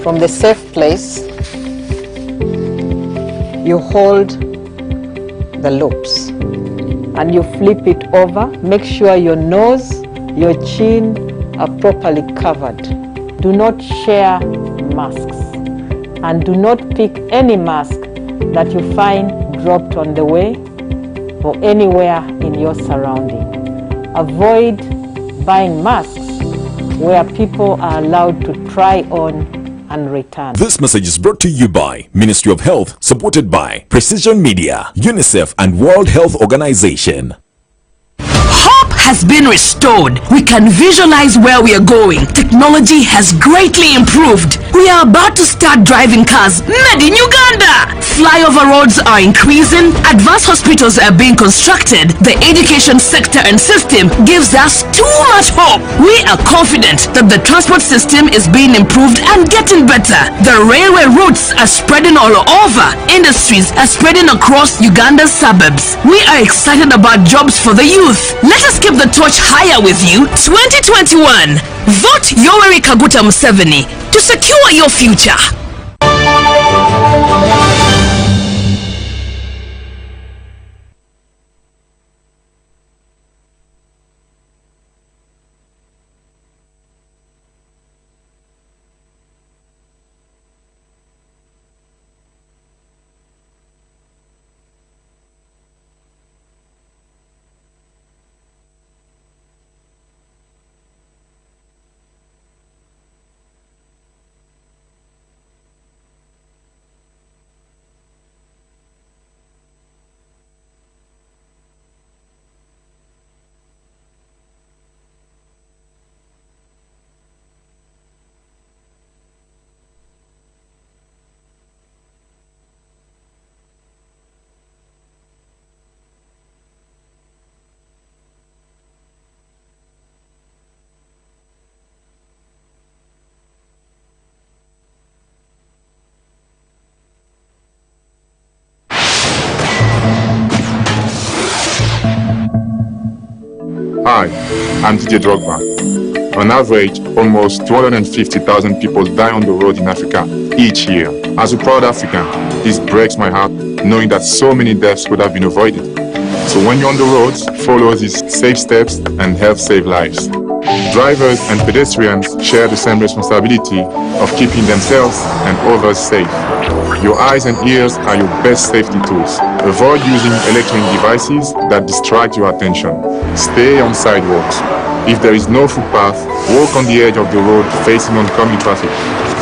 from the safe place, you hold the loops and you flip it over. Make sure your nose, your chin are properly covered. Do not share masks and do not pick any mask that you find dropped on the way or anywhere in your surrounding. Avoid buying masks where people are allowed to try on and return. This message is brought to you by Ministry of Health, supported by Precision Media, UNICEF, and World Health Organization. Hope has been restored. We can visualize where we are going. Technology has greatly improved. We are about to start driving cars made in Uganda. Flyover roads are increasing. Advanced hospitals are being constructed. The education sector and system gives us too much hope. We are confident that the transport system is being improved and getting better. The railway routes are spreading all over. Industries are spreading across Uganda's suburbs. We are excited about jobs for the youth. Let us keep the torch higher with you. 2021. Vote Yoweri Kaguta Museveni to secure your future. Hi, I'm DJ Drogba. On average, almost 250,000 people die on the road in Africa each year. As a proud African, this breaks my heart knowing that so many deaths could have been avoided. So when you're on the roads, follow these safe steps and help save lives. Drivers and pedestrians share the same responsibility of keeping themselves and others safe. Your eyes and ears are your best safety tools. Avoid using electronic devices that distract your attention. Stay on sidewalks. If there is no footpath, walk on the edge of the road facing oncoming traffic.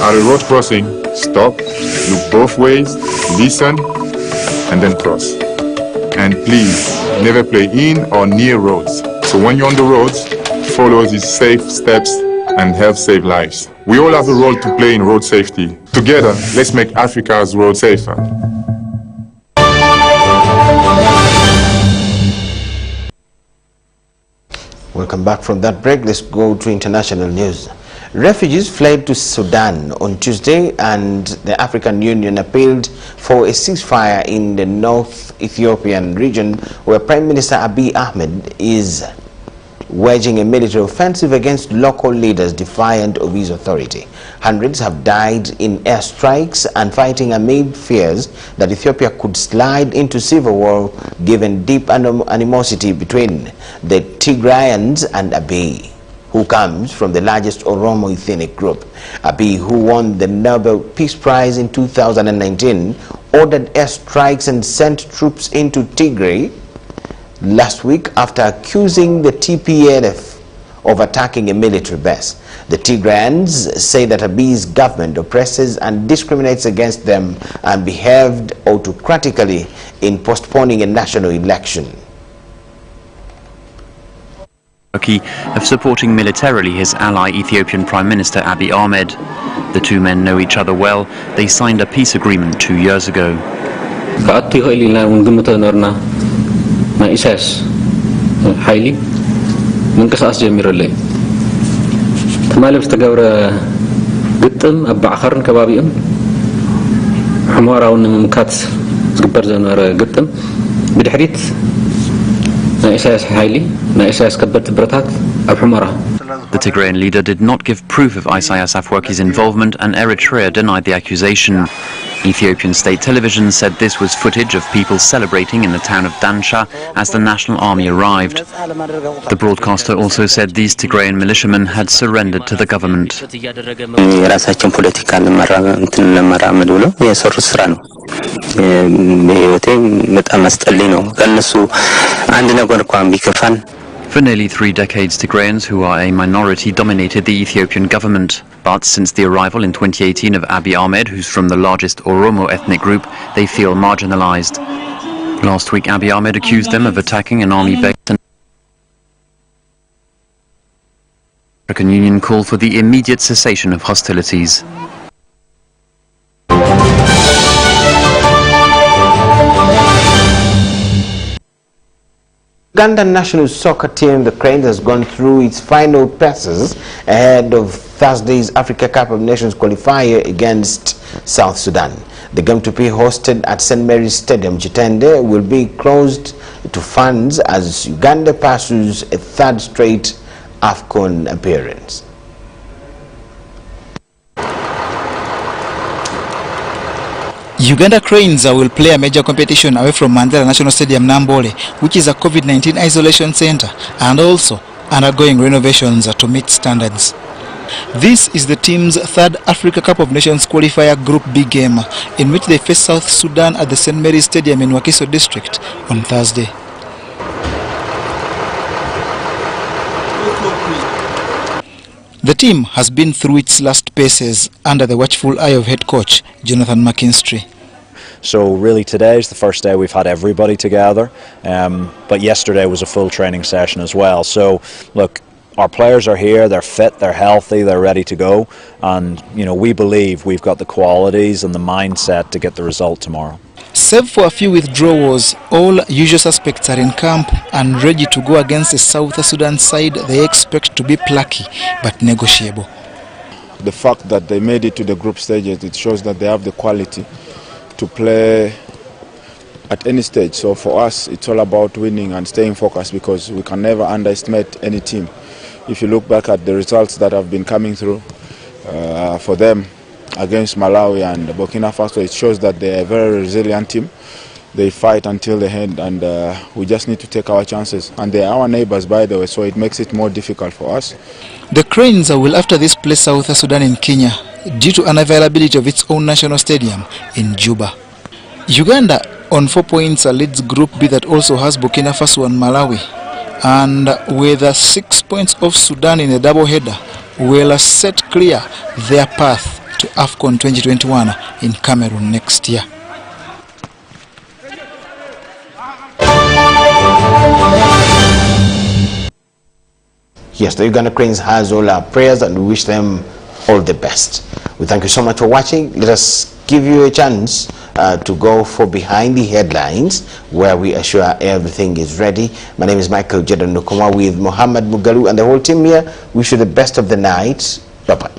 At a road crossing, stop, look both ways, listen, and then cross. And please, never play in or near roads. So when you're on the roads, follow these safe steps and help save lives. We all have a role to play in road safety. Together, let's make Africa's road safer. Welcome back from that break. Let's go to international news. Refugees fled to Sudan on Tuesday, and the African Union appealed for a ceasefire in the North Ethiopian region, where Prime Minister Abiy Ahmed is waging a military offensive against local leaders defiant of his authority. Hundreds have died in airstrikes and fighting amid fears that Ethiopia could slide into civil war, given deep animosity between the Tigrayans and Abiy, who comes from the largest Oromo ethnic group. Abiy, who won the Nobel Peace Prize in 2019, ordered airstrikes and sent troops into Tigray last week after accusing the TPLF of attacking a military base. The Tigrayans say that Abiy's government oppresses and discriminates against them and behaved autocratically in postponing a national election. Turkey of supporting militarily his ally Ethiopian Prime Minister Abiy Ahmed. The two men know each other well. They signed a peace agreement 2 years ago. ናይ ኢሳያስ ሓይሊ ምንቅስቃስ ጀሚሩለይ ተማለብ ዝተገብረ ግጥም ኣብ ባዕኸርን ከባቢኦም ሕማራውን ንምምካት ዝግበር ዝነበረ ግጥም ብድሕሪት ናይ ኢሳያስ ሓይሊ ናይ ኢሳያስ ከበድቲ ብረታት ኣብ ሕማራ The Tigrayan leader did not give proof of Isaias Afwerki's involvement, and Eritrea denied the accusation. Ethiopian state television said this was footage of people celebrating in the town of Dansha as the national army arrived. The broadcaster also said these Tigrayan militiamen had surrendered to the government. የራሳችን ፖለቲካ ለማራመድ ብሎ የሰሩት ስራ ነው። በህይወቴ በጣም አስጠልይ ነው። ከነሱ አንድ ነገር እንኳን ቢከፋን For nearly 3 decades, Tigrayans, who are a minority, dominated the Ethiopian government. But since the arrival in 2018 of Abiy Ahmed, who's from the largest Oromo ethnic group, they feel marginalized. Last week, Abiy Ahmed accused them of attacking an army base. The African Union called for the immediate cessation of hostilities. Ugandan national soccer team, the Cranes, has gone through its final passes ahead of Thursday's Africa Cup of Nations qualifier against South Sudan. The game to be hosted at St. Mary's Stadium, Jitende, will be closed to fans as Uganda pursues a third straight AFCON appearance. Uganda Cranes will play a major competition away from Mandela National Stadium Nambole, which is a COVID-19 isolation center and also undergoing renovations to meet standards. This is the team's third Africa Cup of Nations qualifier Group B game, in which they face South Sudan at the St. Mary's Stadium in Wakiso District on Thursday. The team has been through its last paces under the watchful eye of head coach Jonathan McKinstry. So really today is the first day we've had everybody together, but yesterday was a full training session as well. So look, our players are here, they're fit, they're healthy, they're ready to go, and you know, we believe we've got the qualities and the mindset to get the result tomorrow. Save for a few withdrawals, all usual suspects are in camp and ready to go against the South Sudan side they expect to be plucky but negotiable. The fact that they made it to the group stages, it shows that they have the quality to play at any stage. So for us, it's all about winning and staying focused, because we can never underestimate any team. If you look back at the results that have been coming through for them against Malawi and Burkina Faso, it shows that they're a very resilient team. They fight until the end, and we just need to take our chances. And they're our neighbors, by the way, so it makes it more difficult for us. The Cranes will after this play South Sudan in Kenya due to unavailability of its own national stadium in Juba. Uganda on 4 points leads Group B that also has Burkina Faso and Malawi, and with 6 points off Sudan in a double-header, will set clear their path to AFCON 2021 in Cameroon next year. Yes, the Uganda Cranes has all our prayers, and we wish them all the best. We thank you so much for watching. Let us give you a chance to go for Behind the Headlines, where we assure everything is ready. My name is Michael Jordan Nukuma with Mohammed Mugalu and the whole team here. Wish you the best of the night. Bye-bye.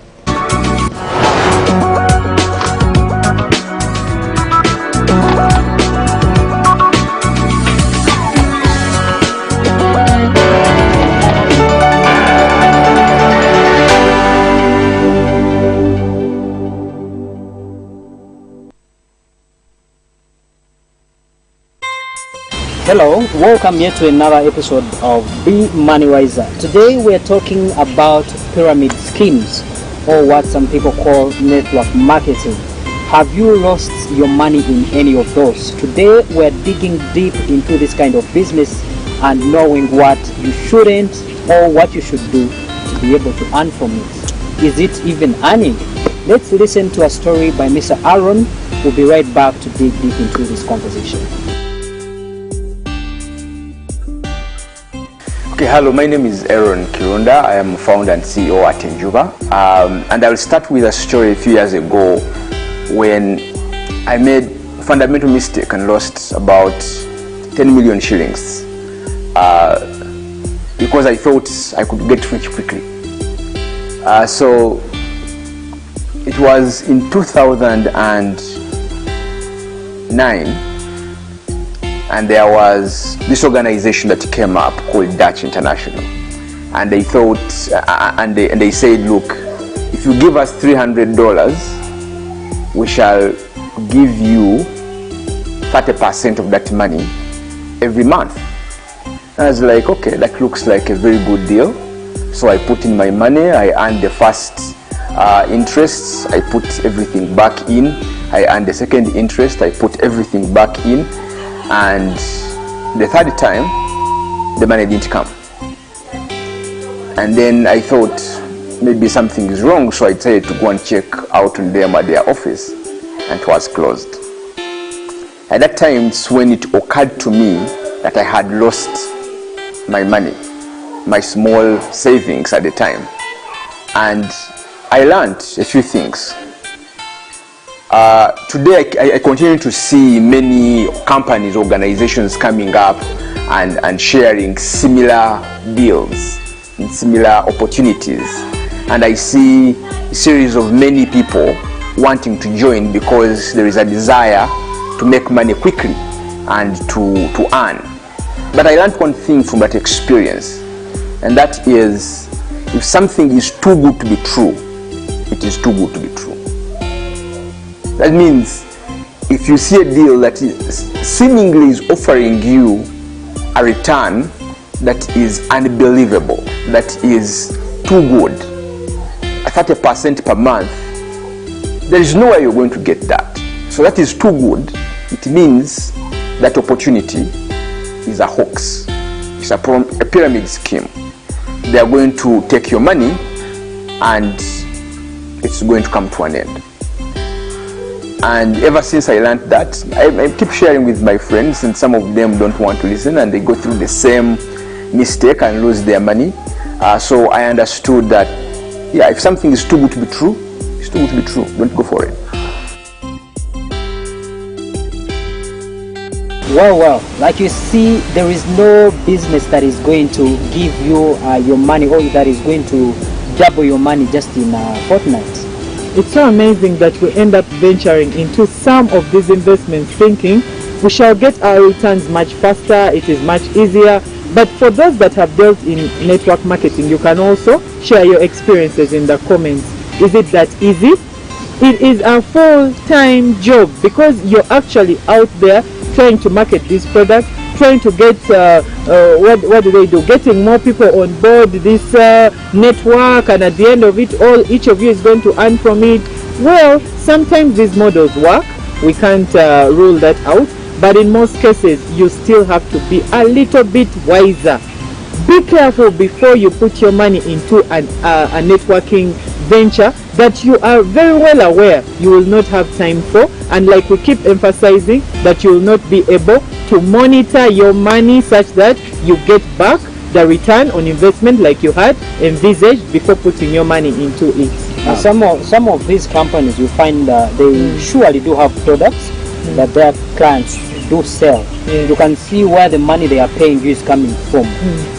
Hello, welcome here to another episode of Be Money Wiser. Today we are talking about pyramid schemes, or what some people call network marketing. Have you lost your money in any of those? Today we are digging deep into this kind of business and knowing what you shouldn't or what you should do to be able to earn from it. Is it even earning? Let's listen to a story by Mr. Aaron. We'll be right back to dig deep into this conversation. Okay, hello, my name is Aaron Kirunda. I am founder and CEO at Njuba. And I'll start with a story a few years ago when I made a fundamental mistake and lost about 10 million shillings because I thought I could get rich quickly. So it was in 2009. And there was this organization that came up called Dutch International, and they thought, and they said, look, if you give us $300, we shall give you 30% of that money every month. And I was like, okay, that looks like a very good deal. So I put in my money. I earned the first interest. I put everything back in. I earned the second interest. I put everything back in. And the third time, the money didn't come. And then I thought maybe something is wrong, so I decided to go and check out on them at their office, and it was closed. At that time, it's when it occurred to me that I had lost my money, my small savings at the time. And I learned a few things. Today I continue to see many companies, organizations coming up and sharing similar deals and similar opportunities, and I see a series of many people wanting to join because there is a desire to make money quickly and to earn. But I learned one thing from that experience, and that is, if something is too good to be true, it is too good to be true. That means if you see a deal that is seemingly is offering you a return that is unbelievable, that is too good, 30% per month, there is no way you're going to get that. So that is too good. It means that opportunity is a hoax. It's a pyramid scheme. They are going to take your money and it's going to come to an end. And ever since I learned that, I keep sharing with my friends, and some of them don't want to listen, and they go through the same mistake and lose their money. So I understood that, yeah, if something is too good to be true, it's too good to be true. Don't go for it. Well, like you see, there is no business that is going to give you your money, or that is going to double your money just in a fortnight. It's so amazing that we end up venturing into some of these investments thinking we shall get our returns much faster, it is much easier. But for those that have dealt in network marketing, you can also share your experiences in the comments. Is it that easy? It is a full-time job because you're actually out there trying to market this product, trying to get, what do they do? Getting more people on board this network, and at the end of it all, each of you is going to earn from it. Well, sometimes these models work. We can't rule that out. But in most cases, you still have to be a little bit wiser. Be careful before you put your money into a networking venture that you are very well aware you will not have time for, and like we keep emphasizing, that you will not be able to monitor your money such that you get back the return on investment like you had envisaged before putting your money into it. Some of these companies, you find they surely do have products that their clients do sell. You can see where the money they are paying you is coming from.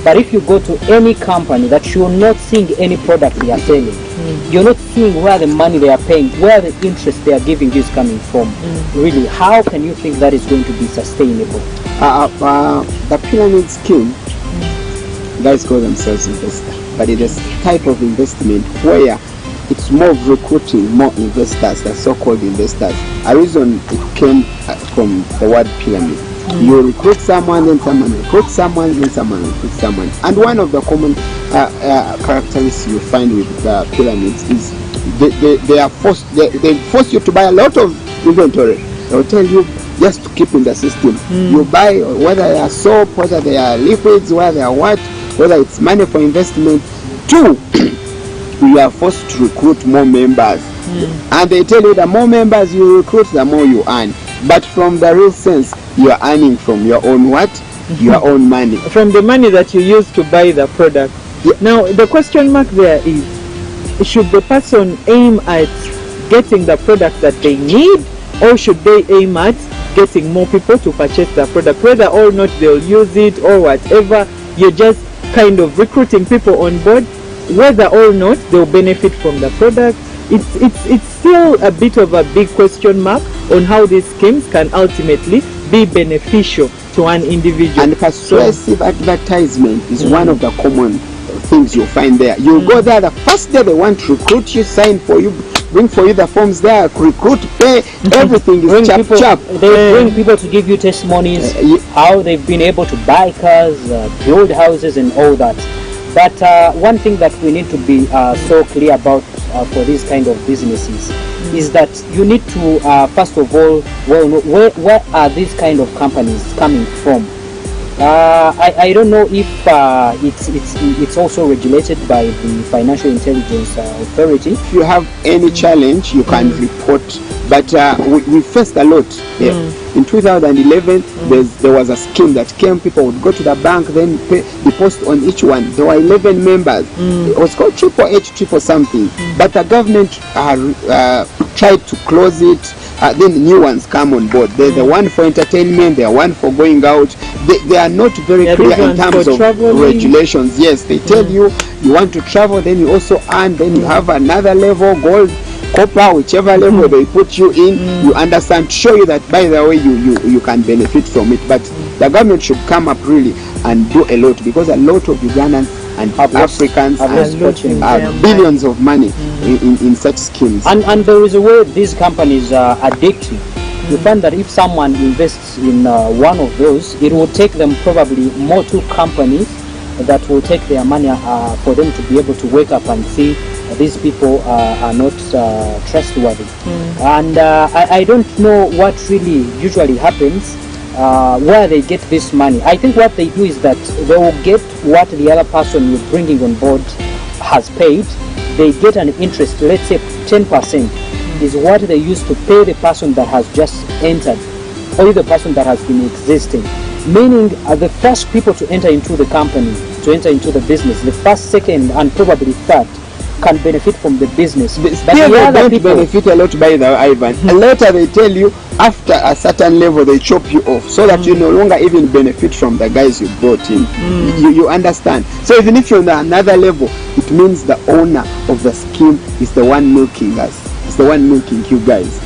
But if you go to any company that you're not seeing any product they are selling, you're not seeing where the money they are paying, where the interest they are giving you is coming from. Really, how can you think that is going to be sustainable? The pyramid scheme, guys call themselves investors, but it is type of investment where it's more of recruiting more investors, the so-called investors. A reason it came from the word pyramid. You recruit someone, then someone recruits someone, then someone recruits someone. And one of the common characteristics you find with the pyramids is they force you to buy a lot of inventory. They'll tell you just to keep in the system. You buy whether they are soap, whether they are liquids, whether they are what, whether it's money for investment. Two, you are forced to recruit more members. And they tell you the more members you recruit, the more you earn. But from the real sense, you are earning from your own what? Your own money. From the money that you use to buy the product. Now, the question mark there is, should the person aim at getting the product that they need, or should they aim at getting more people to purchase the product? Whether or not they'll use it or whatever, you're just kind of recruiting people on board. Whether or not they'll benefit from the product, it's still a bit of a big question mark on how these schemes can ultimately be beneficial to an individual. And persuasive advertisement is one of the common things you'll find there. You go there, the first day they want to recruit you, sign for you, bring for you the forms there, recruit, pay, everything is chap. They bring people to give you testimonies, how they've been able to buy cars, build houses and all that. But one thing that we need to be so clear about for these kind of businesses is that you need to first of all, where are these kind of companies coming from? I don't know if it's also regulated by the Financial Intelligence Authority. If you have any challenge, you can report. But we faced a lot. In 2011, there was a scheme that came. People would go to the bank, then deposit on each one. There were 11 members. It was called triple something. But the government tried to close it. Then new ones come on board. There's the one for entertainment, there's one for going out. They are not very clear in terms of regulations. Yes, they tell you want to travel, then you also earn, then you have another level, gold, copper, whichever level they put you in, you understand, show you that by the way you can benefit from it. But the government should come up really and do a lot, because a lot of Ugandans and Africans are billions of money in such schemes. And there is a way these companies are addictive. You find that if someone invests in one of those, it will take them probably more to companies that will take their money for them to be able to wake up and see these people are not trustworthy. And I don't know what really usually happens where they get this money. I think what they do is that they will get what the other person you're bringing on board has paid. They get an interest, let's say 10% is what they use to pay the person that has just entered, or the person that has been existing. Meaning the first people to enter into the company, to enter into the business, the first, second and probably third can benefit from the business. But the other people benefit a lot by the Ivan. Later they tell you after a certain level they chop you off, so that you no longer even benefit from the guys you brought in. You understand? So even if you're on another level, it means the owner of the scheme is the one milking us. It's the one milking you guys.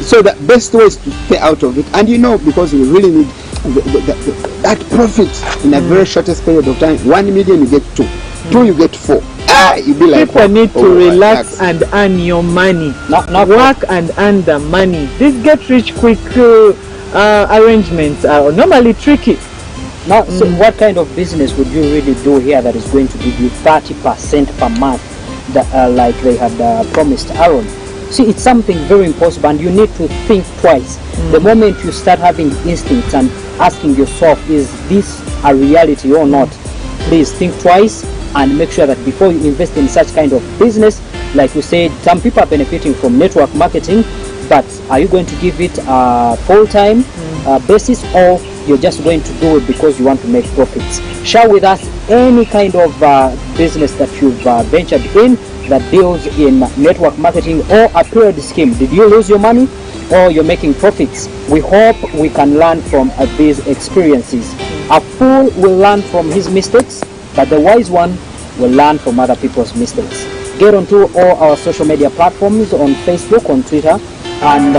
So the best way is to stay out of it. And you know, because we really need that profit in a very shortest period of time. 1 million you get 2, 2 you get 4. You be like, people need to relax and earn your money. Not work and earn the money. These get rich quick arrangements are normally tricky. Now, so what kind of business would you really do here that is going to give you 30% per month, that, like they had promised Aaron? See, it's something very impossible, and you need to think twice. The moment you start having instincts and asking yourself, is this a reality or not? Please think twice and make sure that before you invest in such kind of business, like we said, some people are benefiting from network marketing, but are you going to give it a full-time basis, or you're just going to do it because you want to make profits? Share with us any kind of business that you've ventured in that deals in network marketing or a period scheme. Did you lose your money or you're making profits? We hope we can learn from these experiences. A fool will learn from his mistakes, but the wise one will learn from other people's mistakes. Get onto all our social media platforms on Facebook, on Twitter, and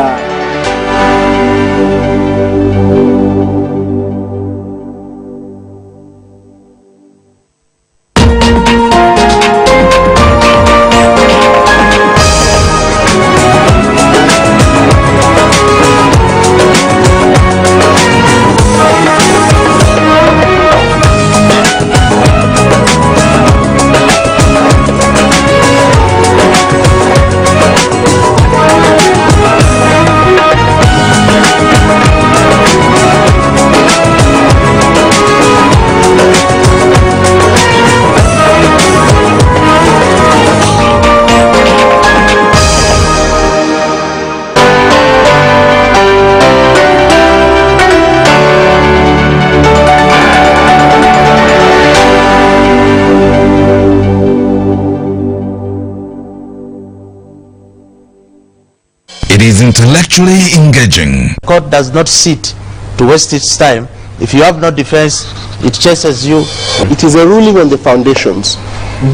It is intellectually engaging. Court does not sit to waste its time. If you have no defense, it chases you. It is a ruling on the foundations.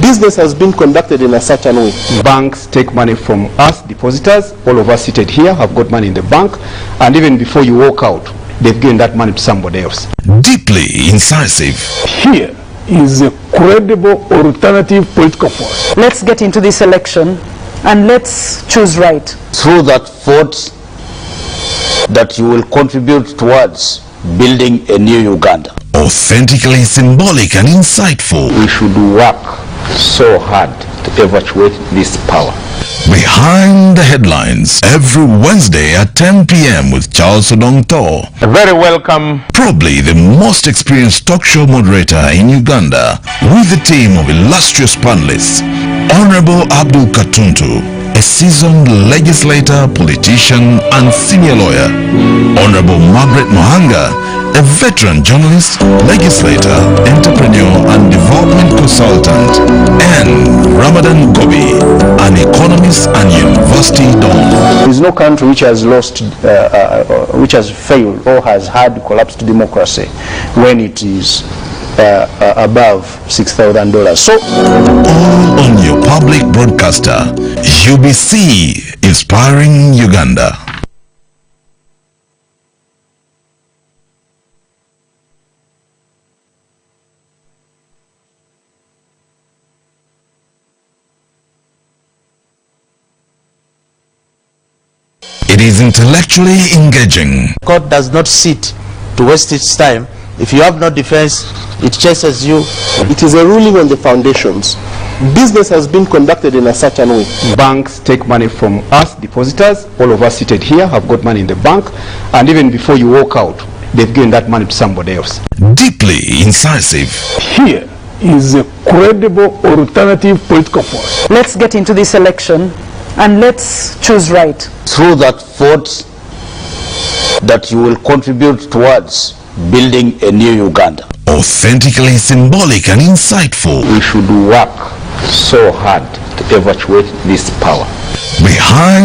Business has been conducted in a certain way. Banks take money from us, depositors. All of us seated here have got money in the bank. And even before you walk out, they've given that money to somebody else. Deeply incisive. Here is a credible alternative political force. Let's get into this election and let's choose right. Through that vote that you will contribute towards building a new Uganda. Authentically symbolic and insightful. We should work so hard to evacuate this power. Behind the headlines, every Wednesday at 10 p.m. with Charles Odongto. A very welcome. Probably the most experienced talk show moderator in Uganda, with a team of illustrious panelists. Honorable Abdul Katuntu, a seasoned legislator, politician, and senior lawyer. Honorable Margaret Mohanga, a veteran journalist, legislator, entrepreneur, and development consultant. And Ramadan Gobi, an economist and university don. There is no country which has lost, which has failed or has had collapsed democracy when it is above $6,000. So, all on your public broadcaster, UBC, inspiring Uganda. It is intellectually engaging. Court does not sit to waste its time. If you have no defense, it chases you. It is a ruling on the foundations. Business has been conducted in a certain way. Banks take money from us, depositors. All of us seated here have got money in the bank. And even before you walk out, they've given that money to somebody else. Deeply incisive. Here is a credible alternative political force. Let's get into this election and let's choose right. Through that vote that you will contribute towards building a new Uganda. Authentically symbolic and insightful. We should work so hard to evacuate this power. Behind